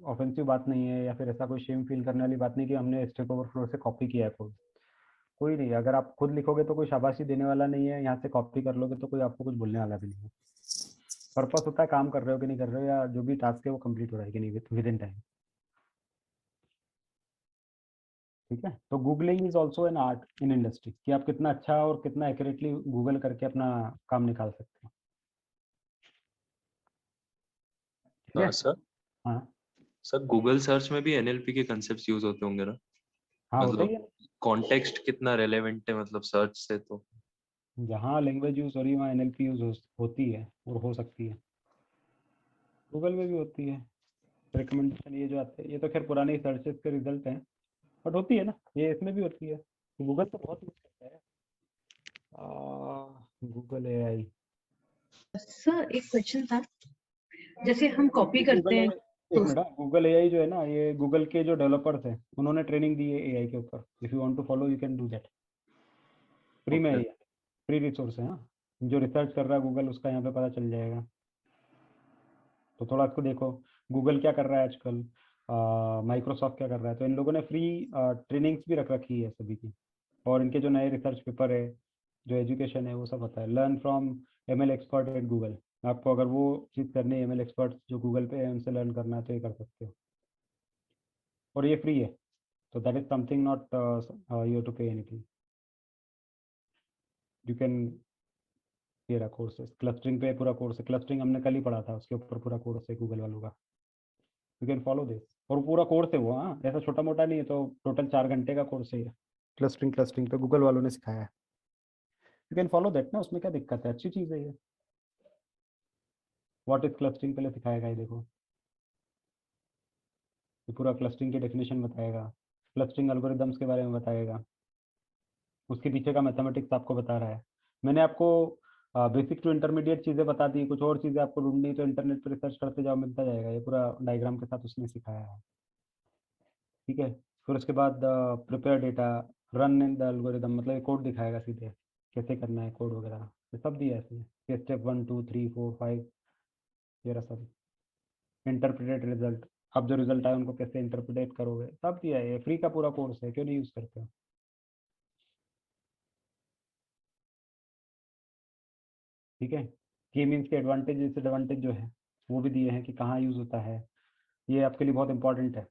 S1: ऑफेंसिव बात नहीं है, या फिर ऐसा कोई शेम फील करने वाली बात नहीं कि हमने स्टैक ओवरफ्लो से कॉपी किया है कोड। कोई नहीं, अगर आप खुद लिखोगे तो कोई शाबाशी देने वाला नहीं है, यहाँ से कॉपी कर लोगे तो कोई आपको कुछ बोलने वाला भी नहीं है। पर्पस होता है काम कर रहे हो कि नहीं कर रहे हो, या जो भी टास्क है वो कंप्लीट हो रहा है कि नहीं विद इन टाइम। ठीक है, तो googling is also an art in industry, कि आप कितना अच्छा और कितना एक्यूरेटली गूगल करके अपना काम निकाल सकते हो। ठीक है?
S5: सर
S1: हाँ
S5: सर गूगल सर्च में भी एनएलपी के कंसेप्ट यूज होते होंगे ना?
S1: हाँ, होता ही
S5: मतलब
S1: है।
S5: कॉन्टेक्स्ट कितना रेलेवेंट है मतलब सर्च से, तो
S1: जहाँ लैंग्वेज यूज हो रही है वहाँ एनएलपी यूज होती है और हो सकती है। गूगल में भी होती है रिकमेंडेशन, ये जो आते हैं ये तो खैर पुराने सर्चेस के रिजल्ट हैं, बट होती है ना, ये इसमें भी होती है। गूगल तो बहुत यूज करता है गूगल एआई।
S7: सर एक क्वेश्चन था, जैसे हम कॉपी करते हैं
S1: एक मिनट, गूगल एआई जो है ना, ये गूगल के जो डेवलपर्स हैं उन्होंने ट्रेनिंग दी है एआई के ऊपर। If you want to follow you can do that, free में है, फ्री रिसोर्स है। हाँ, जो रिसर्च कर रहा है गूगल उसका यहाँ पे पता चल जाएगा। तो थोड़ा इसको देखो, गूगल क्या कर रहा है आजकल, माइक्रोसॉफ्ट क्या कर रहा है, तो इन लोगों ने फ्री ट्रेनिंग्स भी रख रखी है सभी की। और इनके जो नए रिसर्च पेपर है, जो एजुकेशन है, वो सब होता है। Learn from ML expert at Google. आपको अगर वो चीज़ करनी है, एमएल एक्सपर्ट जो गूगल पे है उनसे लर्न करना है, तो ये कर सकते हो, और ये फ्री है। तो that is something not you to pay anything, you can. ये रहा कोर्स है, क्लस्टरिंग पे पूरा कोर्स है, क्लस्टरिंग हमने कल ही पढ़ा था, उसके ऊपर पूरा कोर्स है गूगल वालों का। यू कैन फॉलो दिस, और पूरा कोर्स है वो। हाँ, ऐसा छोटा मोटा नहीं है, तो टोटल 4 घंटे का कोर्स है ये, क्लस्टरिंग पे गूगल वालों ने सिखाया है। यू कैन फॉलो दैट ना, उसमें क्या दिक्कत है, अच्छी चीज़ है ये। व्हाट इज क्लस्टरिंग पहले सिखाएगा ये, देखो ये पूरा क्लस्टरिंग की डेफिनेशन बताएगा, क्लस्टरिंग एल्गोरिदम्स के बारे में बताएगा, उसके पीछे का मैथमेटिक्स आपको बता रहा है। मैंने आपको बेसिक टू इंटरमीडिएट चीज़ें बता दी, कुछ और चीज़ें आपको ढूंढनी तो इंटरनेट पर रिसर्च करते जाओ, मिलता जाएगा, ये पूरा डायग्राम के साथ उसने सिखाया है। ठीक है, फिर उसके बाद prepare data, run in the algorithm, मतलब ये कोड दिखाएगा सीधे कैसे करना है कोड वगैरह, ये सब दिया है इसमें, ये स्टेप 1 2 3 4 5, ये रहा सब। इंटरप्रेटेड रिजल्ट, अब जो रिजल्ट आए उनको कैसे इंटरप्रेट करोगे, सब दिया है। ये फ्री का पूरा कोर्स है, क्यों नहीं यूज़ करते हो? ठीक है, की मीन्स के एडवांटेज डिसएडवांटेज जो है वो भी दिए हैं कि कहाँ यूज़ होता है, ये आपके लिए बहुत इंपॉर्टेंट है।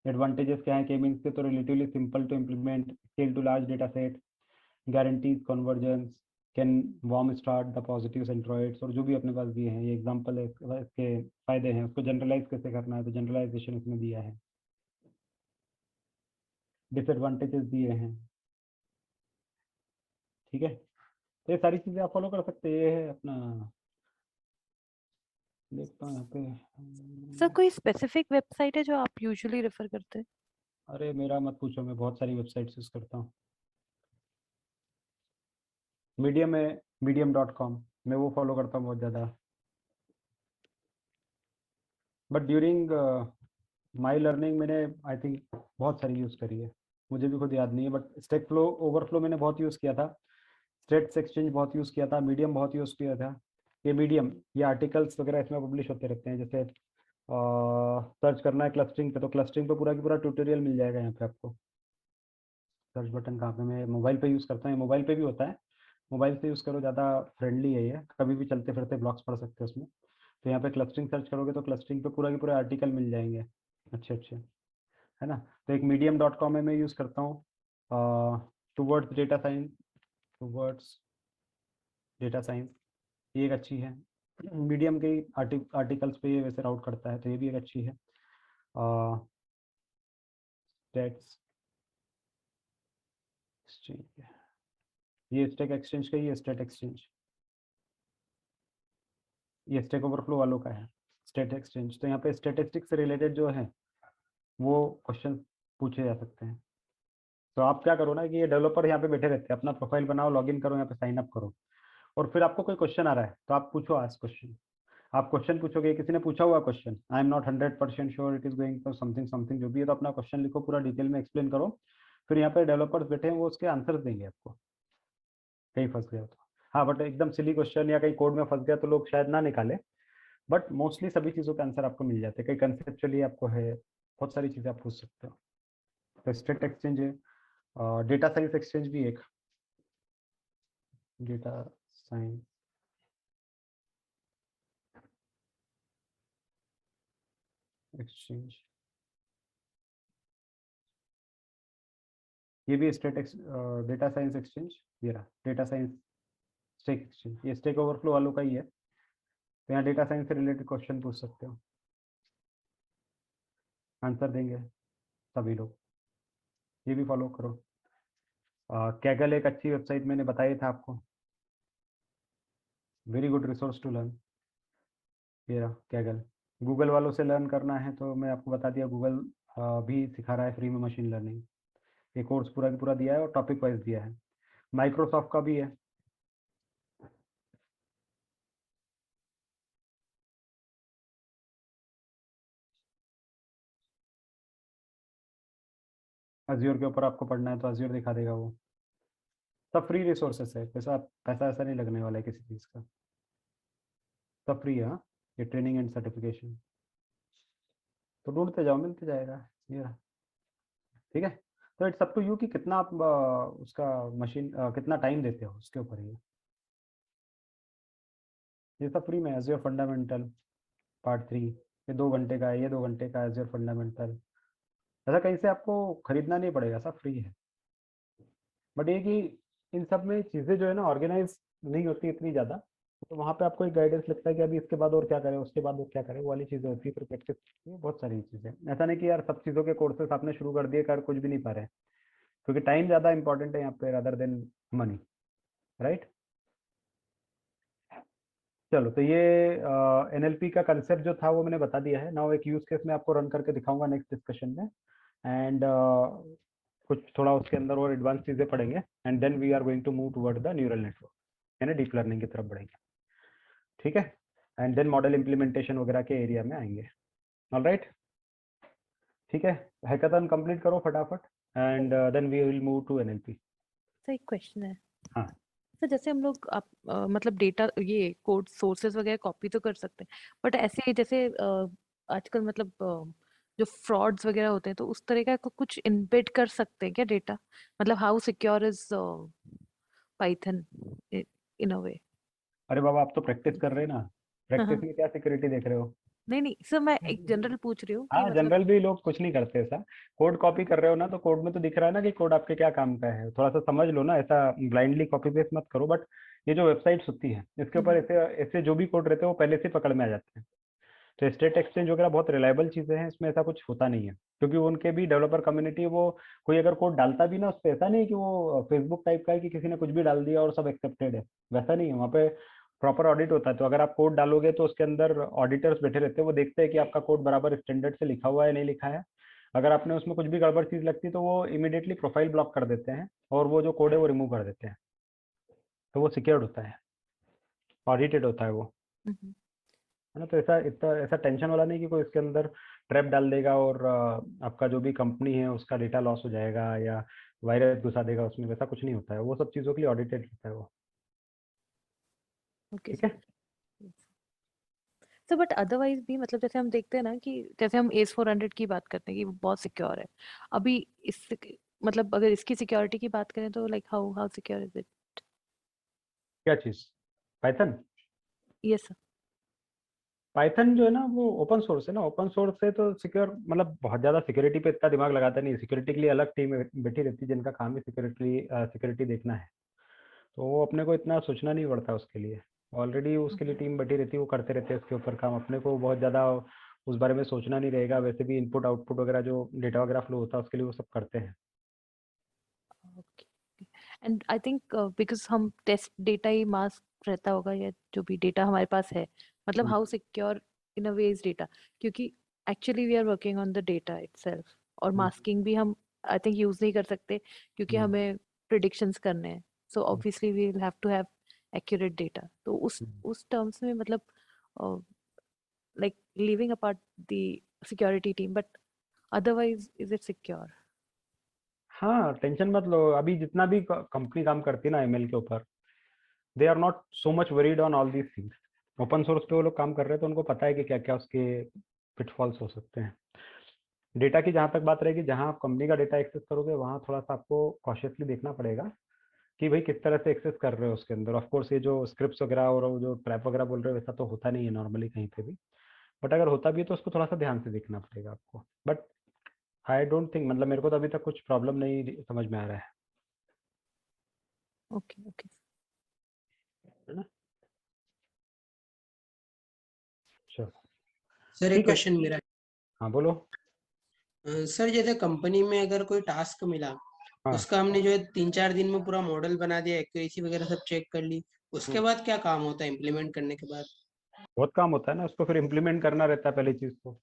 S1: एडवांटेजेस क्या है के मीन्स के, तो relatively simple to implement, scale to large data set, guarantees convergence, can warm start the positive centroids, और जो भी अपने पास दिए हैं ये एग्जांपल है, इसके फायदे हैं। उसको जनरलाइज कैसे करना है, तो जनरलाइजेशन इसमें दिया है। डिसएडवांटेजेस दिए हैं। ठीक है, तो ये सारी चीज़ें आप फॉलो कर सकते हैं। ये है अपना, देखता हूँ यहाँ पे,
S12: सर कोई स्पेसिफिक वेबसाइट है जो आप यूजुअली रेफर करते हैं?
S1: अरे मेरा मत पूछो, मैं बहुत सारी वेबसाइट्स यूज़ करता हूँ। मीडियम है, medium.com, मैं वो फॉलो करता हूँ बहुत ज़्यादा। बट ड्यूरिंग माई लर्निंग मैंने आई थिंक बहुत सारी यूज़ करी है, मुझे भी खुद याद नहीं है, बट स्टैक फ्लो ओवरफ्लो मैंने बहुत यूज़ किया था, स्टेट्स एक्सचेंज बहुत यूज़ किया था, मीडियम बहुत यूज़ किया था। ये मीडियम, ये आर्टिकल्स वगैरह इसमें पब्लिश होते रहते हैं। जैसे सर्च करना है क्लस्टरिंग पे, तो क्लस्टरिंग पे पूरा की पूरा ट्यूटोरियल मिल जाएगा यहाँ पे आपको। सर्च बटन कहाँ पे, मैं मोबाइल पे यूज़ करता हूँ, मोबाइल पे भी होता है, मोबाइल से यूज़ करो, ज़्यादा फ्रेंडली है ये, कभी भी चलते फिरते ब्लॉग्स पढ़ सकते हो उसमें। तो यहाँ पे क्लस्टरिंग सर्च करोगे तो क्लस्टरिंग पे पूरा के पूरे आर्टिकल मिल जाएंगे अच्छे अच्छे, है ना। तो एक medium.com है, मैं यूज़ करता हूँ। Towards data science, towards data science, ये एक अच्छी है। मीडियम के आर्टिकल्स पे ये वैसे राउट करता है, तो ये भी एक अच्छी है। स्टैट्स एक्सचेंज, ये स्टैक एक्सचेंज का ही है, स्टेट एक्सचेंज, ये स्टैक ओवरफ्लो वालों का है स्टेट एक्सचेंज। तो यहाँ पे स्टेटिस्टिक्स से रिलेटेड जो है वो क्वेश्चन पूछे जा सकते हैं। तो आप क्या करो ना कि ये डेवलपर यहाँ पे बैठे रहते हैं, अपना प्रोफाइल बनाओ, लॉगिन करो, यहाँ पे साइन अप करो, और फिर आपको कोई क्वेश्चन आ रहा है तो आप पूछो, आज क्वेश्चन आप क्वेश्चन पूछोगे, किसी ने पूछा हुआ question, I am not 100% sure it is going for something something, जो भी है, तो अपना क्वेश्चन लिखो, पूरा डिटेल में एक्सप्लेन करो, फिर यहाँ पे डेवलपर्स बैठे हैं वो उसके आंसर्स देंगे आपको, कहीं फंस गया तो। हाँ, बट एकदम सिली क्वेश्चन या कहीं कोड में फंस गया तो लोग शायद ना निकाले, बट मोस्टली सभी चीज़ों के आंसर आपको मिल जाते हैं। कई कंसेप्चुअली आपको है, बहुत सारी चीज़ें आप पूछ सकते हो। तो स्टेट एक्सचेंज है, डेटा साइंस एक्सचेंज भी एक, डेटा साइंस एक्सचेंज, ये भी स्टेट डेटा साइंस एक्सचेंज, ये रहा डेटा साइंस स्टेक एक्सचेंज, ये स्टेक ओवरफ्लो वालों का ही है। तो यहाँ डेटा साइंस से रिलेटेड क्वेश्चन पूछ सकते हो, आंसर देंगे सभी लोग, ये भी फॉलो करो। कैगल एक अच्छी वेबसाइट, मैंने बताया था आपको, very good resource to learn. ये रहा कैगल, गूगल वालों से लर्न करना है तो मैं आपको बता दिया, गूगल भी सिखा रहा है फ्री में मशीन लर्निंग, ये कोर्स पूरा की पूरा दिया है और टॉपिक वाइज दिया है। माइक्रोसॉफ्ट का भी है, अज्योर के ऊपर आपको पढ़ना है तो अज्योर दिखा देगा वो, सब फ्री रिसोर्सेस है, पैसा पैसा ऐसा नहीं लगने वाला है किसी चीज़ का, सब फ्री है। हाँ, ये ट्रेनिंग एंड सर्टिफिकेशन, तो ढूंढते जाओ, मिलते जाएगा। ये रहा, ठीक है। तो इट्स अप टू यू कि कितना आप उसका मशीन कितना टाइम देते हो, उसके ऊपर ही है। ये सब फ्री में, एज़्योर फंडामेंटल पार्ट 3, ये 2 घंटे का है, ये 2 घंटे का एज़्योर फंडामेंटल, ऐसा कहीं से आपको खरीदना नहीं पड़ेगा, सब फ्री है। बट ये कि इन सब में चीज़ें जो है ना ऑर्गेनाइज नहीं होती इतनी ज़्यादा, तो वहाँ पे आपको एक गाइडेंस लगता है कि अभी इसके बाद और क्या करें, उसके बाद और क्या करें, वो वाली चीज़ें होती है, फिर प्रैक्टिस बहुत सारी चीज़ें। ऐसा नहीं कि यार सब चीज़ों के कोर्सेस आपने शुरू कर दिए, कर कुछ भी नहीं पा रहे, क्योंकि टाइम ज़्यादा इंपॉर्टेंट है यहाँ पे रादर देन मनी, राइट। चलो, तो ये एनएलपी का कंसेप्ट जो था वो मैंने बता दिया है। नाउ एक यूज केस में आपको रन करके दिखाऊंगा नेक्स्ट डिस्कशन में, एंड कुछ थोड़ा उसके अंदर और एडवांस चीज़ें पढ़ेंगे, and then we are going to move toward the neural network, यानी डीप लर्निंग की तरफ बढ़ेंगे, ठीक है। एंड देन मॉडल इम्प्लीमेंटेशन वगैरह के एरिया में आएंगे। ऑलराइट, ठीक है, हैकाथन कंप्लीट करो फटाफट, and then we will move to NLP.
S7: Sir एक क्वेश्चन है।
S1: हाँ,
S7: सर जैसे हम लोग मतलब डेटा ये कोड सोर्सेज वगैरह कॉपी तो कर सकते हैं, बट ऐसे जैसे आजकल मतलब जो फ्रॉड्स वगैरह होते हैं तो उस तरह का कुछ इम्बेड कर सकते हैं क्या डेटा, मतलब how secure is Python in a वे।
S1: अरे बाबा, आप तो प्रैक्टिस कर रहे हैं ना, प्रैक्टिस में क्या सिक्योरिटी देख रहे हो।
S7: नहीं नहीं सर, मैं एक जनरल पूछ रही हूँ कि
S1: हाँ,
S7: मतलब
S1: जनरल भी लोग कुछ नहीं करते ऐसा, कोड कॉपी कर रहे हो ना तो कोड में तो दिख रहा है ना कि कोड आपके क्या काम का है, थोड़ा सा समझ लो ना, ऐसा ब्लाइंडली कॉपी पेस्ट मत करो। बट ये जो वेबसाइट्स होती है इसके ऊपर ऐसे ऐसे जो भी कोड रहते हैं वो पहले से पकड़ में आ जाते हैं। तो स्टेट एक्सचेंज वगैरह बहुत रिलायबल चीज़ें हैं, इसमें ऐसा कुछ होता नहीं है, क्योंकि उनके भी डेवलपर कम्युनिटी, वो कोई अगर कोड डालता भी ना उस पर, ऐसा नहीं कि वो फेसबुक टाइप का है कि किसी ने कुछ भी डाल दिया और सब एक्सेप्टेड है, वैसा नहीं है। वहाँ पे प्रॉपर ऑडिट होता है, तो अगर आप कोड डालोगे तो उसके अंदर ऑडिटर्स बैठे रहते हैं, वो देखते हैं कि आपका कोड बराबर स्टैंडर्ड से लिखा हुआ है नहीं लिखा है, अगर आपने उसमें कुछ भी गड़बड़ चीज लगती है तो वो इमीडिएटली प्रोफाइल ब्लॉक कर देते हैं और वो जो कोड है वो रिमूव कर देते हैं, तो वो सिक्योर्ड होता है, ऑडिटेड होता है वो,
S7: हम्म,
S1: है ना। तो ऐसा इतना ऐसा टेंशन वाला नहीं कि कोई इसके अंदर ट्रैप डाल देगा और आपका जो भी कंपनी है उसका डेटा लॉस हो जाएगा या वायरस घुसा देगा उसमें, वैसा कुछ नहीं होता है, वो सब चीज़ों के लिए ऑडिटेड रहता है वो।
S7: ओके
S1: ठीक है।
S7: सर बट अदरवाइज भी मतलब जैसे हम देखते हैं ना कि जैसे हम AS400 की बात करते हैं कि वो बहुत सिक्योर है अभी, इस मतलब अगर इसकी सिक्योरिटी की बात करें तो like how how secure is it?
S1: क्या चीज़? पाइथन?
S7: Yes sir.
S1: पाइथन जो है ना वो ओपन सोर्स है ना, ओपन सोर्स है तो सिक्योर, मतलब बहुत ज़्यादा सिक्योरिटी पे इतना दिमाग लगाता नहीं, सिक्योरिटी के लिए अलग टीम बैठी रहती है जिनका काम ही सिक्योरिटी देखना है, तो वो अपने को इतना सोचना नहीं पड़ता उसके लिए, ऑलरेडी उसके लिए टीम बैठी रहती है, वो करते रहते हैं उसके ऊपर काम, अपने को बहुत ज़्यादा उस बारे में सोचना नहीं रहेगा, वैसे भी इनपुट आउटपुट वगैरह जो डेटा वगैरह फ्लो होता है उसके लिए वो सब करते हैं।
S7: Okay and I think because हम टेस्ट डेटा ही मास्क रहता होगा या जो भी डेटा हमारे पास है, मतलब how secure in a way is data, क्योंकि actually we are working on the data itself और मास्किंग भी हम आई थिंक यूज नहीं कर सकते क्योंकि हमें प्रिडिक्शंस करने हैं, so obviously we will have to have accurate data, तो उस टर्म्स में मतलब like leaving apart the security team but otherwise is it secure?
S1: हाँ, टेंशन मत लो, अभी जितना भी कंपनी काम करती है ना एमएल के ऊपर, they are not so much worried on all these things, open source पे वो लोग काम कर रहे हैं तो उनको पता है कि क्या क्या उसके पिटफॉल्स हो सकते हैं। डेटा की जहाँ तक बात रहेगी, जहाँ आप कंपनी का डेटा एक्सेस करोगे वहाँ थोड़ा सा आपको कॉशियसली देखना पड़ेगा कि भाई किस तरह से एक्सेस कर रहे हो उसके अंदर। ऑफ कोर्स ये जो स्क्रिप्ट्स वगैरह और वो जो ट्रैप वगैरह बोल रहे हो वैसा तो होता नहीं है नॉर्मली कहीं पे भी, बट अगर होता भी है तो उसको थोड़ा सा ध्यान से देखना पड़ेगा आपको, बट आई डोंट थिंक, मतलब मेरे को तो अभी तक कुछ प्रॉब्लम नहीं समझ में आ रहा है।
S7: ओके ओके
S1: है ना? चलो
S2: सर एक
S1: ठीक है।
S2: क्वेश्चन मेरा,
S1: हाँ बोलो।
S2: सर जैसे कंपनी में अगर कोई टास्क मिला,
S1: हाँ
S2: उसका हमने जो है 3-4 दिन में पूरा मॉडल बना दिया, एक्यूरेसी वगैरह सब चेक कर ली, उसके बाद क्या काम होता है इम्प्लीमेंट करने के बाद?
S1: बहुत काम होता है ना, उसको फिर इम्प्लीमेंट करना रहता है पहली चीज तो।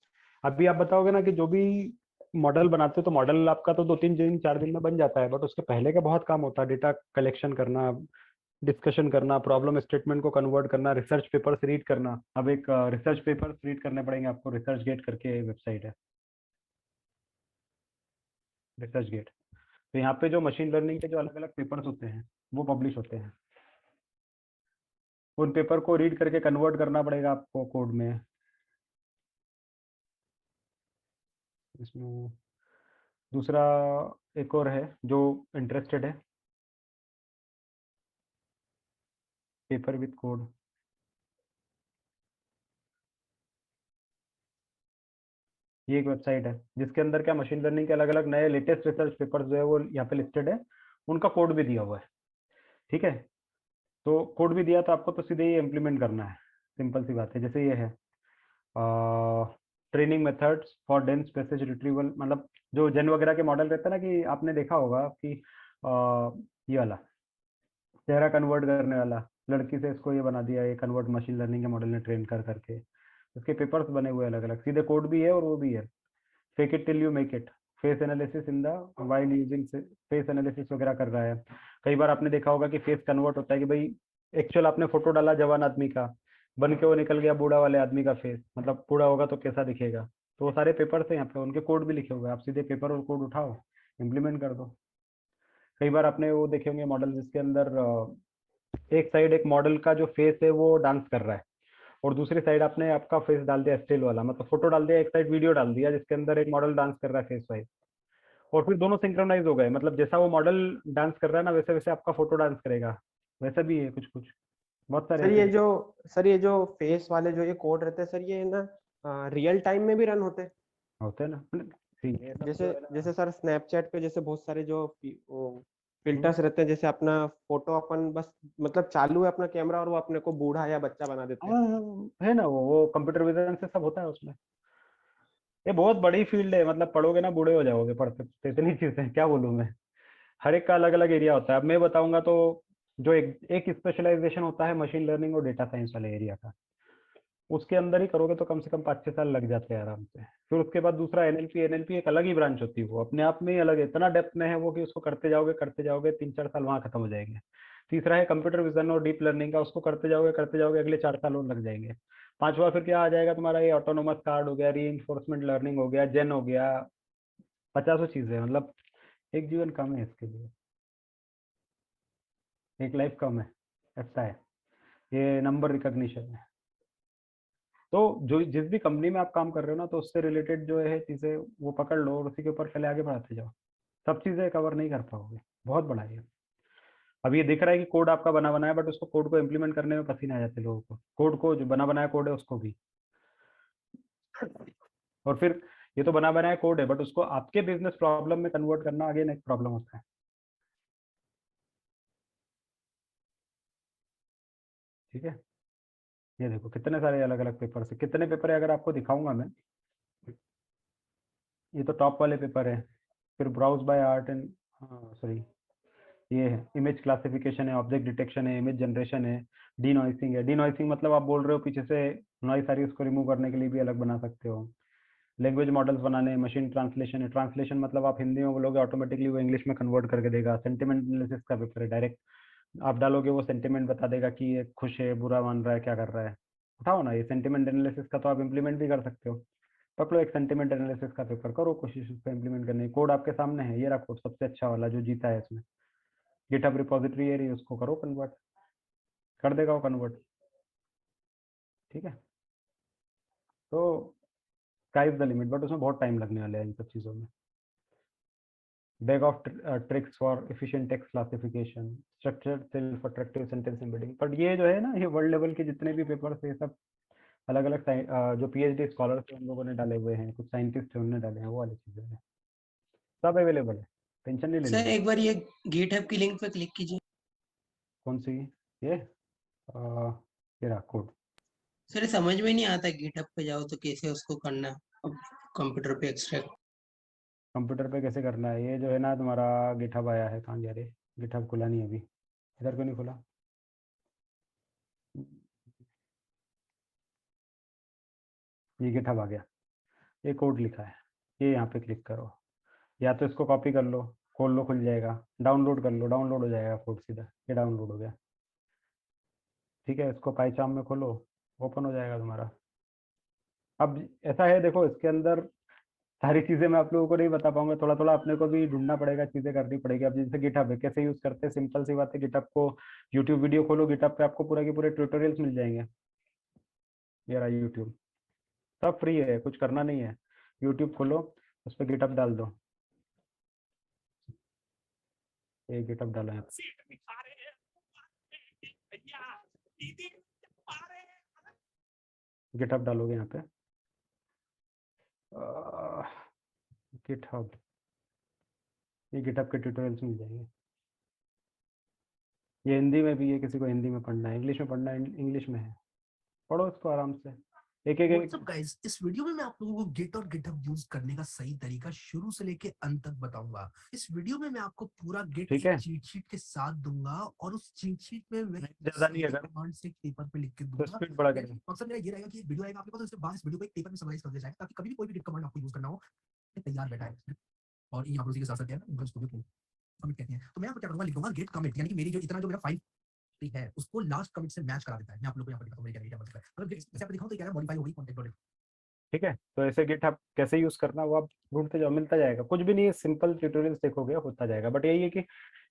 S1: अभी आप बताओगे ना कि जो भी मॉडल बनाते हो तो मॉडल आपका तो 2-3 दिन 4 दिन में बन जाता है, बट उसके पहले का बहुत काम होता है, डेटा कलेक्शन करना, डिस्कशन करना, प्रॉब्लम स्टेटमेंट को कन्वर्ट करना, रिसर्च पेपर्स रीड करना। अब एक रिसर्च पेपर्स रीड करने पड़ेंगे आपको, रिसर्च गेट करके वेबसाइट है, रिसर्च गेट। तो यहाँ पे जो मशीन लर्निंग के जो अलग अलग पेपर्स होते हैं वो पब्लिश होते हैं, उन पेपर को रीड करके कन्वर्ट करना पड़ेगा आपको कोड में। इसमें दूसरा एक और है जो इंटरेस्टेड है, पेपर विथ कोड, ये एक वेबसाइट है जिसके अंदर क्या मशीन लर्निंग के अलग अलग नए लेटेस्ट रिसर्च पेपर्स जो है वो यहाँ पे लिस्टेड है, उनका कोड भी दिया हुआ है। ठीक है, तो कोड भी दिया तो आपको तो सीधे ये इम्प्लीमेंट करना है, सिंपल सी बात है। जैसे ये है training methods for dense passage retrieval, मतलब जो जेन वगैरह के मॉडल रहता है ना, कि आपने देखा होगा कि ये वाला चेहरा कन्वर्ट करने वाला, लड़की से इसको ये बना दिया, ये कन्वर्ट मशीन लर्निंग के मॉडल ने ट्रेन कर करके, उसके पेपर्स बने हुए अलग अलग, सीधे कोड भी है और वो भी है। Fake it till you make it, face analysis in the while using face analysis वगैरह कर रहा है। कई बार आपने देखा होगा कि फेस कन्वर्ट होता है कि भाई एक्चुअल आपने फोटो डाला जवान आदमी का, बन के वो निकल गया बूढ़ा वाले आदमी का फेस, मतलब बूढ़ा होगा तो कैसा दिखेगा। तो वो सारे पेपर्स हैं यहाँ पे, उनके कोड भी लिखे हुए हैं, आप सीधे पेपर और कोड उठाओ, इम्प्लीमेंट कर दो। कई बार आपने वो देखे होंगे मॉडल जिसके अंदर एक साइड एक मॉडल का जो फेस है वो डांस कर रहा है और दूसरी साइड आपने आपका फेस डाल दिया स्टिल वाला, मतलब फोटो डाल दिया, एक साइड वीडियो डाल दिया जिसके अंदर एक मॉडल डांस कर रहा है फेस वाइज, और फिर दोनों सिंक्रोनाइज हो गए, मतलब जैसा वो मॉडल डांस कर रहा है ना वैसे वैसे आपका फोटो डांस करेगा। वैसा भी है कुछ कुछ, बहुत सारे ऐसे
S10: सर ये जो फेस वाले जो ये कोड रहते हैं सर, ये ना रियल टाइम में भी रन होते हैं?
S1: होते हैं ना। See, ये सब जो
S10: जैसे
S1: है ना,
S10: जैसे सर स्नैपचैट पे जैसे बहुत सारे जो फिल्टर्स रहते हैं, जैसे अपना फोटो अपन बस मतलब चालू है अपना कैमरा और वो अपने को बूढ़ा या बच्चा बना देते हैं।
S1: है ना, वो कंप्यूटर विजन से सब होता है उसमें। ये बहुत बड़ी फील्ड है, मतलब पढ़ोगे ना बूढ़े हो जाओगे पढ़ते पढ़ते, इतनी चीजें क्या बोलूँ मैं, हर एक का अलग अलग एरिया होता है। अब मैं बताऊंगा तो जो एक स्पेशलाइजेशन होता है मशीन लर्निंग और डेटा साइंस वाले एरिया का, उसके अंदर ही करोगे तो कम से कम 5-6 साल लग जाते हैं आराम से। फिर उसके बाद दूसरा एनएलपी एक अलग ही ब्रांच होती है, वो अपने आप में ही अलग है, इतना डेप्थ में है वो कि उसको करते जाओगे 3-4 साल वहाँ खत्म हो जाएंगे। तीसरा है कंप्यूटर विजन और डीप लर्निंग का, उसको करते जाओगे अगले 4 साल और लग जाएंगे। पांचवा फिर क्या आ जाएगा तुम्हारा, ये ऑटोनोमस कार्ड हो गया, री लर्निंग हो गया, जेन हो गया, 50 चीजें, मतलब एक जीवन कम है इसके लिए, एक लाइफ कम है, ऐसा है। ये नंबर रिकॉग्निशन है। तो जो जिस भी कंपनी में आप काम कर रहे हो ना, तो उससे रिलेटेड जो है चीजें वो पकड़ लो और उसी के ऊपर पहले आगे बढ़ाते जाओ। सब चीजें कवर नहीं कर पाओगे, बहुत बड़ा है। अब ये दिख रहा है कि कोड आपका बना बनाया, बट उसको कोड को इम्प्लीमेंट करने में पसीना आ जाते लोगों को, कोड को जो बना बनाया कोड है उसको भी। और फिर ये तो बना बनाया कोड है, बट उसको आपके बिजनेस प्रॉब्लम में कन्वर्ट करना अगेन एक प्रॉब्लम होता है। ठीक है, ये देखो कितने सारे अलग अलग पेपर से, कितने पेपर है अगर आपको दिखाऊंगा मैं। ये तो टॉप वाले पेपर है। फिर browse by art and, sorry, ये है इमेज क्लासिफिकेशन है, ऑब्जेक्ट डिटेक्शन है, इमेज जनरेशन है, डीनॉइसिंग है। डीनॉइसिंग मतलब आप बोल रहे हो पीछे से नॉइस आ रही है, उसको रिमूव करने के लिए भी अलग बना सकते हो। लैंग्वेज मॉडल्स बनाने, मशीन ट्रांसलेशन है। ट्रांसलेशन मतलब आप हिंदी में बोलोगे ऑटोमेटिकली वो इंग्लिश में कन्वर्ट करके देगा। सेंटिमेंट एनालिसिस का पेपर है, डायरेक्ट आप डालोगे वो सेंटिमेंट बता देगा कि ये खुश है, बुरा मान रहा है, क्या कर रहा है। उठाओ ना, ये सेंटिमेंट एनालिसिस का तो आप इम्प्लीमेंट भी कर सकते हो। पकड़ो एक सेंटिमेंट एनालिसिस का पेपर, करो कोशिश उसको इम्प्लीमेंट करने की। कोड आपके सामने है, ये रहा कोड सबसे अच्छा वाला जो जीता है इसमें। गिटहब रिपोजिटरी है रही, उसको करो कन्वर्ट, कर देगा वो कन्वर्ट। ठीक है, तो sky is the limit, but उसमें बहुत टाइम लगने वाला है इन सब चीज़ों में। Bag of tricks for efficient text classification, structured self attractive sentence embedding. But ये जो है ना, ये वर्ल्ड लेवल के जितने भी पेपर्स है सब अलग अलग जो पीएचडी स्कॉलर्स हैं उन लोगों ने डाले हुए हैं, कुछ साइंटिस्ट हैं उन्होंने डाले हैं, वो वाली चीज़ें हैं, सब अवेलेबल है, टेंशन नहीं लेनी
S2: सर
S1: है।
S2: एक बार ये गिटहब की लिंक पे क्लिक कीजिए।
S1: कौन सी? ये ये रहा कोड।
S2: सर ये समझ में नहीं आता, गिटहब पे जाओ तो कैसे उसको करना, अब कंप्यूटर पे एक्सट्रैक्ट।
S1: कंप्यूटर पे कैसे करना है? ये जो है ना तुम्हारा गिटहब आया है, कहाँ गया रे? गिटहब खुला नहीं अभी, इधर क्यों नहीं खुला? ये गिटहब आ गया, ये कोड लिखा है, ये यहाँ पे क्लिक करो, या तो इसको कॉपी कर लो, खोल लो, खुल जाएगा। डाउनलोड कर लो, डाउनलोड हो जाएगा कोड सीधा, ये डाउनलोड हो गया। ठीक है, इसको पाइचाम में खोलो, ओपन हो जाएगा तुम्हारा। अब ऐसा है, देखो इसके अंदर सारी चीज़ें मैं आप लोगों को नहीं बता पाऊंगा, थोड़ा थोड़ा अपने को भी ढूंढना पड़ेगा, चीज़ें करनी पड़ेगी। अब जैसे गिटहब है, कैसे यूज़ करते हैं, सिंपल सी बात है। गिटहब को यूट्यूब वीडियो खोलो, गिटहब पे आपको पूरा के पूरे ट्यूटोरियल्स मिल जाएंगे। ये रहा यूट्यूब, सब फ्री है, कुछ करना नहीं है। यूट्यूब खोलो, उस पर गिटहब डाल दो, ये गिटहब डालो यहाँ पे, गिटहब डालोगे यहाँ पे, गिटहब, ये गिटहब के ट्यूटोरियल्स मिल जाएंगे। ये हिंदी में भी है, किसी को हिंदी में पढ़ना है, इंग्लिश में पढ़ना है, इंग्लिश में है, पढ़ो इसको आराम से। एक एक
S12: व्हाट्सअप गाइस, इस वीडियो में मैं आप लोगों को गिट और गिटहब यूज करने का सही तरीका शुरू से लेके अंत तक बताऊंगा। इस वीडियो में मैं आपको पूरा गिट
S1: ठीक
S12: एक
S1: है,
S12: चीट शीट के साथ दूंगा और उस चीट शीट में मैं
S1: ज्यादा नहीं, अगर
S12: कमांड से एक पेपर पे लिख के
S1: तो
S12: दूंगा।
S1: स्पीड बढ़ा कर।
S12: मकसद मेरा ये रहेगा कि वीडियो आएगा आपके पास, उसके बाद इस वीडियो को एक पेपर में समराइज कर दिया जाएगा, ताकि कभी भी कोई भी गिट कमांड आपको यूज करना हो तैयार बैठा है। और यहाँ पर उसी के साथ साथ क्या है, उसको भी कमिट कहते हैं। तो मैं यहाँ पर क्या करूंगा, लिख दूंगा गिट कमिट, यानी कि मेरी जो इतना जो मेरा फाइल है उसको लास्ट कमिट से मैच करा देता है। मैं आप लोगों को यहाँ पर दिखाऊंगा मेरी क्या मतलब है। अगर जैसे आप दिखाऊं तो क्या है, मॉडिफाई होगी कंटेंट डॉट।
S1: ठीक है, तो ऐसे गिटहब कैसे यूज करना वो आप ढूंढते जाओ, मिलता जाएगा। कुछ भी नहीं है, सिंपल ट्यूटोरियल्स देखोगे होता जाएगा। बट यही है कि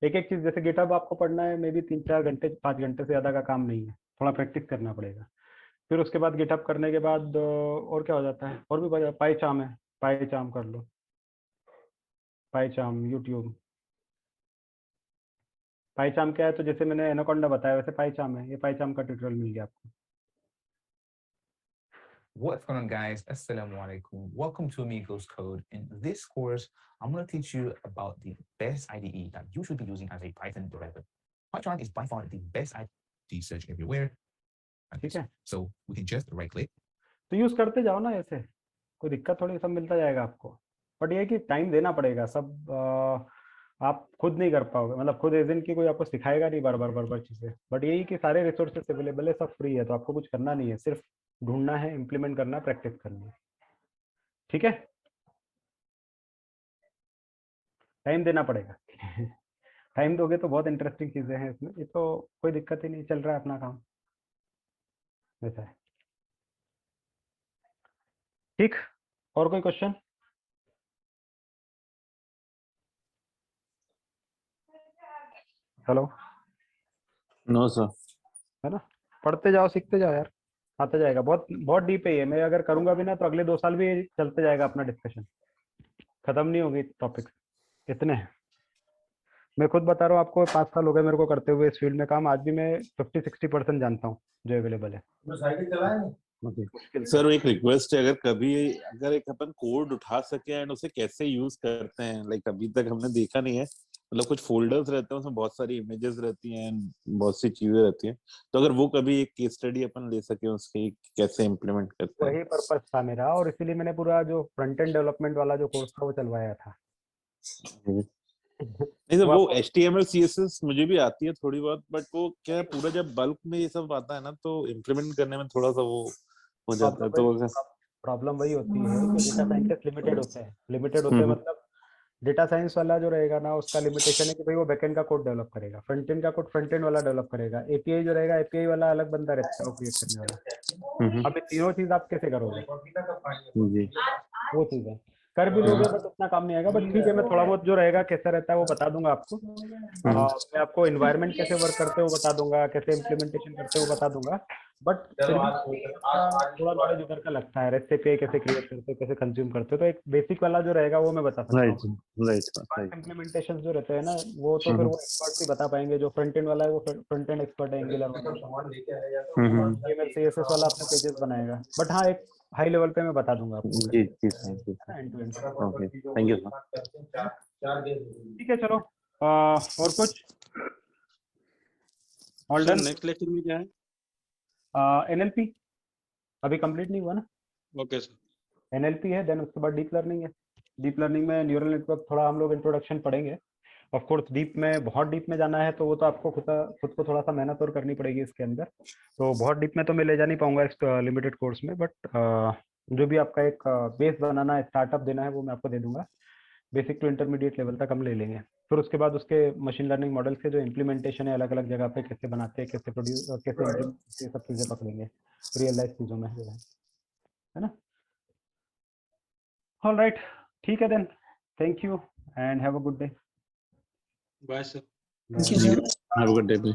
S1: एक एक चीज, जैसे गिटहब आपको पढ़ना है, मे बी 3-4 घंटे 5 घंटे से ज्यादा का काम नहीं है, थोड़ा प्रैक्टिस करना पड़ेगा। फिर उसके बाद गिटहब करने के बाद और क्या हो जाता है, और भी पाईचाम है, पाईचाम कर लो, पाईचाम यूट्यूब। पाईचाम क्या है, तो जैसे मैंने एनाकोंडा बताया वैसे पाईचाम है, ये पाईचाम का ट्यूटोरियल मिल गया आपको।
S13: What's going on, guys? Assalamu alaikum. Welcome to Amigos Code. In this course, I'm going to teach you about the best IDE that you should be using as a Python developer. Python is by far the best IDE, search everywhere.
S1: ठीक है,
S13: So we can just right click.
S1: तो use करते जाओ ना, ऐसे कोई दिक्कत थोड़ी, सब मिलता जाएगा आपको। बट ये है कि टाइम देना पड़ेगा, सब आप खुद नहीं कर पाओगे, मतलब खुद एजेंट की कोई आपको सिखाएगा नहीं बार बार चीजें। बट यही कि सारे रिसोर्सेस अवेलेबल है, सब फ्री है, तो आपको कुछ करना नहीं है, सिर्फ ढूंढना है, इम्प्लीमेंट करना, प्रैक्टिस करनी है। ठीक है, टाइम देना पड़ेगा। टाइम दोगे तो बहुत इंटरेस्टिंग चीजें हैं इसमें, ये तो कोई दिक्कत ही नहीं, चल रहा है अपना काम वैसा है। ठीक, और कोई क्वेश्चन? हेलो?
S4: No sir.
S1: है ना, पढ़ते जाओ, सीखते जाओ यार, आता जाएगा। बहुत बहुत डीप है ये, मैं अगर करूंगा भी ना तो अगले 2 साल भी चलते जाएगा अपना डिस्कशन, खत्म नहीं होगी टॉपिक, इतने हैं। मैं खुद बता रहा हूँ आपको, 5 साल हो गए मेरे को करते हुए इस फील्ड में काम, आज भी मैं 50-60% जानता हूँ जो अवेलेबल है।
S4: सर एक रिक्वेस्ट है, अगर एक अपन कोड उठा सके एंड उसे कैसे यूज करते हैं, लाइक अभी तक हमने देखा नहीं है, मतलब कुछ फोल्डर्स रहते हैं उसमें बहुत सारी इमेजेस रहती हैं, बहुत सी चीजें रहती हैं, तो अगर वो कभी एक केस स्टडी अपन ले सके उसकी कैसे इम्प्लीमेंट करते हैं।
S1: वही पर्पस था मेरा, और इसीलिए मैंने पूरा जो फ्रंट एंड डेवलपमेंट वाला जो कोर्स था वो चलवाया था।
S4: नहीं तो वो HTML CSS मुझे भी आती है थोड़ी बहुत, बट वो क्या है, पूरा जब बल्क में ये सब आता है ना तो इम्प्लीमेंट करने में थोड़ा सा वो हो जाता है। तो
S1: प्रॉब्लम वही होती है कि डेटा साइंटिस्ट लिमिटेड होते हैं, मतलब डेटा साइंस वाला जो रहेगा ना उसका लिमिटेशन है कि भाई वो बैकएंड का कोड डेवलप करेगा, फ्रंट एंड का कोड फ्रंट एंड वाला डेवलप करेगा, एपीआई जो रहेगा एपीआई वाला अलग बंदा रहता है वो क्रिएट करने वाला। अब ये तीनों चीज आप कैसे करोगे? वो चीज है, कर भी लोगे बट उतना काम नहीं आएगा। बट ठीक है, मैं थोड़ा बहुत जो रहेगा कैसा रहता है वो बता दूंगा आपको। मैं आपको एनवायरनमेंट कैसे वर्क करते हो बता दूंगा, कैसे इम्प्लीमेंटेशन करते हो बता दूंगा, बट फिर भी थोड़ा नॉलेज उधर का लगता है, रेस्ट एपीआई कैसे क्रिएट करते हो, कैसे कंज्यूम करते हो, तो एक बेसिक वाला जो रहेगा वो मैं बता सकता हूँ। इम्प्लीमेंटेशन जो रहते हैं ना वो तो फिर वो एक्सपर्ट ही बता पाएंगे, जो फ्रंट एंड वाला है वो फ्रंट एंड एक्सपर्ट है, एंगुलर वाला, CSS वाला अपने पेजेस बनाएगा। बट हाँ, एक हाई लेवल पे मैं बता दूंगा आपको।
S4: जी
S1: end to end.
S4: Okay, thank you sir.
S1: ठीक है, चलो और कुछ? All done?
S9: नेक्स्ट लेक्चर में क्या है?
S1: NLP अभी कंप्लीट नहीं हुआ ना।
S9: Okay sir.
S1: NLP है, देन उसके बाद डीप लर्निंग है। डीप लर्निंग में न्यूरल नेटवर्क थोड़ा हम लोग इंट्रोडक्शन पढ़ेंगे। ऑफ कोर्स डीप में, बहुत डीप में जाना है तो वो तो आपको खुद को थोड़ा सा मेहनत और करनी पड़ेगी इसके अंदर, तो बहुत डीप में तो मैं ले जा नहीं पाऊंगा इस लिमिटेड कोर्स में। बट जो भी आपका एक बेस बनाना है, स्टार्टअप देना है, वो मैं आपको दे दूंगा। बेसिक टू इंटरमीडिएट लेवल तक हम ले लेंगे। फिर उसके बाद उसके मशीन लर्निंग मॉडल के जो इम्प्लीमेंटेशन है अलग अलग जगह पे कैसे बनाते हैं, कैसे प्रोड्यूस, कैसे implement, ये सब चीज़ें पकड़ेंगे रियल लाइफ चीज़ों में, है ना। ऑल राइट, ठीक है then, thank you and have a good day.
S9: Bye sir.
S1: Thank you, sir.
S4: Have a good day.